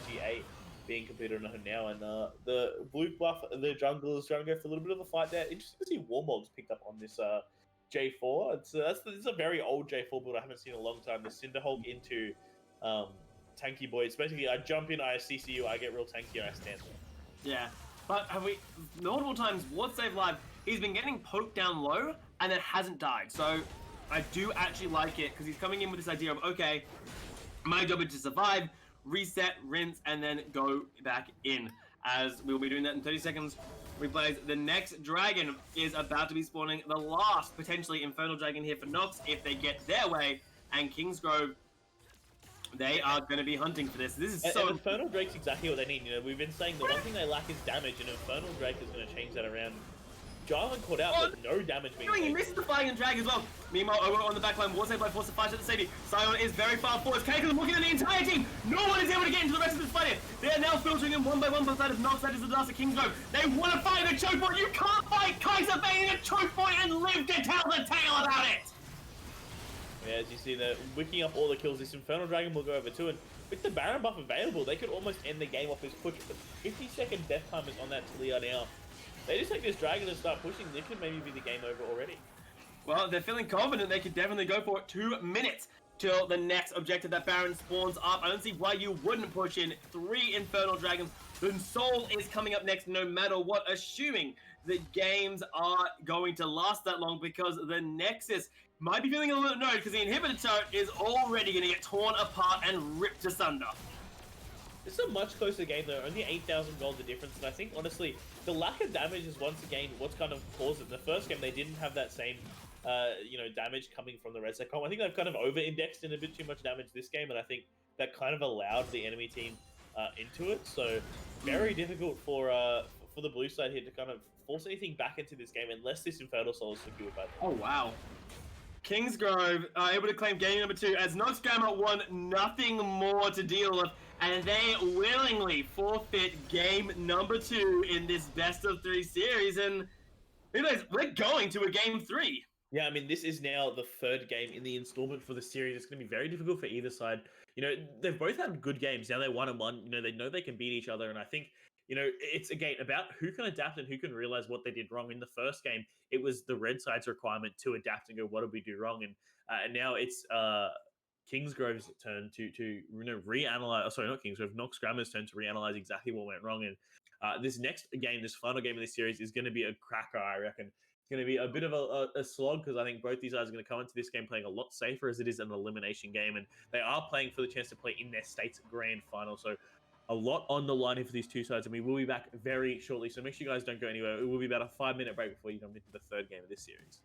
GA being completed on her now. And the blue buff, the jungle is trying to go for a little bit of a fight there. Interesting to see Warmog's picked up on this J4. This is a very old J4 build I haven't seen in a long time. The Cinderhulk into Tanky Boy. It's basically I jump in, I CCU, I get real tanky, I stand there. Yeah, but have we multiple times Ward Save Live, he's been getting poked down low and then hasn't died. So I do actually like it because he's coming in with this idea of, okay, my job is to survive, reset, rinse, and then go back in. As we'll be doing that in 30 seconds. Replays the next dragon is about to be spawning the last potentially Infernal Dragon here for Knox if they get their way, and Kingsgrove, they are going to be hunting for this. This is so... And Infernal Drake's exactly what they need. You know, we've been saying the one thing they lack is damage, and Infernal Drake is going to change that around. Jarvan caught out, but no damage being He taken. misses the flying and drag as well. Meanwhile, over on the backline, was able by force to fight at the safety. Sion is very far forward. Kagan looking at the entire team. No one is able to get into the rest of this fight. They are now filtering in one by one by the side of Knox. That is the last of Kingsgrove. They want to fight the choke point. You can't fight Kaiser Bane in a choke point and live to tell the tale about it. Yeah, as you see, they're wicking up all the kills. This Infernal Dragon will go over too, and with the Baron buff available, they could almost end the game off this push. 50-second death time is on that Talia now. They just take this Dragon and start pushing. They could maybe be the game over already. Well, they're feeling confident they could definitely go for it. 2 minutes till the next objective that Baron spawns up. I don't see why you wouldn't push in 3 Infernal Dragons. The Soul is coming up next no matter what, assuming the games are going to last that long, because the Nexus might be feeling a little annoyed because the inhibitor turret is already going to get torn apart and ripped asunder. It's a much closer game though, only 8,000 gold the difference, and I think honestly, the lack of damage is once again what's kind of caused it. In the first game, they didn't have that same, damage coming from the Red Side comp. I think they've kind of over-indexed in a bit too much damage this game, and I think that kind of allowed the enemy team into it. So very difficult for the blue side here to kind of force anything back into this game unless this Infernal Soul is secured by them. Oh, wow. Kingsgrove are able to claim game number 2 as Knox Grammar won nothing more to deal with, and they willingly forfeit game number 2 in this best of 3 series. And anyways, we're going to a game 3. Yeah, I mean, this is now the 3rd game in the installment for the series. It's going to be very difficult for either side. They've both had good games. Now they're 1-1. They know they can beat each other, and I think it's again about who can adapt and who can realize what they did wrong. In the first game, it was the red side's requirement to adapt and go, what did we do wrong? And now it's Kingsgrove's turn to reanalyze. Sorry, not Kingsgrove. Knox Grammar's turn to reanalyze exactly what went wrong. And this next game, this final game of this series, is going to be a cracker, I reckon. It's going to be a bit of a slog, because I think both these guys are going to come into this game playing a lot safer, as it is an elimination game, and they are playing for the chance to play in their state's grand final. So a lot on the line here for these two sides, and we will be back very shortly. So make sure you guys don't go anywhere. It will be about a 5-minute break before you jump into the 3rd game of this series.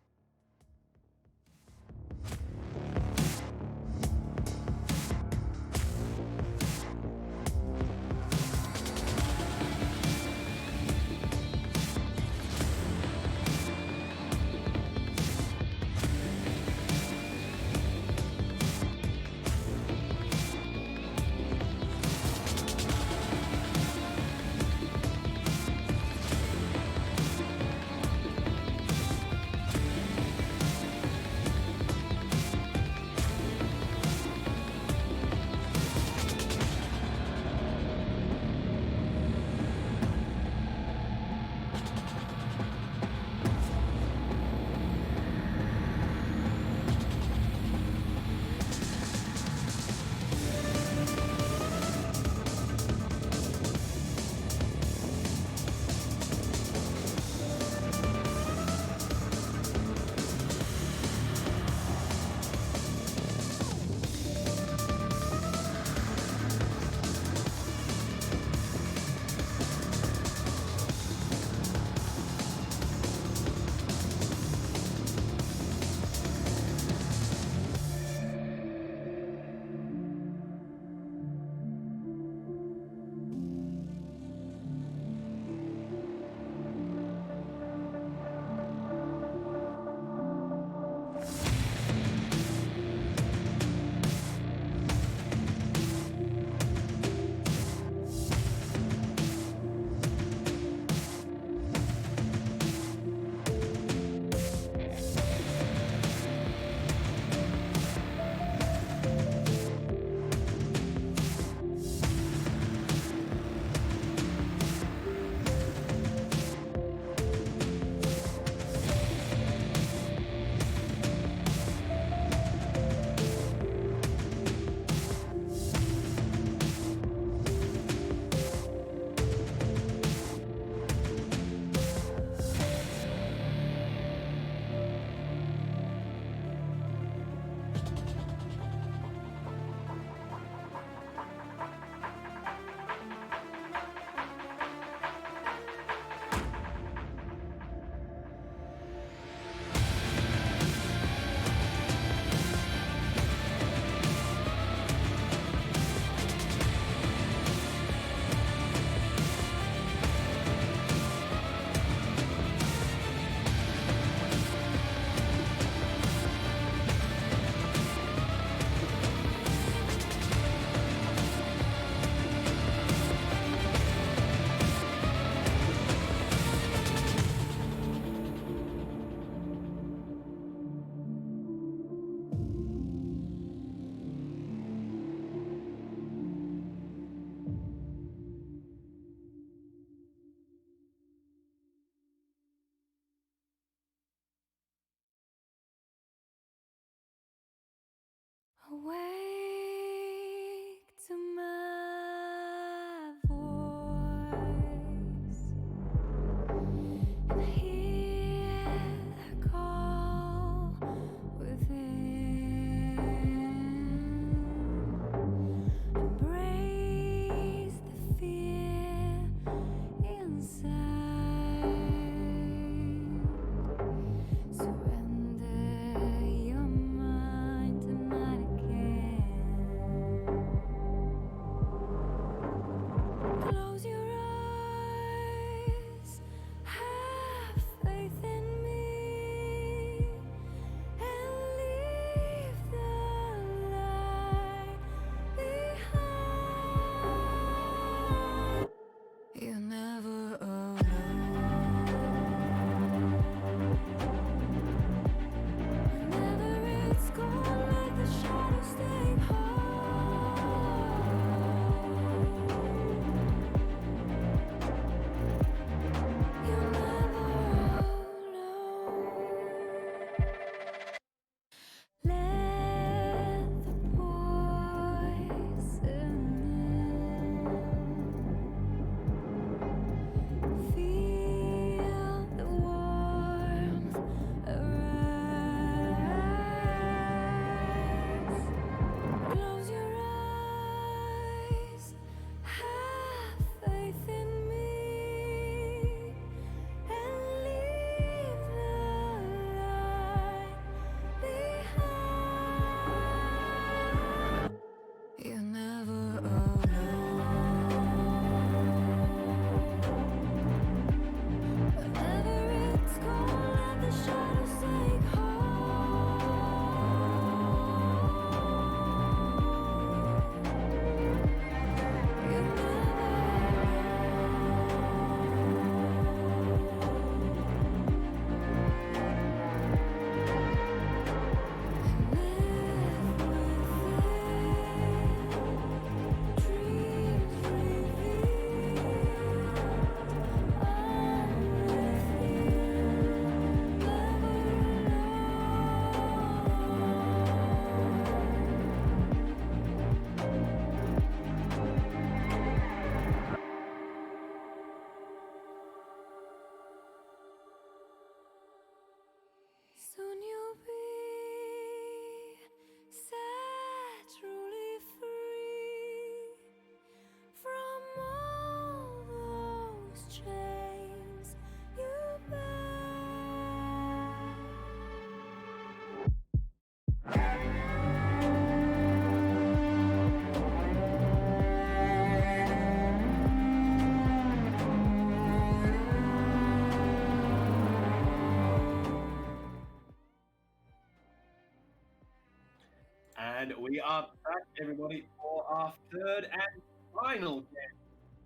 And we are back, everybody, for our third and final game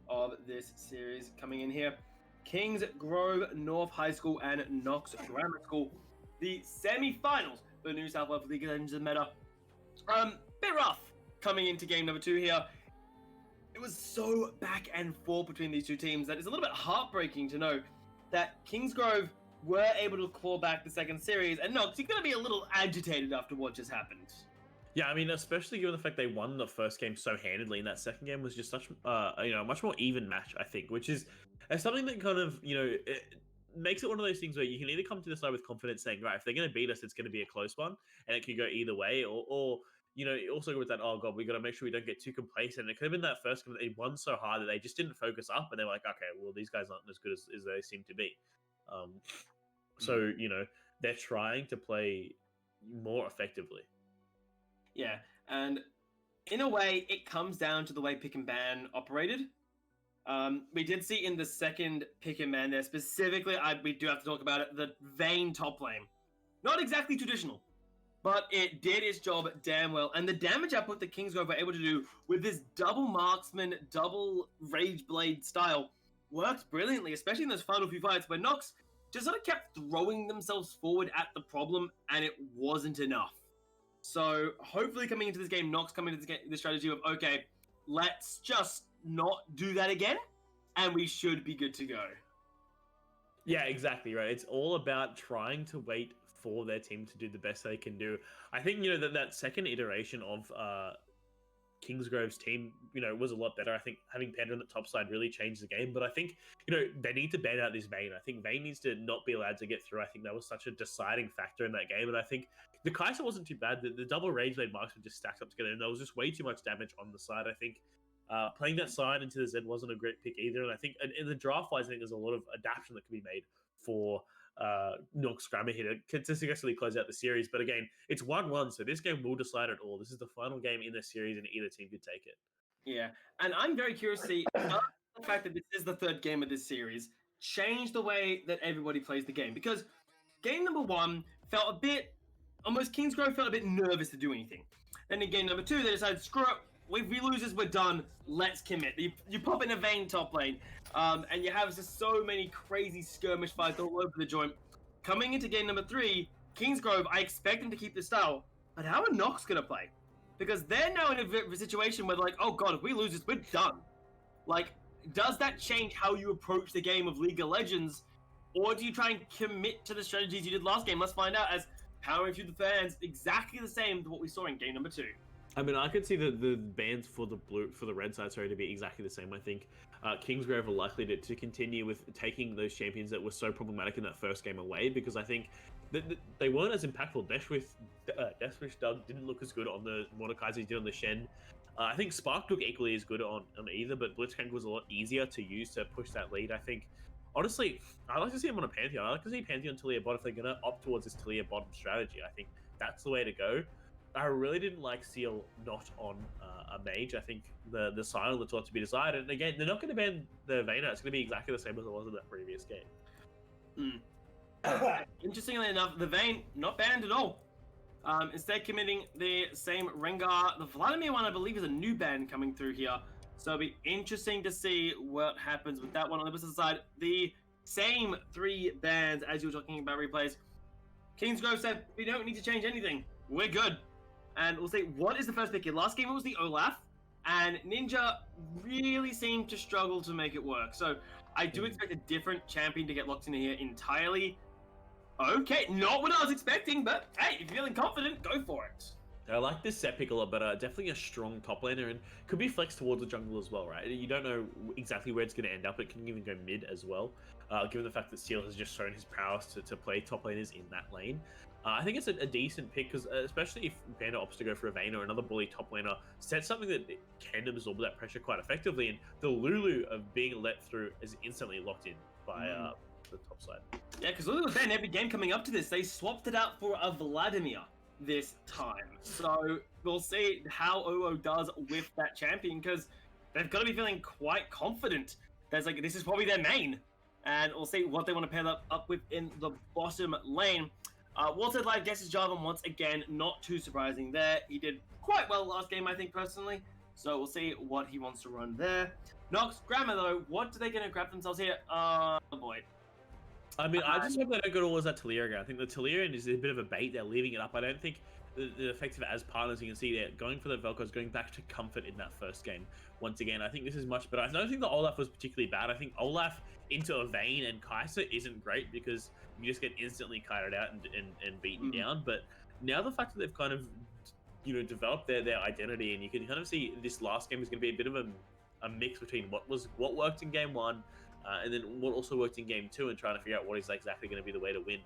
of this series. Coming in here, Kingsgrove North High School and Knox Grammar School. The semi-finals for the New South Wales League of Legends and Meta. Bit rough coming into game number 2 here. It was so back and forth between these two teams that it's a little bit heartbreaking to know that Kingsgrove were able to claw back the second series, and Knox, you're going to be a little agitated after what just happened. Yeah, I mean, especially given the fact they won the first game so handedly, and that second game was just such, a much more even match, I think, which is something that kind of, it makes it one of those things where you can either come to the side with confidence saying, right, if they're going to beat us, it's going to be a close one, and it could go either way, or also go with that, oh god, we got to make sure we don't get too complacent. And it could have been that first game that they won so hard that they just didn't focus up, and they're like, okay, well, these guys aren't as good as they seem to be. So, they're trying to play more effectively. Yeah, and in a way, it comes down to the way pick and ban operated. We did see in the second pick and ban there, specifically, we do have to talk about it, the Vayne top lane. Not exactly traditional, but it did its job damn well. And the damage output that Kingsgrove were able to do with this double marksman, double rage blade style worked brilliantly, especially in those final few fights where Knox just sort of kept throwing themselves forward at the problem, and it wasn't enough. So hopefully coming into this game, Knox coming into the strategy of, okay, let's just not do that again, and we should be good to go. Yeah, exactly right. It's all about trying to wait for their team to do the best they can do. I think, that second iteration of Kingsgrove's team, was a lot better. I think having Panda on the top side really changed the game, but I think, they need to ban out this Vayne. I think Vayne needs to not be allowed to get through. I think that was such a deciding factor in that game, and I think the Kai'Sa wasn't too bad. The double rage blade marksman just stacked up together, and there was just way too much damage on the side. I think playing that side into the Z wasn't a great pick either, and I think in the draft-wise, I think there's a lot of adaptation that can be made for Knox Grammar here to successfully close out the series. But again, it's 1-1, so this game will decide it all. This is the final game in the series, and either team could take it. Yeah, and I'm very curious to see the fact that this is the third game of this series change the way that everybody plays the game. Because game number 1 felt a bit, almost Kingsgrove felt a bit nervous to do anything. Then in game number 2, they decided, screw it, if we lose this, we're done, let's commit. You pop in a Vayne top lane, and you have just so many crazy skirmish fights all over the joint. Coming into game number 3, Kingsgrove, I expect them to keep this style, but how are Knox going to play? Because they're now in a situation where they're like, oh god, if we lose this, we're done. Like, does that change how you approach the game of League of Legends? Or do you try and commit to the strategies you did last game? Let's find out, as powering through the fans, exactly the same to what we saw in game number 2. I mean, I could see the bans for the red side, to be exactly the same. I think Kingsgrove are likely to continue with taking those champions that were so problematic in that first game away, because I think that they weren't as impactful. Deathwish Doug didn't look as good on the Mordekaiser as he did on the Shen. I think Spark looked equally as good on either, but Blitzcrank was a lot easier to use to push that lead. I think, honestly, I'd like to see him on a Pantheon. I'd like to see Pantheon Talia bot if they're going to opt towards this Talia bottom strategy. I think that's the way to go. I really didn't like Seal not on a mage. I think the silent that's what to be decided. And again, they're not going to ban the Vayne. It's going to be exactly the same as it was in that previous game. Interestingly enough, the Vayne not banned at all. Instead committing the same Rengar. The Vladimir one, I believe, is a new ban coming through here. So it'll be interesting to see what happens with that one. On the opposite side, the same 3 bans as you were talking about replays. Kingsgrove said, we don't need to change anything. We're good. And we'll see, what is the first pick here? Last game it was the Olaf, and Ninja really seemed to struggle to make it work. So I do expect a different champion to get locked in here entirely. Okay, not what I was expecting, but hey, if you're feeling confident, go for it. I like this set pick a lot, but definitely a strong top laner, and could be flexed towards the jungle as well, right? You don't know exactly where it's going to end up. It can even go mid as well, given the fact that Seal has just shown his prowess to play top laners in that lane. I think it's a decent pick, because especially if Panda opts to go for a Vayne or another bully top laner, sets something that can absorb that pressure quite effectively, and the Lulu of being let through is instantly locked in by the top side. Yeah, because Lulu was banned every game coming up to this. They swapped it out for a Vladimir this time. So we'll see how OO does with that champion, because they've got to be feeling quite confident. There's like, this is probably their main, and we'll see what they want to pair that up with in the bottom lane. Walter Live guesses Jarvan once again, not too surprising there. He did quite well last game, I think, personally. So we'll see what he wants to run there. Knox, Grammar, though, what are they going to grab themselves here? Oh, boy. I mean, I just hope they don't go towards that Talia again. I think the Talia is a bit of a bait. They're leaving it up. I don't think the effective as partners, you can see they're going for the Velcros, going back to comfort in that first game. Once again, I think this is much better. I don't think the Olaf was particularly bad. I think Olaf into a Vayne and Kaiser isn't great because you just get instantly kited out and beaten down. But now the fact that they've kind of, developed their identity, and you can kind of see this last game is going to be a bit of a mix between what worked in game one, and then what also worked in game two, and trying to figure out what is exactly going to be the way to win.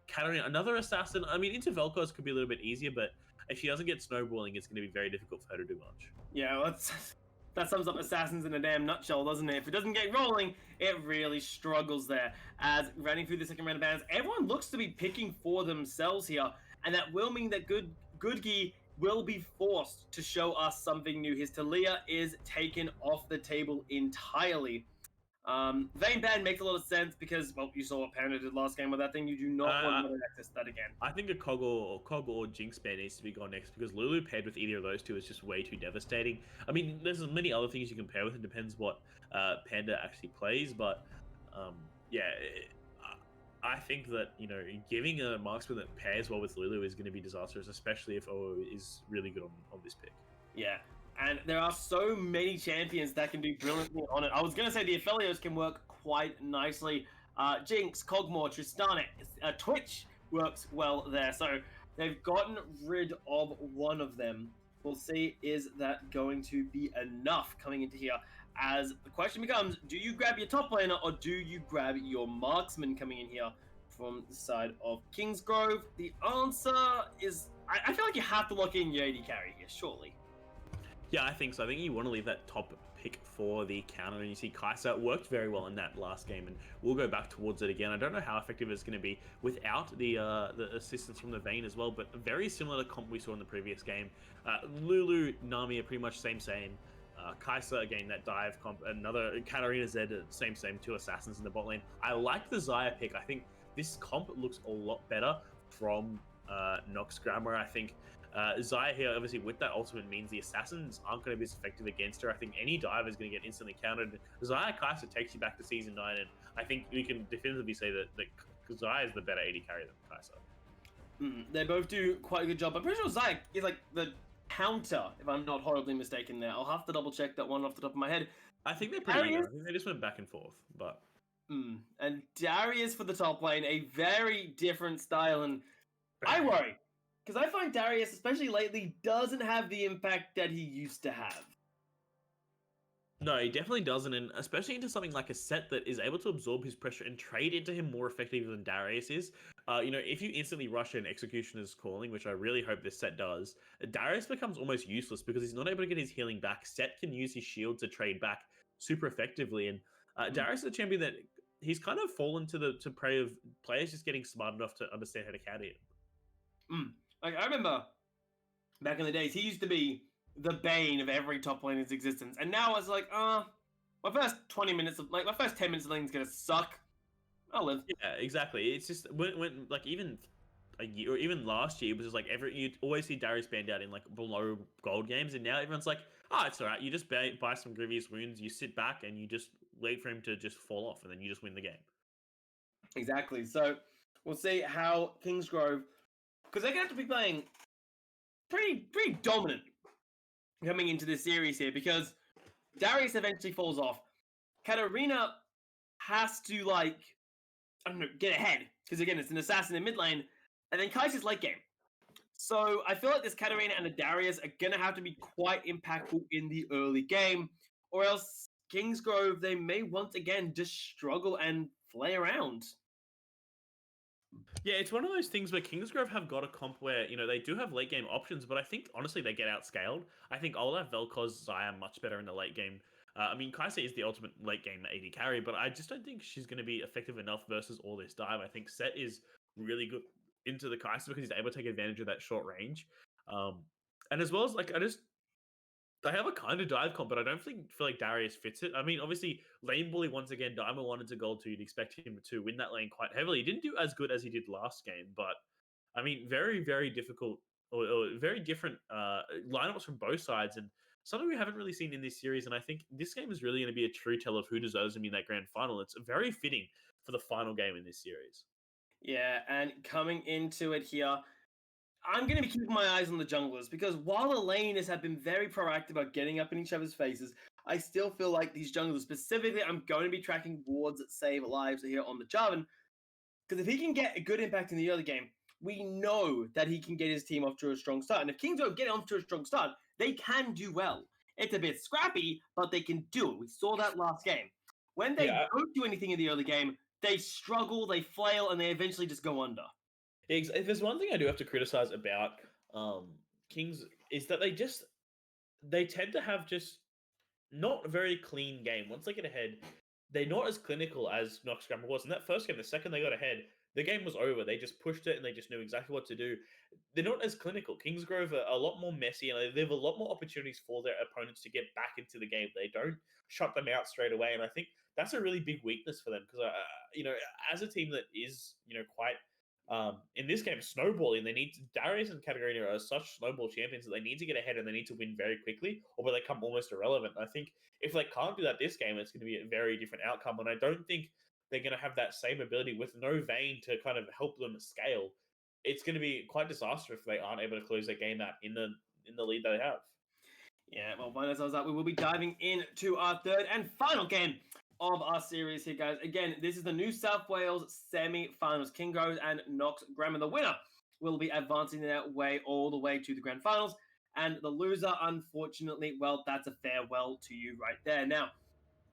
Katarina, another assassin. I mean, into Velcros could be a little bit easier, but if she doesn't get snowballing, it's going to be very difficult for her to do much. Yeah, well, that sums up assassins in a damn nutshell, doesn't it? If it doesn't get rolling, it really struggles there. As running through the second round of bans, everyone looks to be picking for themselves here, and that will mean that Goodgi will be forced to show us something new. His Talia is taken off the table entirely. Vayne ban makes a lot of sense because, well, you saw what Panda did last game with that thing. You do not want to access that again. I think a Cog or Jinx ban needs to be gone next because Lulu paired with either of those two is just way too devastating. I mean, there's many other things you can pair with. It depends what Panda actually plays, but I think that giving a marksman that pairs well with Lulu is going to be disastrous, especially if OO is really good on this pick. Yeah. And there are so many champions that can do brilliantly on it. I was going to say the Aphelios can work quite nicely. Jinx, Cogmore, Tristana, Twitch works well there. So they've gotten rid of one of them. We'll see, is that going to be enough coming into here? As the question becomes, do you grab your top laner or do you grab your marksman coming in here from the side of Kingsgrove? The answer is, I feel like you have to lock in your AD carry here, surely. Yeah, I think so. I think you want to leave that top pick for the counter, and you see Kaiser worked very well in that last game, and we'll go back towards it again. I don't know how effective it's going to be without the assistance from the Vayne as well, but very similar to comp we saw in the previous game. Lulu, Nami are pretty much same. Kaiser, again, that dive comp. Another Katarina Z, same. Two assassins in the bot lane. I like the Xayah pick. I think this comp looks a lot better from Knox Grammar. I think Xayah here, obviously, with that ultimate means the assassins aren't going to be as effective against her. I think any dive is going to get instantly countered. Xayah Kaiser takes you back to Season 9, and I think we can definitively say that Xayah is the better AD carry than Kaiser. They both do quite a good job. I'm pretty sure Xayah is like the counter, if I'm not horribly mistaken there. I'll have to double check that one off the top of my head. I think they're pretty even. I think they just went back and forth, but... And Darius for the top lane, a very different style, and I worry. Because I find Darius, especially lately, doesn't have the impact that he used to have. No, he definitely doesn't, and especially into something like a set that is able to absorb his pressure and trade into him more effectively than Darius is. If you instantly rush in Executioner's Calling, which I really hope this set does, Darius becomes almost useless because he's not able to get his healing back. Set can use his shield to trade back super effectively, and Darius is a champion that he's kind of fallen to prey of players just getting smart enough to understand how to counter him. Like, I remember back in the days, he used to be the bane of every top laner's existence. And now it's like, my first 10 minutes of lane's gonna suck. I'll live. Yeah, exactly. It's just when like even a year or even last year, it was just like you always see Darius banned out in like below gold games, and now everyone's like, it's alright. You just buy some grievous wounds, you sit back, and you just wait for him to just fall off, and then you just win the game. Exactly. So we'll see how Kingsgrove, because they're gonna have to be playing pretty dominant coming into this series here, because Darius eventually falls off. Katarina has to get ahead, because again, it's an assassin in mid lane, and then Kaiser's late game. So I feel like this Katarina and a Darius are gonna have to be quite impactful in the early game, or else Kingsgrove, they may once again just struggle and play around. Yeah, it's one of those things where Kingsgrove have got a comp where, they do have late game options, but I think, honestly, they get outscaled. I think Olaf, Vel'Koz, Xayah much better in the late game. Kaiser is the ultimate late game AD carry, but I just don't think she's going to be effective enough versus all this dive. I think Set is really good into the Kaiser because he's able to take advantage of that short range. And as well as, they have a kind of dive comp, but I don't feel like Darius fits it. I mean, obviously, lane bully once again, Diamond 1 into gold 2. You'd expect him to win that lane quite heavily. He didn't do as good as he did last game, but I mean, very, very difficult or very different lineups from both sides, and something we haven't really seen in this series. And I think this game is really going to be a true tell of who deserves to be in that grand final. It's very fitting for the final game in this series. Yeah, and coming into it here, I'm going to be keeping my eyes on the junglers because while the laners have been very proactive about getting up in each other's faces, I still feel like these junglers, specifically, I'm going to be tracking wards that save lives here on the Jarvan. Because if he can get a good impact in the early game, we know that he can get his team off to a strong start. And if Kingsgrove get off to a strong start, they can do well. It's a bit scrappy, but they can do it. We saw that last game. When they don't do anything in the early game, they struggle, they flail, and they eventually just go under. If there's one thing I do have to criticize about Kings is that they tend to have just not a very clean game. Once they get ahead, they're not as clinical as Knox Grammar was. In that first game, the second they got ahead, the game was over. They just pushed it and they just knew exactly what to do. They're not as clinical. Kingsgrove are a lot more messy and they have a lot more opportunities for their opponents to get back into the game. They don't shut them out straight away. And I think that's a really big weakness for them because, as a team that is, quite in this game snowballing, Darius and Katarina are such snowball champions that they need to get ahead and they need to win very quickly or they become almost irrelevant. I think if they can't do that this game, it's going to be a very different outcome. And I don't think they're going to have that same ability with no Vayne to kind of help them scale. It's going to be quite disastrous if they aren't able to close their game out in the lead that they have. Yeah, well, find ourselves out. We will be diving into our third and final game of our series here, guys. Again, this is the New South Wales semi-finals. Kingsgrove and Knox Grammar. The winner will be advancing their way all the way to the grand finals. And the loser, unfortunately, well, that's a farewell to you right there. Now,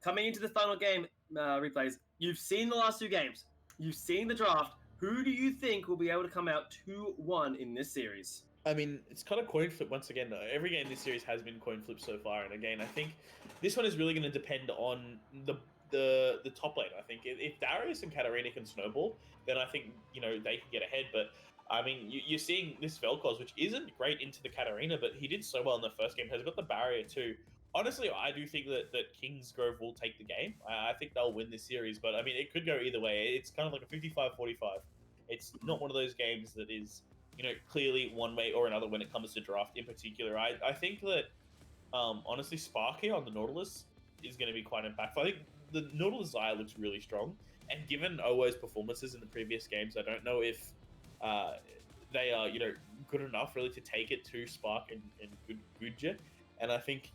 coming into the final game, replays, you've seen the last two games. You've seen the draft. Who do you think will be able to come out 2-1 in this series? I mean, it's kind of coin flip once again. Every game in this series has been coin flip so far, and again, I think this one is really going to depend on the top lane. I think if Darius and Katarina can snowball, then I think they can get ahead. But I mean, you're seeing this Vel'Koz, which isn't great into the Katarina, but he did so well in the first game. Has got the barrier too. Honestly, I do think that Kingsgrove will take the game. I think they'll win this series, but I mean, it could go either way. It's kind of like a 55-45. It's not one of those games that is clearly one way or another when it comes to draft in particular. I think that, honestly, Sparky on the Nautilus is going to be quite impactful. I think the Nautilus Zaya looks really strong, and given OO's performances in the previous games, I don't know if they are, good enough really to take it to Spark and Gudja. And I think,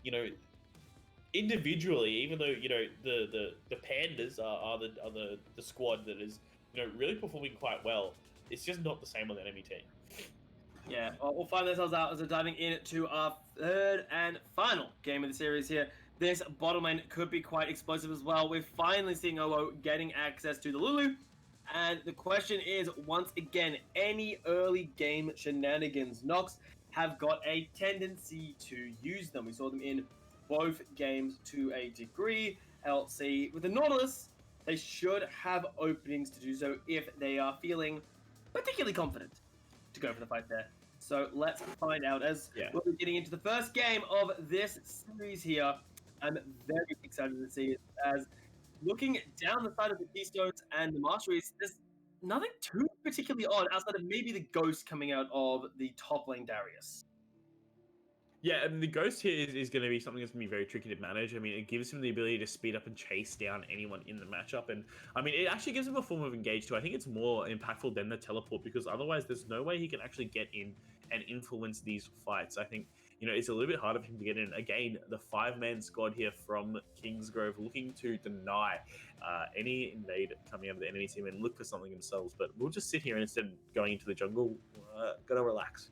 individually, even though, the Pandas are the squad that is, really performing quite well, it's just not the same on the enemy team. Yeah, well, we'll find ourselves out as we're diving into our third and final game of the series here. This bottom lane could be quite explosive as well. We're finally seeing OO getting access to the Lulu. And the question is, once again, any early game shenanigans, Knox have got a tendency to use them. We saw them in both games to a degree. LC with the Nautilus, they should have openings to do so if they are feeling particularly confident to go for the fight there. So let's find out as we'll be getting into the first game of this series here. I'm very excited to see it as looking down the side of the Keystones and the Masteries, there's nothing too particularly odd outside of maybe the Ghost coming out of the top lane Darius. Yeah, and the Ghost here is going to be something that's going to be very tricky to manage. I mean, it gives him the ability to speed up and chase down anyone in the matchup. And, I mean, it actually gives him a form of engage, too. I think it's more impactful than the teleport because otherwise there's no way he can actually get in and influence these fights. I think, it's a little bit harder for him to get in. Again, the 5-man squad here from Kingsgrove looking to deny any invade coming out of the enemy team and look for something themselves. But we'll just sit here and instead of going into the jungle, gonna relax.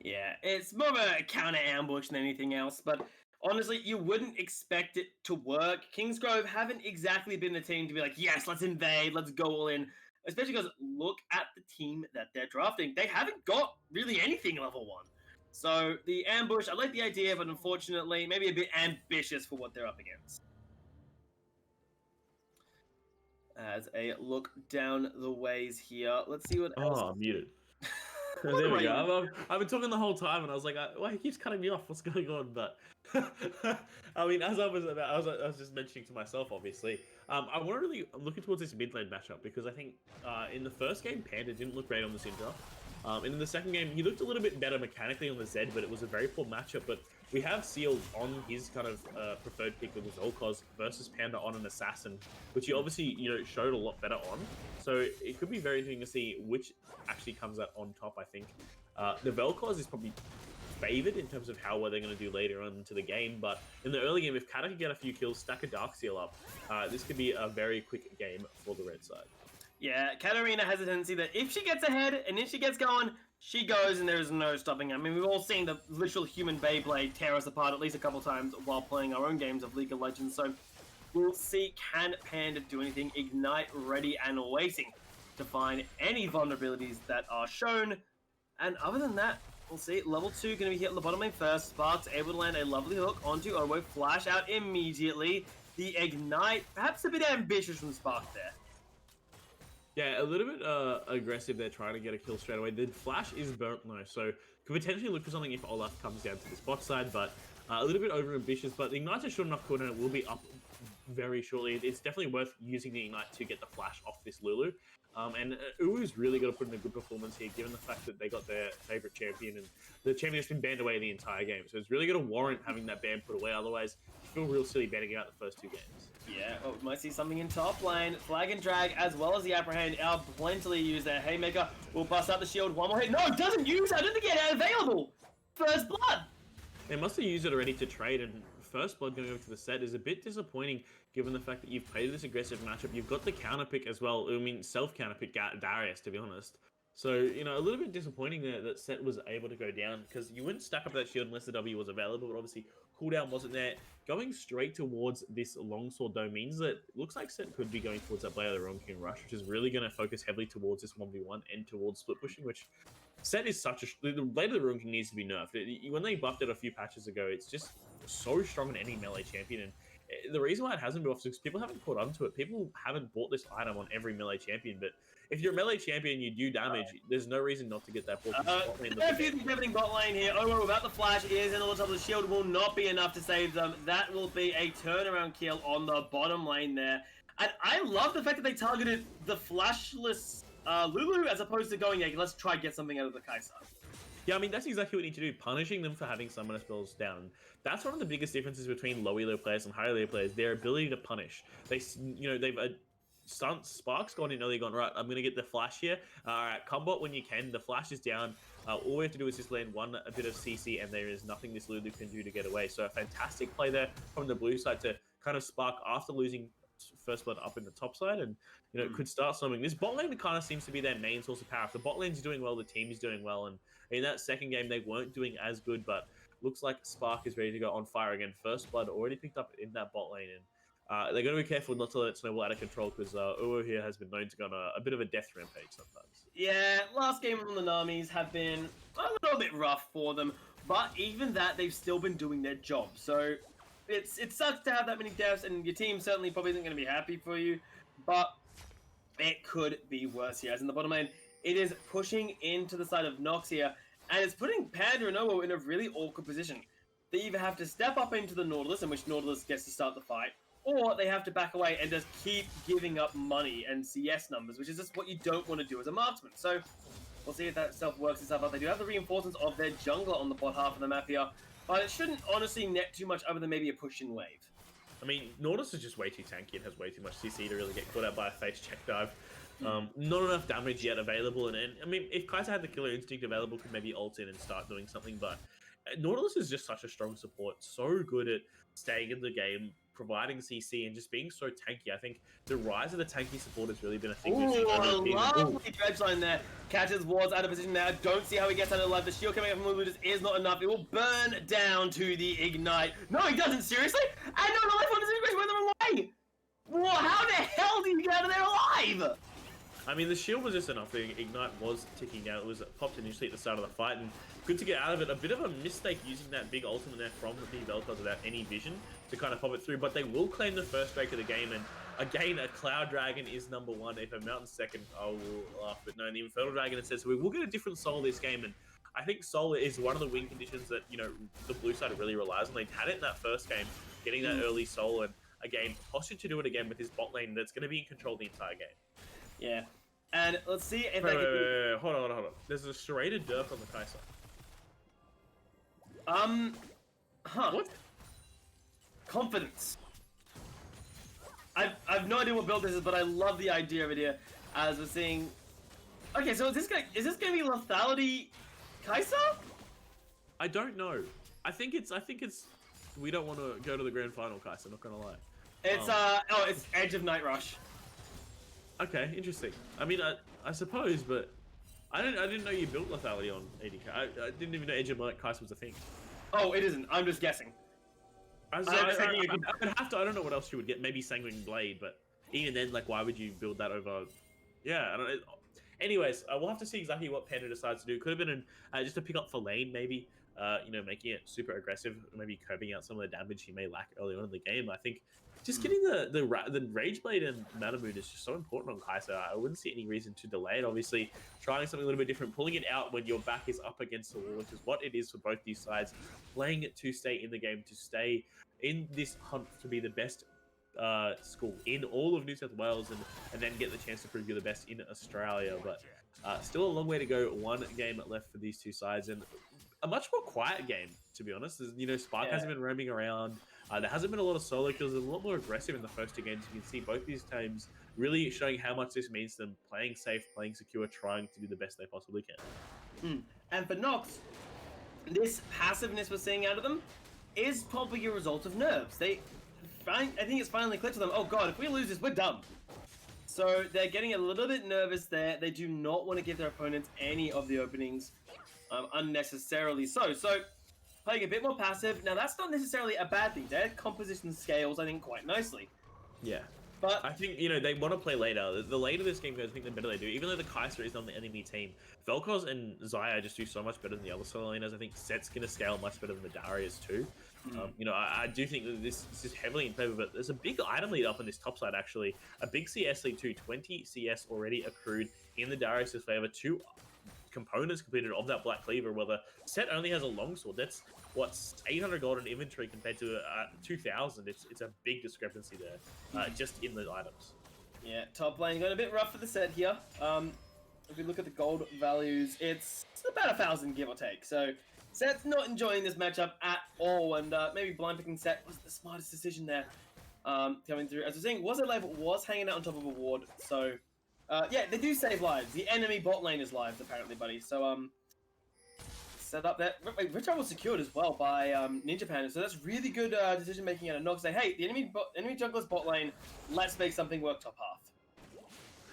Yeah, it's more of a counter ambush than anything else, but honestly, you wouldn't expect it to work. Kingsgrove haven't exactly been the team to be like, yes, let's invade, let's go all in. Especially because look at the team that they're drafting. They haven't got really anything level 1. So the ambush, I like the idea, but unfortunately, maybe a bit ambitious for what they're up against. As a look down the ways here, let's see what else. Oh, I'm muted. There we go. I've been talking the whole time, and I was like, "Why he keeps cutting me off? What's going on?" But I mean, as I was just mentioning to myself, obviously, I'm looking towards this mid lane matchup because I think in the first game, Panda didn't look great on the Syndra, And in the second game, he looked a little bit better mechanically on the Zed, but it was a very poor matchup. But we have Sealed on his kind of preferred pick with his Zolkoz versus Panda on an Assassin, which he obviously, showed a lot better on. So it could be very interesting to see which actually comes out on top, I think. The Vel'Koz is probably favored in terms of how well they're going to do later on into the game, but in the early game, if Kata can get a few kills, stack a Dark Seal up, this could be a very quick game for the red side. Yeah, Katarina has a tendency that if she gets ahead and if she gets going, she goes and there's no stopping her. I mean, we've all seen the literal human Beyblade tear us apart at least a couple times while playing our own games of League of Legends, so we'll see, can Panda do anything? Ignite ready and waiting to find any vulnerabilities that are shown, and other than that, we'll see. Level 2 going to be hit on the bottom lane first. Sparks able to land a lovely hook onto Owo. Flash out immediately. The Ignite, perhaps a bit ambitious from Spark there. Yeah, a little bit aggressive there, trying to get a kill straight away. The Flash is burnt though, so could potentially look for something if Olaf comes down to this bot side, but a little bit over ambitious. But the Ignite's a short enough cooldown, it will be up very shortly. It's definitely worth using the Ignite to get the Flash off this Lulu. And Uwu's really got to put in a good performance here, given the fact that they got their favorite champion, and the champion has been banned away the entire game. So it's really going to warrant having that ban put away. Otherwise, you feel real silly banning out the first 2 games. Yeah, oh, we might see something in top lane. Flag and drag, as well as the apprehend, are plentifully used there. Haymaker will bust out the shield. One more hit. No, it doesn't use it. I didn't get it available. First blood. They must have used it already to trade, and first blood going over to the set is a bit disappointing, given the fact that you've played this aggressive matchup. You've got the counter pick as well. I mean, self-counter pick Darius, to be honest. So, a little bit disappointing there that Set was able to go down, because you wouldn't stack up that shield unless the W was available, but obviously cooldown wasn't there. Going straight towards this longsword, though, means that it looks like Set could be going towards that Blade of the Wrong King Rush, which is really going to focus heavily towards this 1v1 and towards split pushing, which Set is such a... The Blade of the Wrong King needs to be nerfed. When they buffed it a few patches ago, it's just so strong in any melee champion, and the reason why it hasn't been off is because people haven't caught on to it. People haven't bought this item on every melee champion, but if you're a melee champion, you do damage. There's no reason not to get that. A few things happening bot lane here. Owo without the flash is in on the top of the shield, will not be enough to save them. That will be a turnaround kill on the bottom lane there. And I love the fact that they targeted the flashless Lulu as opposed to going, yeah, let's try and get something out of the Kai'Sa. Yeah, I mean, that's exactly what you need to do, punishing them for having summoner spells down. That's one of the biggest differences between low elo players and high elo players, their ability to punish. They've Spark's gone in early, gone, right, I'm going to get the flash here. All right, combat when you can. The flash is down. All we have to do is just land a bit of CC, and there is nothing this Lulu can do to get away. So a fantastic play there from the blue side to kind of Spark after losing first blood up in the top side, and could start swimming. This bot lane kind of seems to be their main source of power. If the bot lane's doing well, the team is doing well, and in that second game they weren't doing as good, but looks like Spark is ready to go on fire again. First blood already picked up in that bot lane, and they're going to be careful not to let it snowball out of control, because Uwo here has been known to go on a bit of a death rampage sometimes. Yeah, last game from the Namis have been a little bit rough for them, but even that, they've still been doing their job. So it sucks to have that many deaths, and your team certainly probably isn't going to be happy for you, but it could be worse here. As in the bottom lane, it is pushing into the side of Knox here, and it's putting Panda and Owo in a really awkward position. They either have to step up into the Nautilus, in which Nautilus gets to start the fight, or they have to back away and just keep giving up money and CS numbers, which is just what you don't want to do as a marksman. So we'll see if that stuff works itself out. They do have the reinforcements of their jungler on the bot half of the map here, but it shouldn't honestly net too much other than maybe a push-in wave. I mean, Nautilus is just way too tanky and has way too much CC to really get caught out by a face check dive. Not enough damage yet available, and I mean, if Kai'Sa had the killer instinct available, could maybe ult in and start doing something, but Nautilus is just such a strong support, so good at staying in the game, providing CC, and just being so tanky. I think the rise of the tanky support has really been a thing. Ooh, lovely dredge line there. Catches wards out of position now. Don't see how he gets out of life. The shield coming up from Lulu just is not enough. It will burn down to the ignite. No, he doesn't, seriously? And no, the life one is in where they're alive. Whoa, how the hell did he get out of there alive? I mean, the shield was just enough. The ignite was ticking down. It was popped initially at the start of the fight, and good to get out of it. A bit of a mistake using that big ultimate there from the Vel'Koz without any vision to kind of pop it through, but they will claim the first strike of the game, and again, a Cloud Dragon is number one. If a Mountain's second, I will laugh, but no, the Infernal Dragon, it says, so we will get a different soul this game, and I think soul is one of the win conditions that, the blue side really relies on. They had it in that first game, getting that early soul, and again, Posture to do it again with his bot lane that's going to be in control the entire game. Yeah. And let's see if they Wait, can. wait, hold on. There's a serrated Dirk on the Kai'Sa. Huh. What? Confidence. I've no idea what build this is, but I love the idea of it here. As we're seeing. Okay, so is this gonna be lethality, Kai'Sa? I don't know. I think it's. We don't want to go to the grand final, Kai'Sa. Not gonna lie. It's it's Edge of Night Rush. Okay, interesting. I mean, I suppose, but I didn't know you built lethality on ADK. I didn't even know Edge of Night Kai'Sa was a thing. Oh, it isn't. I'm just guessing. I would have to. I don't know what else you would get. Maybe Sanguine Blade, but even then, like, why would you build that over? Yeah, I don't know. Anyways, we'll have to see exactly what Panda decides to do. Could have been just a pick up for lane, maybe. Making it super aggressive, maybe curbing out some of the damage he may lack early on in the game. I think just getting the Rage Blade and Mana Moon is just so important on Kai'Sa. I wouldn't see any reason to delay it. Obviously, trying something a little bit different, pulling it out when your back is up against the wall, which is what it is for both these sides. Playing it to stay in the game, to stay in this hunt to be the best school in all of New South Wales, and then get the chance to prove you're the best in Australia. But still a long way to go. One game left for these two sides, and a much more quiet game, to be honest. Spark hasn't been roaming around. There hasn't been a lot of solo kills. They're a lot more aggressive in the first two games. You can see both these teams really showing how much this means to them, playing safe, playing secure, trying to do the best they possibly can. And for Knox, this passiveness we're seeing out of them is probably a result of nerves. I think it's finally clicked to them. Oh god, if we lose this, we're done. So they're getting a little bit nervous there. They do not want to give their opponents any of the openings unnecessarily. So playing a bit more passive. Now that's not necessarily a bad thing. Their composition scales, I think, quite nicely. Yeah. But I think, they want to play later. The later this game goes, I think the better they do. Even though the Kai'Sa is on the enemy team, Vel'Koz and Xayah just do so much better than the other solo laners. I think Set's going to scale much better than the Darius too. I do think that this is heavily in favor, but there's a big item lead up on this top side, actually. A big CS lead too. 20 CS already accrued in the Darius' favor. 2 components completed of that Black Cleaver, where the Set only has a longsword. That's what's 800 gold in inventory compared to 2,000. It's a big discrepancy there, just in the items. yeah, top lane going a bit rough for the Set here. If we look at the gold values, it's about 1,000 give or take. So Set's not enjoying this matchup at all, and maybe blind picking Set wasn't the smartest decision there. Coming through, as we're seeing, was hanging out on top of a ward. So yeah, they do save lives. The enemy bot lane is lives apparently, buddy. So set up that. Rich was secured as well by Ninja Panda, so that's really good decision making out of Knox. Say, hey, the enemy jungler's bot lane. Let's make something work top half.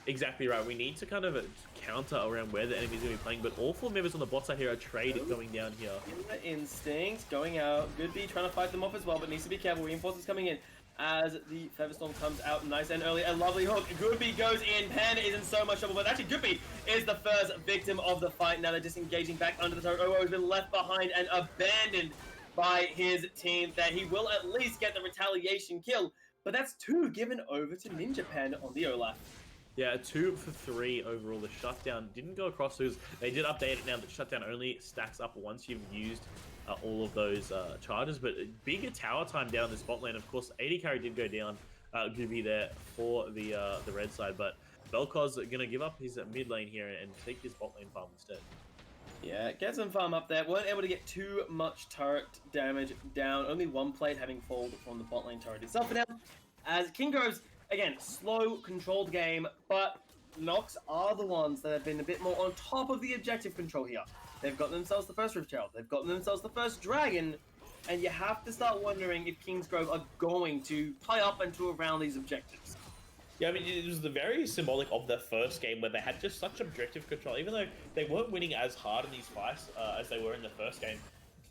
Exactly right. We need to kind of counter around where the enemy's going to be playing, but all 4 members on the bot side here are trade going down here. The instinct going out. Goodby trying to fight them off as well, but needs to be careful. Reinforcements coming in as the Featherstorm comes out nice and early. A lovely hook. Goodby goes in. Panda is in so much trouble, but actually Goodby is the first victim of the fight. Now they're disengaging back under the turret. Oh, has been left behind and abandoned by his team. That he will at least get the retaliation kill, but that's 2 given over to Ninja Panda on the Olaf. Yeah, 2 for 3 overall. The shutdown didn't go across those. They did update it now that shutdown only stacks up once you've used all of those charges, but bigger tower time down this bot lane. Of course, AD carry did go down, Goobie there for the red side, but Vel'Koz going to give up his mid lane here and take his bot lane farm instead. Yeah, get some farm up there. Weren't able to get too much turret damage down. Only 1 plate having fallen from the bot lane turret itself for now. As Kingsgrove's, again, slow, controlled game, but Knox are the ones that have been a bit more on top of the objective control here. They've got themselves the first Rift Herald, they've got themselves the first Dragon, and you have to start wondering if Kingsgrove are going to play up and to around these objectives. Yeah, I mean, it was the very symbolic of their first game where they had just such objective control, even though they weren't winning as hard in these fights as they were in the first game.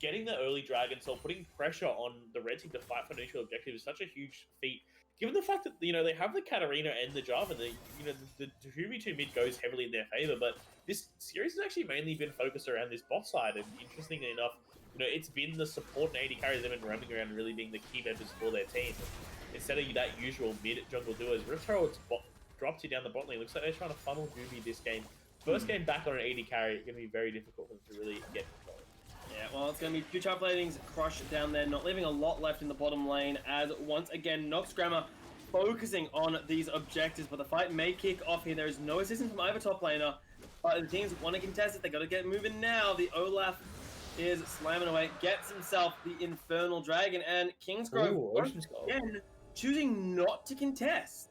Getting the early Dragon Soul, putting pressure on the red team to fight for neutral objective is such a huge feat. Given the fact that, they have the Katarina and the Java, the 2v2 mid goes heavily in their favor, but this series has actually mainly been focused around this bot side, and interestingly enough, it's been the support and AD carries that have been roaming around and really being the key members for their team. Instead of that usual mid jungle duos, Rift Herald's dropped you down the bot lane. Looks like they're trying to funnel Goobie this game. First game back on an AD carry, it's going to be very difficult for them to really get control. Yeah, well, it's going to be 2 top lanings crushed down there, not leaving a lot left in the bottom lane, as once again, Nox Grammar focusing on these objectives, but the fight may kick off here. There is no assistance from either top laner, but the teams want to contest it. They got to get moving now. The Olaf is slamming away, gets himself the Infernal Dragon, and Kingsgrove Ooh, once Ocean's Gold. again choosing not to contest.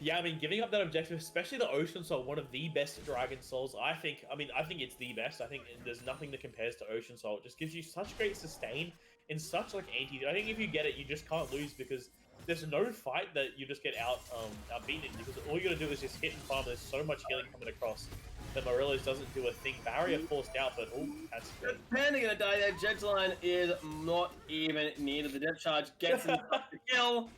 Yeah, I mean, giving up that objective, especially the Ocean Soul, one of the best Dragon Souls. I think it's the best. I think there's nothing that compares to Ocean Soul. It just gives you such great sustain in such like anti. I think if you get it, you just can't lose because there's no fight that you just get outbeaten in, because all you gotta do is just hit and farm. There's so much healing coming across that Morelos doesn't do a thing. Barrier forced out, but oh, that's good. Panda gonna die there. Jetline is not even needed. The depth charge gets him the kill.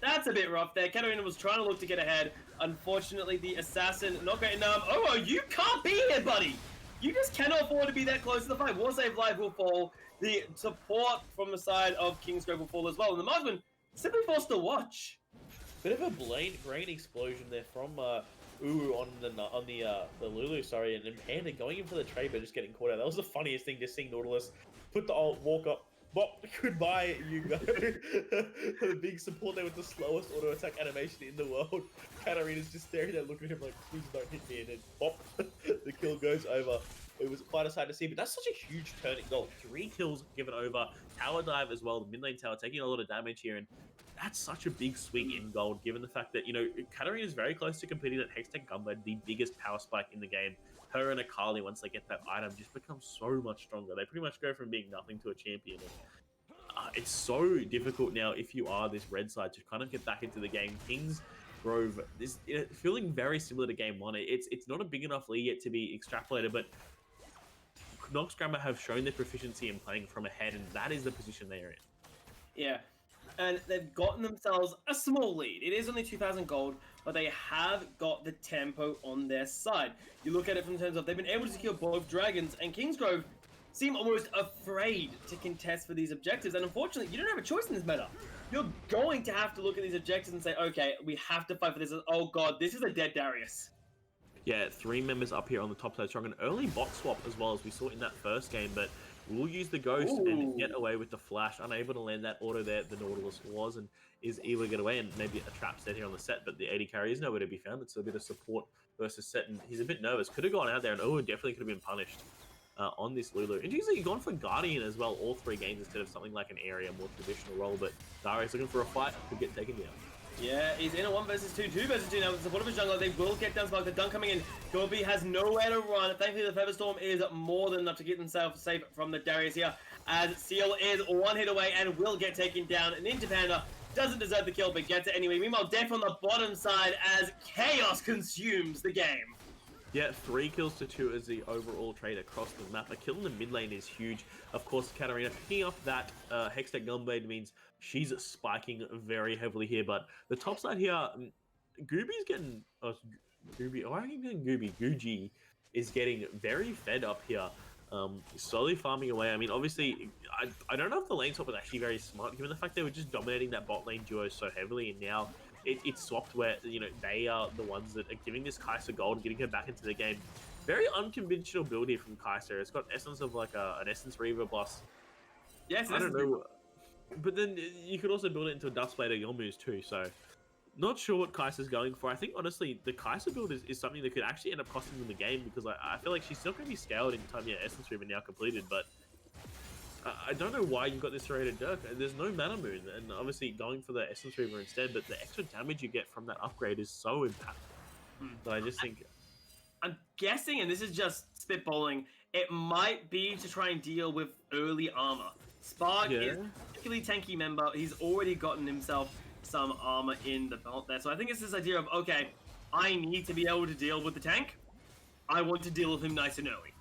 That's a bit rough there. Katarina was trying to look to get ahead. Unfortunately, the assassin not great enough. Oh, you can't be here, buddy. You just cannot afford to be that close to the fight. War Save Live will fall. The support from the side of Kingsgrove will fall as well. And the marksman simply forced to watch. Bit of a brain explosion there from Uru on the Lulu, sorry, and then Panda going in for the trade but just getting caught out. That was the funniest thing, just seeing Nautilus put the ult, walk up. Bop, goodbye, you go. The big support there with the slowest auto attack animation in the world. Katarina's just staring there, looking at him like, please don't hit me, and then bop, the kill goes over. It was quite a sight to see, but that's such a huge turning goal. 3 kills given over, tower dive as well, the mid lane tower taking a lot of damage here, and that's such a big swing in gold, given the fact that, you know, Katarina is very close to competing at Hextech Gunblade, the biggest power spike in the game. Her and Akali, once they get that item, just become so much stronger. They pretty much go from being nothing to a champion. And, it's so difficult now, if you are this red side, to kind of get back into the game. Kingsgrove is feeling very similar to game 1. It's not a big enough lead yet to be extrapolated, but Knox Grammar have shown their proficiency in playing from ahead, and that is the position they are in. Yeah. And they've gotten themselves a small lead. It is only 2,000 gold, but they have got the tempo on their side. You look at it from terms of they've been able to secure both dragons, and Kingsgrove seem almost afraid to contest for these objectives. And unfortunately, you don't have a choice in this meta. You're going to have to look at these objectives and say, okay, we have to fight for this. Oh god, this is a dead Darius. Yeah, 3 members up here on the top side strong. An early bot swap as well, as we saw in that first game, but we'll use the Ghost and get away with the flash. Unable to land that auto there, the Nautilus was, and is able to get away, and maybe a trap set here on the set, but the AD carry is nowhere to be found. It's a bit of support versus set, and he's a bit nervous. Could have gone out there, and definitely could have been punished on this Lulu. Interestingly, he's gone for Guardian as well, all 3 games, instead of something like an area, more traditional role, but Darius looking for a fight, could get taken down. Yeah, he's in a 1 versus 2, 2 versus 2 now with the support of his jungler. They will get down spark. The dunk coming in. Gobi has nowhere to run. Thankfully, the Featherstorm is more than enough to get themselves safe from the Darius here, as Seal is 1 hit away and will get taken down. Ninja Panda doesn't deserve the kill, but gets it anyway. Meanwhile, Def on the bottom side as Chaos consumes the game. Yeah, 3 kills to 2 as the overall trade across the map. A kill in the mid lane is huge. Of course, Katarina picking up that Hextech Gunblade means she's spiking very heavily here. But the top side here, Gooby's getting... why are you getting Gooby? Guji is getting very fed up here. Slowly farming away. I mean, obviously, I don't know if the lane swap was actually very smart, given the fact they were just dominating that bot lane duo so heavily, and now it's swapped where, you know, they are the ones that are giving this Kai'Sa gold and getting her back into the game. Very unconventional build here from Kai'Sa. It's got essence of like an Essence Reaver plus. Yes, I don't know. But then you could also build it into a Duskblade or Yomu's too, so not sure what Kai'Sa's going for. I think, honestly, the Kai'Sa build is something that could actually end up costing them the game, because I feel like she's still going to be scaled in time. Yeah, Essence Reaver now completed, but I don't know why you've got this Serrated Dirk. There's no Mana Moon, and obviously going for the Essence Reaver instead, but the extra damage you get from that upgrade is so impactful. But I just think... I'm guessing, and this is just spitballing, it might be to try and deal with early armor. Spark is a particularly tanky member. He's already gotten himself some armor in the belt there. So I think it's this idea of, okay, I need to be able to deal with the tank. I want to deal with him nice and early.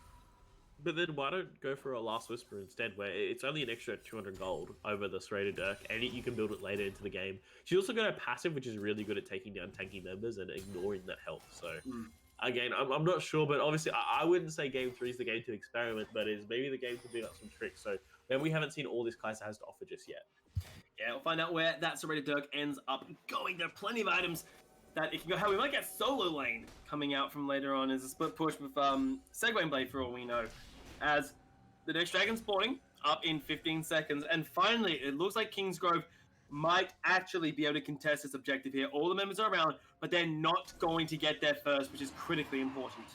But then why don't go for a Last Whisper instead, where it's only an extra 200 gold over the Serrated Dirk, and you can build it later into the game. She's also got a passive, which is really good at taking down tanky members and ignoring that health. So, again, I'm not sure, but obviously I wouldn't say Game 3 is the game to experiment, but is maybe the game to do up some tricks. So then we haven't seen all this Kai'Sa has to offer just yet. Yeah, we'll find out where that Serrated Dirk ends up going. There are plenty of items that it can go. Hell, we might get solo lane coming out from later on as a split push with Segway Blade for all we know. As the next dragon spawning up in 15 seconds. And finally, it looks like Kingsgrove might actually be able to contest this objective here. All the members are around, but they're not going to get there first, which is critically important.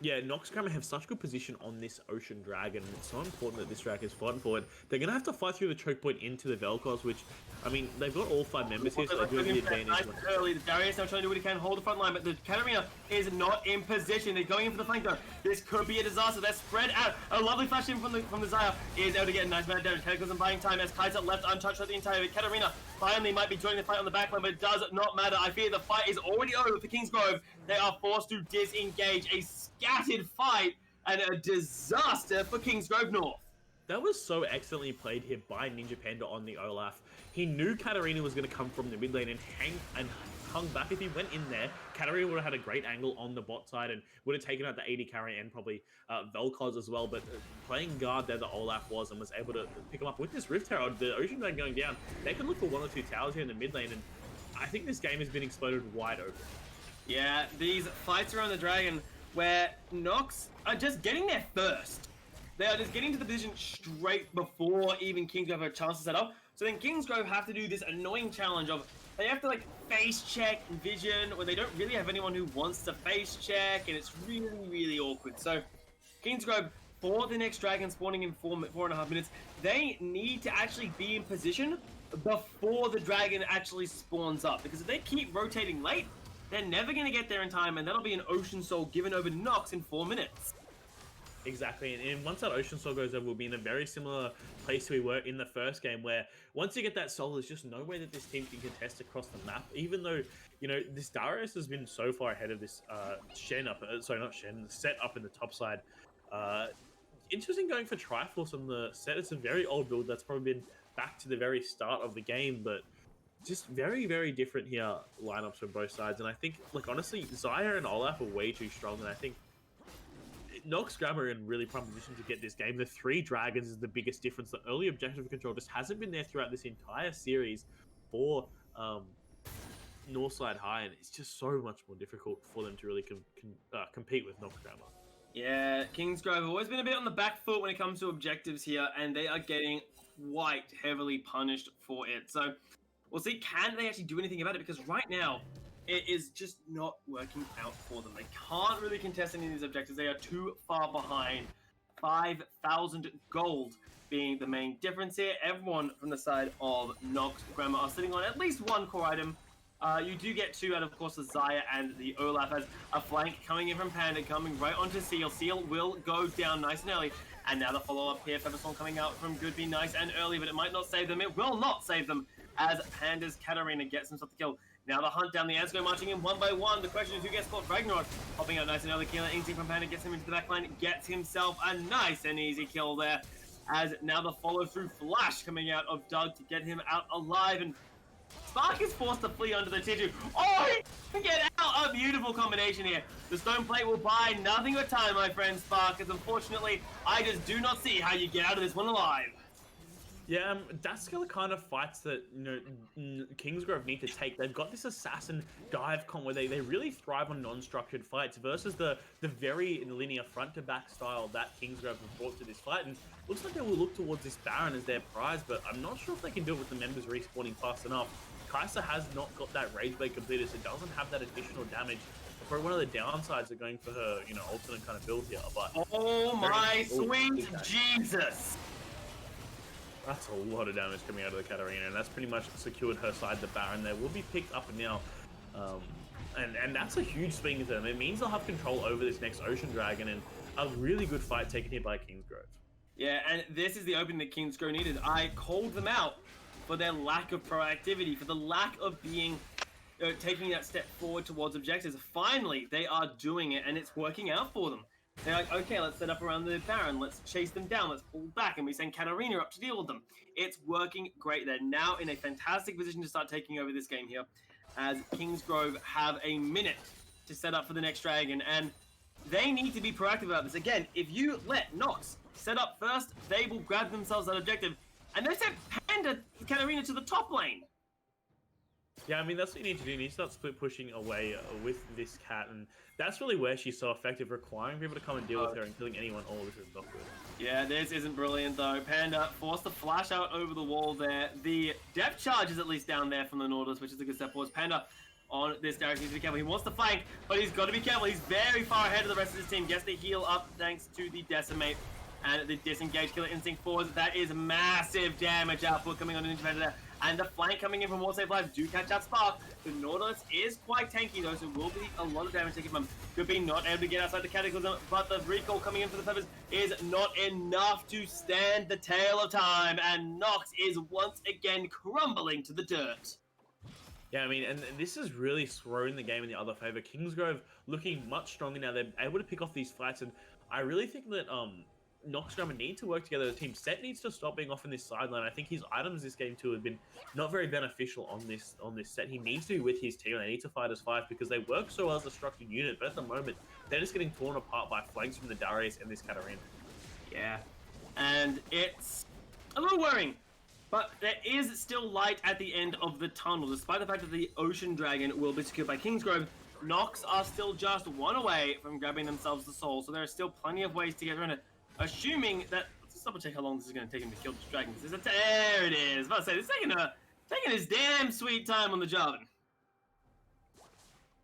Yeah, Knox Grammar have such good position on this Ocean Dragon, and it's so important that this dragon is fighting forward. They're going to have to fight through the choke point into the Vel'Koz, which, I mean, they've got all 5 members here, so they do have the advantage. Nice early. Darius now trying to do what he can, hold the front line, but the Katarina is not in position. They're going in for the flank though. This could be a disaster. They're spread out. A lovely flash in from the Zaya is able to get a nice amount of damage. Cataclysm buying time as Kaiser left untouched for the entire bit. Katarina finally might be joining the fight on the backline, but it does not matter. I fear the fight is already over for Kingsgrove. They are forced to disengage. A scattered fight and a disaster for Kingsgrove North. That was so excellently played here by Ninja Panda on the Olaf. He knew Katarina was going to come from the mid lane and hung back. If he went in there, Katarina would have had a great angle on the bot side and would have taken out the AD carry and probably Vel'Koz as well. But playing guard there, the Olaf was, and was able to pick him up with this Rift Herald. The Ocean Dragon going down, they can look for 1 or 2 towers here in the mid lane, and I think this game has been exploded wide open. Yeah, these fights around the Dragon where Knox are just getting there first. They are just getting to the position straight before even Kingsgrove have a chance to set up. So then Kingsgrove have to do this annoying challenge of they have to like face check vision when they don't really have anyone who wants to face check, and it's really, really awkward. So Kingsgrove, for the next Dragon spawning in 4.5 minutes, they need to actually be in position before the Dragon actually spawns up. Because if they keep rotating late, they're never going to get there in time, and that'll be an Ocean Soul given over to Knox in 4 minutes. Exactly, and once that Ocean Soul goes over, we'll be in a very similar place we were in the first game, where once you get that Soul, there's just no way that this team can contest across the map, even though, you know, this Darius has been so far ahead of this Shen up, sorry, not Shen, set up in the top side. Interesting going for Triforce on the set. It's a very old build that's probably been back to the very start of the game, but just very, very different here lineups from both sides. And I think, like, honestly, Zaya and Olaf are way too strong, and I think Knox Grammar are in really prime position to get this game. The 3 dragons is the biggest difference. The early objective control just hasn't been there throughout this entire series for Northside High, and it's just so much more difficult for them to really compete with Knox Grammar. Yeah, Kingsgrove have always been a bit on the back foot when it comes to objectives here, and they are getting quite heavily punished for it. So we'll see, can they actually do anything about it? Because right now, it is just not working out for them. They can't really contest any of these objectives. They are too far behind. 5,000 gold being the main difference here. Everyone from the side of Knox Grammar are sitting on at least 1 core item. You do get 2 out of course, the Zaya and the Olaf, as a flank coming in from Panda, coming right onto Seal. Seal will go down nice and early. And now the follow-up here, Featherstorm coming out from Good Be nice and early, but it might not save them. It will not save them, as Panda's Katarina gets himself the kill. Now the hunt down the Asgo, marching in 1 by 1. The question is who gets caught. Ragnarok popping out nice and early. Killing instinct from Panda, gets him into the backline, gets himself a nice and easy kill there. As now the follow-through flash coming out of Doug to get him out alive, and Spark is forced to flee under the Tiju. Oh, he can get out! A beautiful combination here. The Stone Plate will buy nothing but time, my friend Spark, as unfortunately, I just do not see how you get out of this one alive. Yeah, that's the kind of fights that, you know, Kingsgrove need to take. They've got this assassin dive comp where they really thrive on non-structured fights versus the very linear front-to-back style that Kingsgrove have brought to this fight. And looks like they will look towards this Baron as their prize, but I'm not sure if they can do it with the members respawning fast enough. Kai'Sa has not got that Rage Blade completed, so doesn't have that additional damage. Probably one of the downsides of going for her, you know, alternate kind of build here. But oh my sweet Jesus! That's a lot of damage coming out of the Katarina, and that's pretty much secured her side. The Baron there will be picked up now, and that's a huge swing to them. It means they'll have control over this next Ocean Dragon, and a really good fight taken here by Kingsgrove. Yeah, and this is the opening that Kingsgrove needed. I called them out for their lack of proactivity, for the lack of being taking that step forward towards objectives. Finally, they are doing it, and it's working out for them. They're like, okay, let's set up around the Baron, let's chase them down, let's pull back, and we send Katarina up to deal with them. It's working great. They're now in a fantastic position to start taking over this game here, as Kingsgrove have a minute to set up for the next Dragon, and they need to be proactive about this. Again, if you let Knox set up first, they will grab themselves that objective, and they sent Panda Katarina to the top lane. Yeah, I mean, that's what you need to do. You need to start split pushing away with this cat, and that's really where she's so effective, requiring people to come and deal with her and killing anyone. Oh, this is not good. Yeah, this isn't brilliant though. Panda forced to flash out over the wall there. The depth charge is at least down there from the Nautilus, which is a good step forward. Panda on this Darius needs to be careful. He wants to flank, but he's got to be careful. He's very far ahead of the rest of his team. Gets the heal up thanks to the Decimate and the disengage killer instinct forwards. That is massive damage output coming on Ninja Panda there. And the flank coming in from War Save Lives do catch out Spark. The Nautilus is quite tanky though, so will be a lot of damage taken from him. Could be not able to get outside the Cataclysm, but the recall coming in for the Peppers is not enough to stand the tail of time. And Knox is once again crumbling to the dirt. Yeah, I mean, and this has really thrown the game in the other favor. Kingsgrove looking much stronger now. They're able to pick off these fights, and I really think that Knox Grammar need to work together. The team set needs to stop being off in this sideline. I think his items this game too have been not very beneficial on this set. He needs to be with his team, and they need to fight as five because they work so well as a structured unit. But at the moment, they're just getting torn apart by flanks from the Darius and this Katarina. Yeah, and it's a little worrying. But there is still light at the end of the tunnel. Despite the fact that the Ocean Dragon will be secured by Kingsgrove, Knox are still just one away from grabbing themselves the soul. So there are still plenty of ways to get around it. Assuming that... Let's double check how long this is going to take him to kill this dragon. There it is. I was about to say, it's taking his damn sweet time on the job.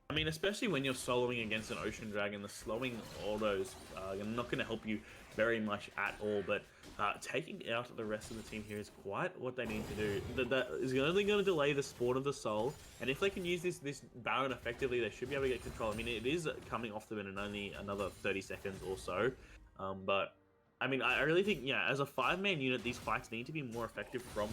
I mean, especially when you're soloing against an Ocean Dragon, the slowing autos are not going to help you very much at all. But taking out the rest of the team here is quite what they need to do. That is only going to delay the spawn of the soul. And if they can use this Baron effectively, they should be able to get control. I mean, it is coming off them in only another 30 seconds or so. But, I mean, I really think, yeah, as a five-man unit, these fights need to be more effective from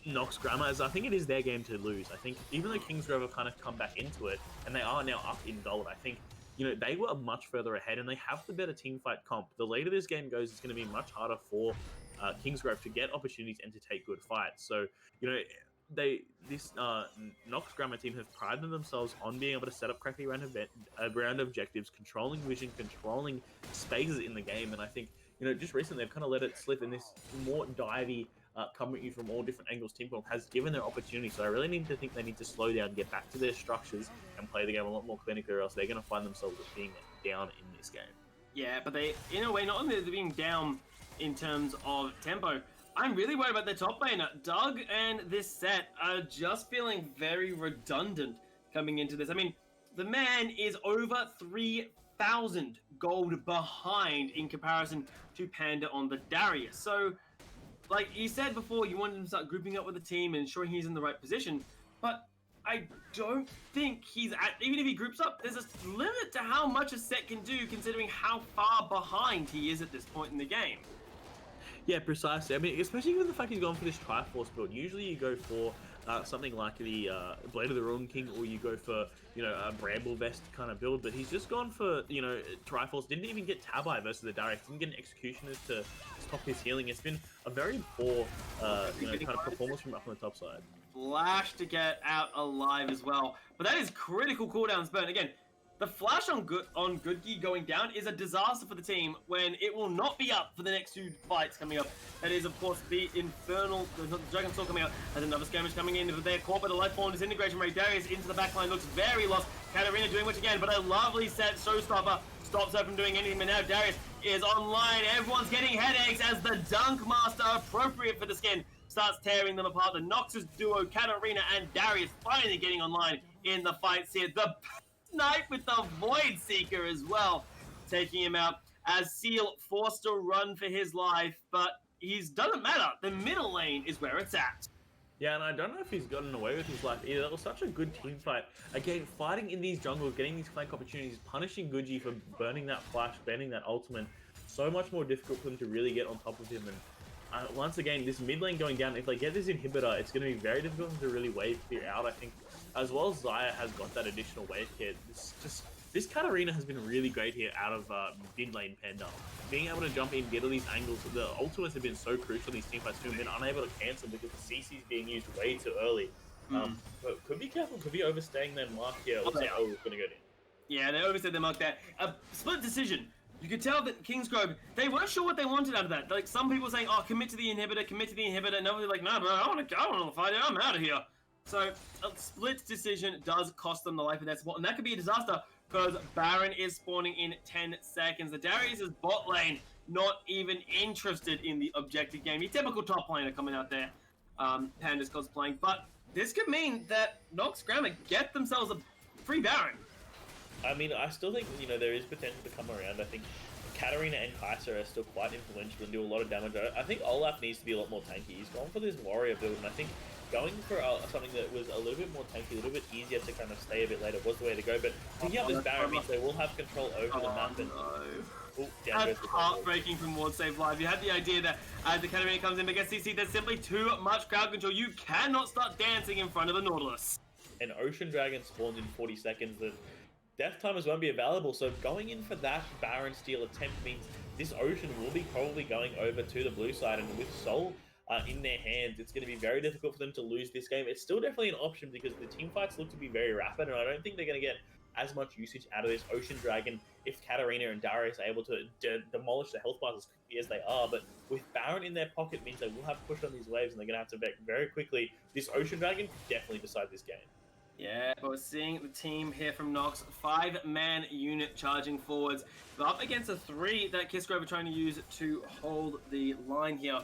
Knox Grammar, as I think it is their game to lose. I think even though Kingsgrove have kind of come back into it, and they are now up in gold, I think, you know, they were much further ahead, and they have the better team fight comp. The later this game goes, it's going to be much harder for Kingsgrove to get opportunities and to take good fights. So, you know, this Knox Grammar team have prided themselves on being able to set up correctly around objectives, controlling vision, controlling spaces in the game, and I think, you know, just recently they've kind of let it slip, in this more divey, coming at you from all different angles team form has given their opportunity. So I really need to think they need to slow down, get back to their structures, and play the game a lot more clinically, or else they're going to find themselves being down in this game. Yeah, but they, in a way, not only are they being down in terms of tempo, I'm really worried about their top laner. Doug and this set are just feeling very redundant coming into this. I mean, the man is over 3,000 gold behind in comparison to Panda on the Darius. So, like you said before, you wanted him to start grouping up with the team and ensuring he's in the right position. But I don't think he's at, even if he groups up, there's a limit to how much a set can do considering how far behind he is at this point in the game. Yeah, precisely. I mean, especially with the fact he's gone for this Triforce build. Usually you go for something like the Blade of the Ruin King, or you go for, you know, a Bramble Vest kind of build, but he's just gone for, you know, Triforce. Didn't even get Tabai versus the Darius. Didn't get an Executioners to stop his healing. It's been a very poor, you know, kind of performance from up on the top side. Flash to get out alive as well. But that is critical cooldowns burn. Again, the flash on Goodgi going down is a disaster for the team when it will not be up for the next two fights coming up. That is, of course, the Infernal, the Dragon Sword coming out, and another skirmish coming in. But they're caught by the Lightborn disintegration rate. Darius into the backline looks very lost. Katarina doing much again, but a lovely set showstopper stops her from doing anything. But now Darius is online. Everyone's getting headaches as the Dunk Master, appropriate for the skin, starts tearing them apart. The Noxus duo, Katarina and Darius, finally getting online in the fights here. The Snipe with the Void Seeker as well, taking him out as Seal forced to run for his life, but doesn't matter. The middle lane is where it's at. Yeah, and I don't know if he's gotten away with his life either. That was such a good team fight. Again, fighting in these jungles, getting these flank opportunities, punishing Guji for burning that flash, banning that ultimate. So much more difficult for them to really get on top of him. And once again, this mid lane going down, if they get this inhibitor, it's going to be very difficult for them to really wave clear out, I think. As well as Xayah has got that additional wave kit. This Katarina has been really great here out of mid lane Panda. Being able to jump in, get all these angles. The ultimates have been so crucial in these teamfights too, and been unable to cancel because the CC is being used way too early. But could be careful, could be overstaying their mark here. Looks like going to go down. Yeah, they overstayed their mark there. A split decision. You could tell that Kingsgrove, they weren't sure what they wanted out of that. Like, some people saying, oh, commit to the inhibitor, commit to the inhibitor. And others like, nah, bro, I want to fight it. I'm out of here. So a split decision does cost them the life of their support, and that could be a disaster because Baron is spawning in 10 seconds. The Darius' bot lane not even interested in the objective game. Your typical top laner coming out there, Panda's cosplaying, but this could mean that Knox Grammar get themselves a free Baron. I mean, I still think, you know, there is potential to come around. I think Katarina and Kaiser are still quite influential and do a lot of damage. I think Olaf needs to be a lot more tanky. He's gone for this warrior build, and I think going for something that was a little bit more tanky, a little bit easier to kind of stay a bit later was the way to go. But picking up this Baron means they will have control over the map. And, That's heartbreaking from Ward Save Live. You had the idea that as the Katarina comes in but gets CC, there's simply too much crowd control. You cannot start dancing in front of the Nautilus. An Ocean Dragon spawns in 40 seconds. The death timers won't be available, so going in for that Baron steal attempt means this Ocean will be probably going over to the blue side, and with Soul in their hands, it's going to be very difficult for them to lose this game. It's still definitely an option because the team fights look to be very rapid, and I don't think they're going to get as much usage out of this Ocean Dragon if Katarina and Darius are able to demolish the health bars as quickly as they are. But with Baron in their pocket means they will have push on these waves, and they're going to have to back very quickly. This Ocean Dragon could definitely decide this game. Yeah, but we're seeing the team here from Knox, 5-man unit charging forwards. They're up against a 3 that Kingsgrove are trying to use to hold the line here.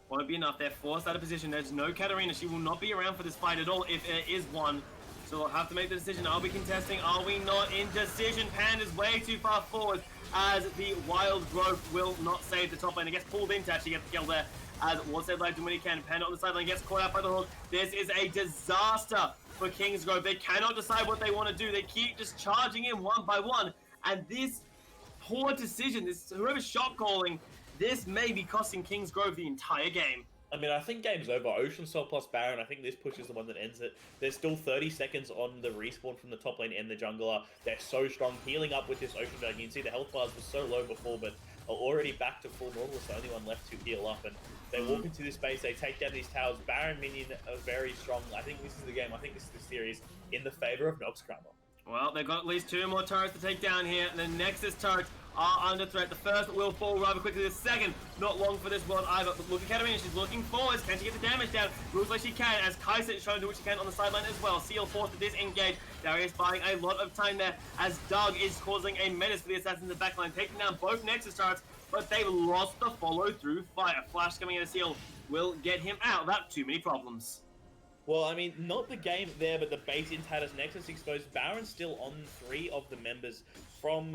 Won't be enough. They're forced out of position. There's no Katarina. She will not be around for this fight at all if there is one. So they'll have to make the decision. Are we contesting? Are we not? Indecision. Panda's way too far forward as the Wild Growth will not save the top lane. It gets pulled in to actually get the kill there as Ward Save Live doing what he can. Panda on the sideline gets caught out by the hook. This is a disaster for Kingsgrove. They cannot decide what they want to do. They keep just charging in one by one. And this poor decision, this whoever's shot calling, this may be costing Kingsgrove the entire game. I mean, I think game's over. Ocean Soul plus Baron, I think this push is the one that ends it. There's still 30 seconds on the respawn from the top lane and the jungler. They're so strong. Healing up with this Ocean Dragon. You can see the health bars were so low before, but are already back to full normal. It's the only one left to heal up. And they walk into this space. They take down these towers. Baron minion are very strong. I think this is the game. I think this is the series in the favor of Knox Grammar. Well, they've got at least 2 more turrets to take down here. The Nexus turrets are under threat. The first will fall rather quickly. The second, not long for this one either. But look at Katarina, she's looking forwards. Can she get the damage down? Looks like she can, as Kaiser is trying to do what she can on the sideline as well. Seal forced to disengage. Darius buying a lot of time there, as Doug is causing a menace for the Assassins in the backline, taking down both Nexus turrets, but they lost the follow-through fight. A flash coming in a Seal will get him out without too many problems. Well, I mean, not the game there, but the base in Tatus. Nexus exposed. Baron's still on 3 of the members from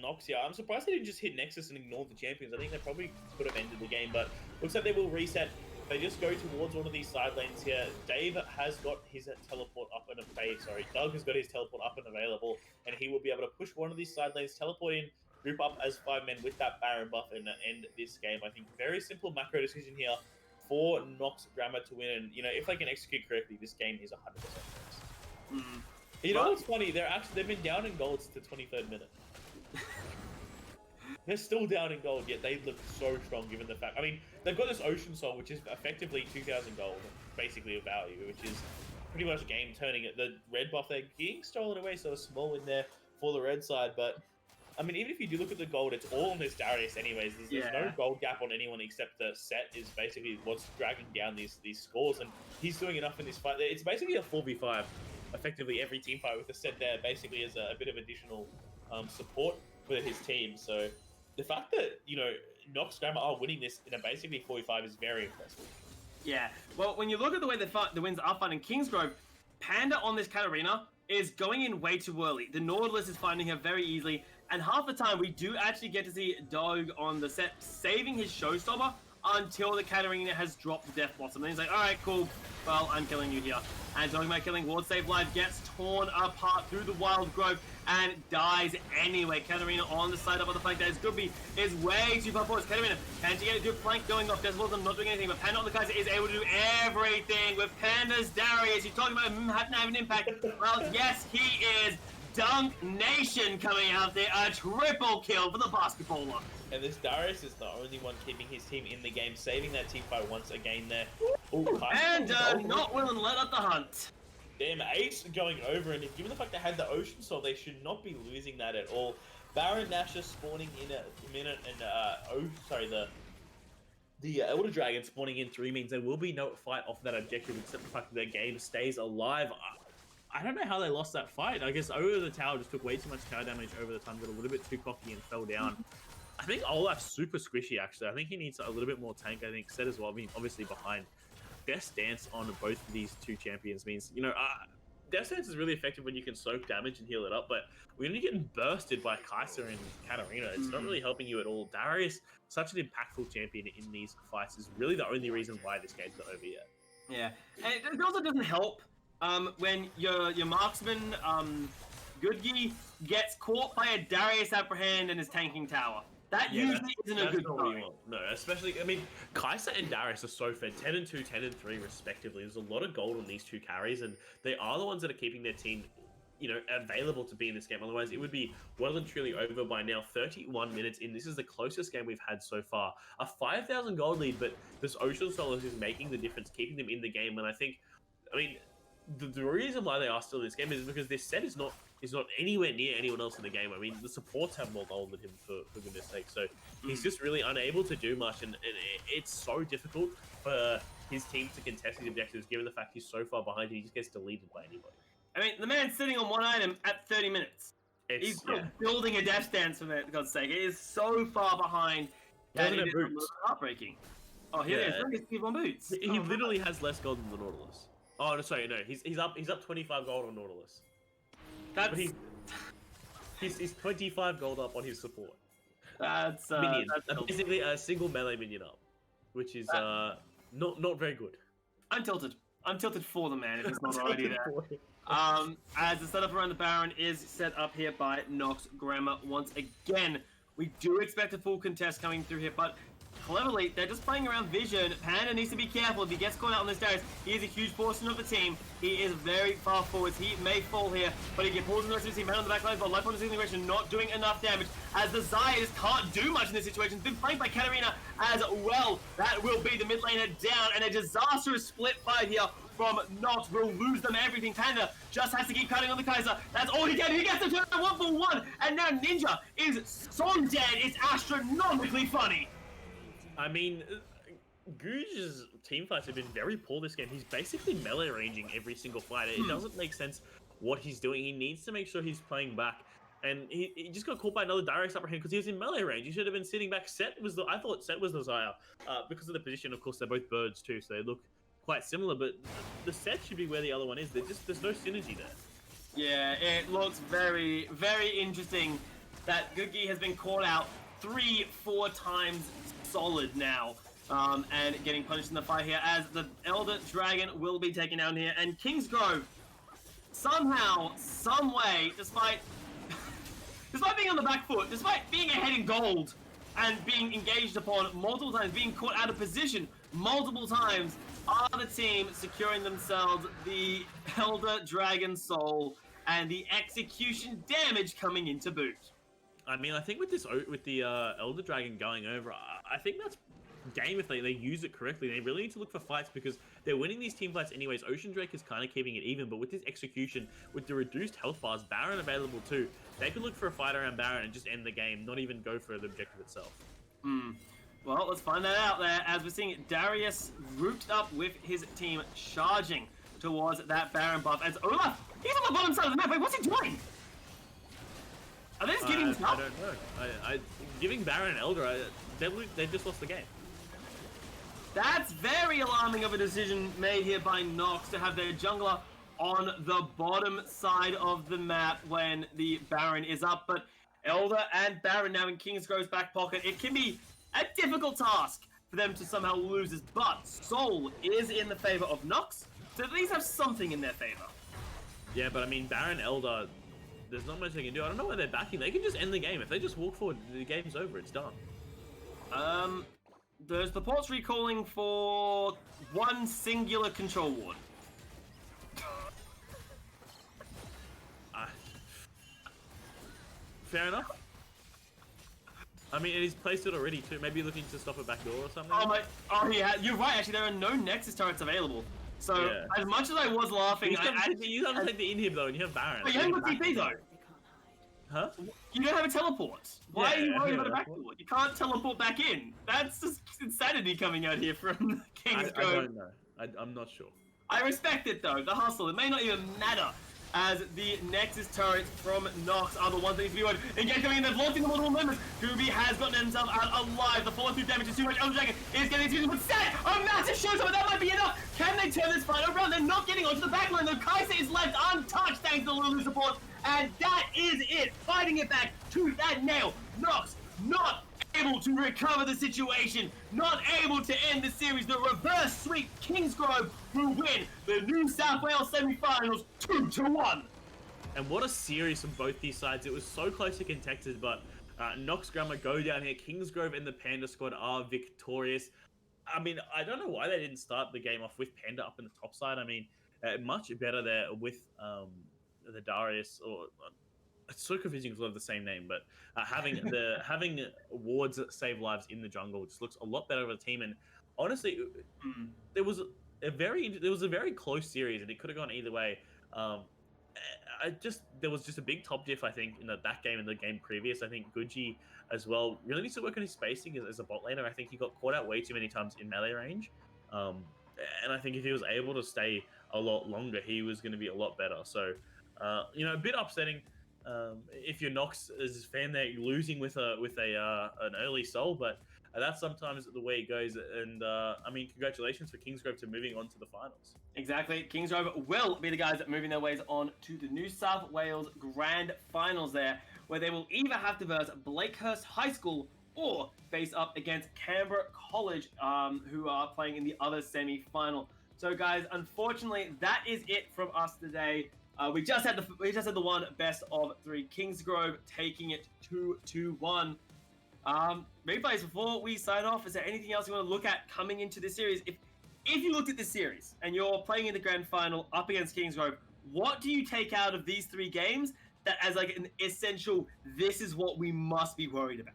Knox here. I'm surprised they didn't just hit Nexus and ignore the champions. I think they probably could have ended the game, but looks like they will reset. They just go towards one of these side lanes here. Dave has got his teleport up and Doug has got his teleport up and available, and he will be able to push one of these side lanes, teleport in, group up as 5 men with that Baron buff, and end this game. I think very simple macro decision here for Knox Grammar to win, and you know, if they can execute correctly, this game is 100% theirs. You know what's funny? They've been down in gold since the 23rd minute. They're still down in gold, yet they look so strong given the fact. I mean, they've got this Ocean Soul, which is effectively 2,000 gold, basically a value, which is pretty much game turning it. The red buff they're getting stolen away, so small in there for the red side, but I mean, even if you do look at the gold, it's all on this Darius anyways. There's no gold gap on anyone except the set is basically what's dragging down these scores, and he's doing enough in this fight. It's basically a 4v5, effectively every team fight with the set there basically as a bit of additional support for his team. So the fact that, you know, Knox Grammar are winning this in a basically 4v5 is very impressive. Yeah, well, when you look at the way the wins are fighting Kingsgrove, Panda on this Katarina is going in way too early. The Nautilus is finding her very easily, and half the time we do actually get to see Doug on the set saving his showstopper until the Katarina has dropped the Death Blossom. Then he's like, alright, cool, well, I'm killing you here. And talking about killing, Ward Save Live gets torn apart through the Wild Grove and dies anyway. Katarina on the side up of the flank there. Goodby is way too far forward. Katarina, can she get a good flank going off? Death Blossom not doing anything, but Panda on the Kaiser is able to do everything with Panda's Darius. You're talking about him having to have an impact. Well, yes, he is. Dunk Nation coming out there. A triple kill for the basketballer. And this Darius is the only one keeping his team in the game, saving that team fight once again there. Ooh, and not willing to let up the hunt. Damn, Ace going over, and given the fact they had the Ocean Soul, they should not be losing that at all. Baron Nashor spawning in a minute, and the Elder Dragon spawning in 3 means there will be no fight off that objective, except the fact that their game stays alive. I don't know how they lost that fight. I guess over the tower just took way too much tower damage over the time, got a little bit too cocky and fell down. I think Olaf's super squishy, actually. I think he needs a little bit more tank. I think Set as well, I mean, obviously behind. Best stance on both of these two champions means, you know, Death Stance is really effective when you can soak damage and heal it up, but when you're getting bursted by Kai'Sa and Katarina, it's not really helping you at all. Darius, such an impactful champion in these fights, is really the only reason why this game's not over yet. Yeah, and it also doesn't help when your marksman, Goodgi, gets caught by a Darius Apprehend and his tanking tower. That usually isn't a good sign. No, especially, I mean, Kai'Sa and Darius are so fed, 10-2, 10-3 respectively. There's a lot of gold on these two carries, and they are the ones that are keeping their team, you know, available to be in this game. Otherwise, it would be well and truly over by now. 31 minutes in. This is the closest game we've had so far. A 5,000 gold lead, but this Ocean Solace is making the difference, keeping them in the game. And I think, I mean, the reason why they are still in this game is because this set is not anywhere near anyone else in the game. I mean, the supports have more gold than him, for goodness sake. So he's just really unable to do much, and it's so difficult for his team to contest his objectives, given the fact he's so far behind. He just gets deleted by anybody. I mean, the man's sitting on one item at 30 minutes. He's still building a Death Stance, for God's sake. It is so far behind that it is a little heartbreaking. Oh, here it is. Look, he's on boots. He literally has less gold than the Nautilus. Oh, no, sorry, no. He's up 25 gold on Nautilus. That's... But he's 25 gold up on his support. That's minion. That's basically a single melee minion up, which is not very good. I'm tilted. I'm tilted for the man if it's not already there. As the setup around the Baron is set up here by Knox Grammar once again. We do expect a full contest coming through here, but cleverly, they're just playing around vision. Panda needs to be careful. If he gets caught out on this Darius, he is a huge portion of the team. He is very far forward. He may fall here, but he can pulls in the rest of his team. Man on the back line, but life on disintegration not doing enough damage, as the Zaya just can't do much in this situation. Been flanked by Katarina as well. That will be the mid laner down, and a disastrous split fight here from Knox will lose them everything. Panda just has to keep cutting on the Kai'Sa. That's all he can. He gets to turn 1-for-1, and now Ninja is so dead. It's astronomically funny. I mean, Gooj's teamfights have been very poor this game. He's basically melee ranging every single fight. It doesn't make sense what he's doing. He needs to make sure he's playing back. And he just got caught by another Darius Apprehend because he was in melee range. He should have been sitting back. I thought Set was the Zaya. Because of the position, of course, they're both birds too, so they look quite similar. But the Set should be where the other one is. There's no synergy there. Yeah, it looks very, very interesting that Googie has been caught out 3-4 times solid now, and getting punished in the fight here as the Elder Dragon will be taken down here, and Kingsgrove somehow, some way, despite being on the back foot, despite being ahead in gold and being engaged upon multiple times, being caught out of position multiple times, are the team securing themselves the Elder Dragon Soul and the execution damage coming into boot. I mean, I think with the Elder Dragon going over, I think that's game if they use it correctly. They really need to look for fights because they're winning these team fights anyways. Ocean Drake is kind of keeping it even, but with this execution, with the reduced health bars, Baron available too, they could look for a fight around Baron and just end the game, not even go for the objective itself. Well, let's find that out there as we're seeing Darius rooped up with his team charging towards that Baron buff. As Olaf, he's on the bottom side of the map. Wait, what's he doing? Are they just giving this up? I don't know. Giving Baron and Elder, they've just lost the game. That's very alarming of a decision made here by Knox to have their jungler on the bottom side of the map when the Baron is up. But Elder and Baron now in Kingsgrove's back pocket. It can be a difficult task for them to somehow lose this, but Soul is in the favor of Knox, so at least have something in their favor. Yeah, but I mean, Baron, Elder, there's not much they can do. I don't know why they're backing. They can just end the game. If they just walk forward, the game's over. It's done. There's the ports recalling for one singular control ward. Fair enough. I mean, he's placed it already too. Maybe looking to stop a back door or something. Oh yeah, you're right. Actually, there are no Nexus turrets available. So as much as I was laughing, you have to take the inhib though, and you have Baron. But you haven't got TP though. Huh? You don't have a teleport. Why are you Yeah, worried yeah, about a that's backdoor? You can't teleport back in. That's just insanity coming out here from I Kingsgrove. don't know. I'm not sure. I respect it though, the hustle. It may not even matter, as the Nexus turrets from Knox are the ones that need to be worried. Again, coming in, they're launching the multiple members. Gooby has gotten himself out alive. The 4-2 damage is too much. Elder Dragon is getting excused, but set! A massive showtime, that might be enough! Can they turn this fight around? They're not getting onto the backline, though. Kaiser is left untouched thanks to Lulu support, and that is it. Fighting it back to that nail. Knox not able to recover the situation, not able to end the series. The reverse sweep, Kingsgrove who win the New South Wales semi-finals 2-1. And what a series from both these sides. It was so closely contested, but Knox Grammar go down here. Kingsgrove and the Panda squad are victorious. I mean, I don't know why they didn't start the game off with Panda up in the top side. I mean, much better there with the Darius, or it's so confusing because they have the same name, but having wards that save lives in the jungle just looks a lot better of a team. And honestly, there was a very close series, and it could have gone either way. There was just a big top diff, I think, in that game and the game previous. I think Gucci as well really needs to work on his spacing as a bot laner. I think he got caught out way too many times in melee range, and I think if he was able to stay a lot longer, he was going to be a lot better. So, a bit upsetting. If you're Knox as a fan, they're losing with an early soul, but that's sometimes the way it goes. And I mean, congratulations for Kingsgrove to moving on to the finals. Exactly. Kingsgrove will be the guys moving their ways on to the New South Wales Grand Finals there, where they will either have to verse Blakehurst High School or face up against Canberra College, who are playing in the other semi-final. So, guys, unfortunately, that is it from us today. We just had the one best of 3. Kingsgrove taking it 2-1. Replays, before we sign off, is there anything else you want to look at coming into this series? If you looked at this series and you're playing in the grand final up against Kingsgrove, what do you take out of these 3 games that as like an essential, this is what we must be worried about?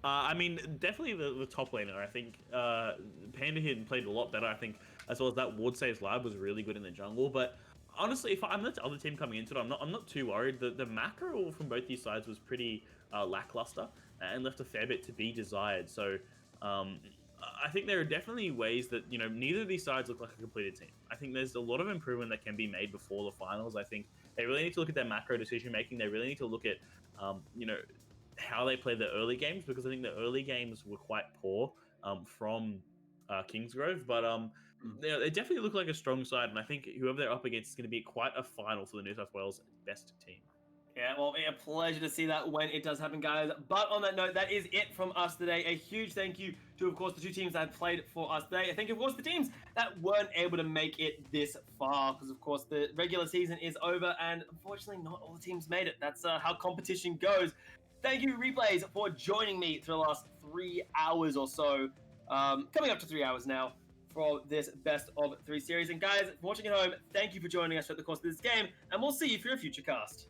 I mean, definitely the top laner. I think Panda here played a lot better, I think, as well as that ward saves live was really good in the jungle. But honestly, if I'm the other team coming into it, I'm not too worried. The macro from both these sides was pretty lackluster and left a fair bit to be desired. So I think there are definitely ways that, neither of these sides look like a completed team. I think there's a lot of improvement that can be made before the finals. I think they really need to look at their macro decision making. They really need to look at, how they play the early games, because I think the early games were quite poor from Kingsgrove. But they definitely look like a strong side, and I think whoever they're up against is going to be quite a final for the New South Wales best team. Yeah, well, a pleasure to see that when it does happen, guys. But on that note, that is it from us today. A huge thank you to, of course, the 2 teams that played for us today. I think, of course, the teams that weren't able to make it this far, because, of course, the regular season is over, and unfortunately, not all the teams made it. That's how competition goes. Thank you, Replays, for joining me through the last 3 hours or so, coming up to 3 hours now, for this best of 3 series. And guys, watching at home, thank you for joining us throughout the course of this game, and we'll see you for a future cast.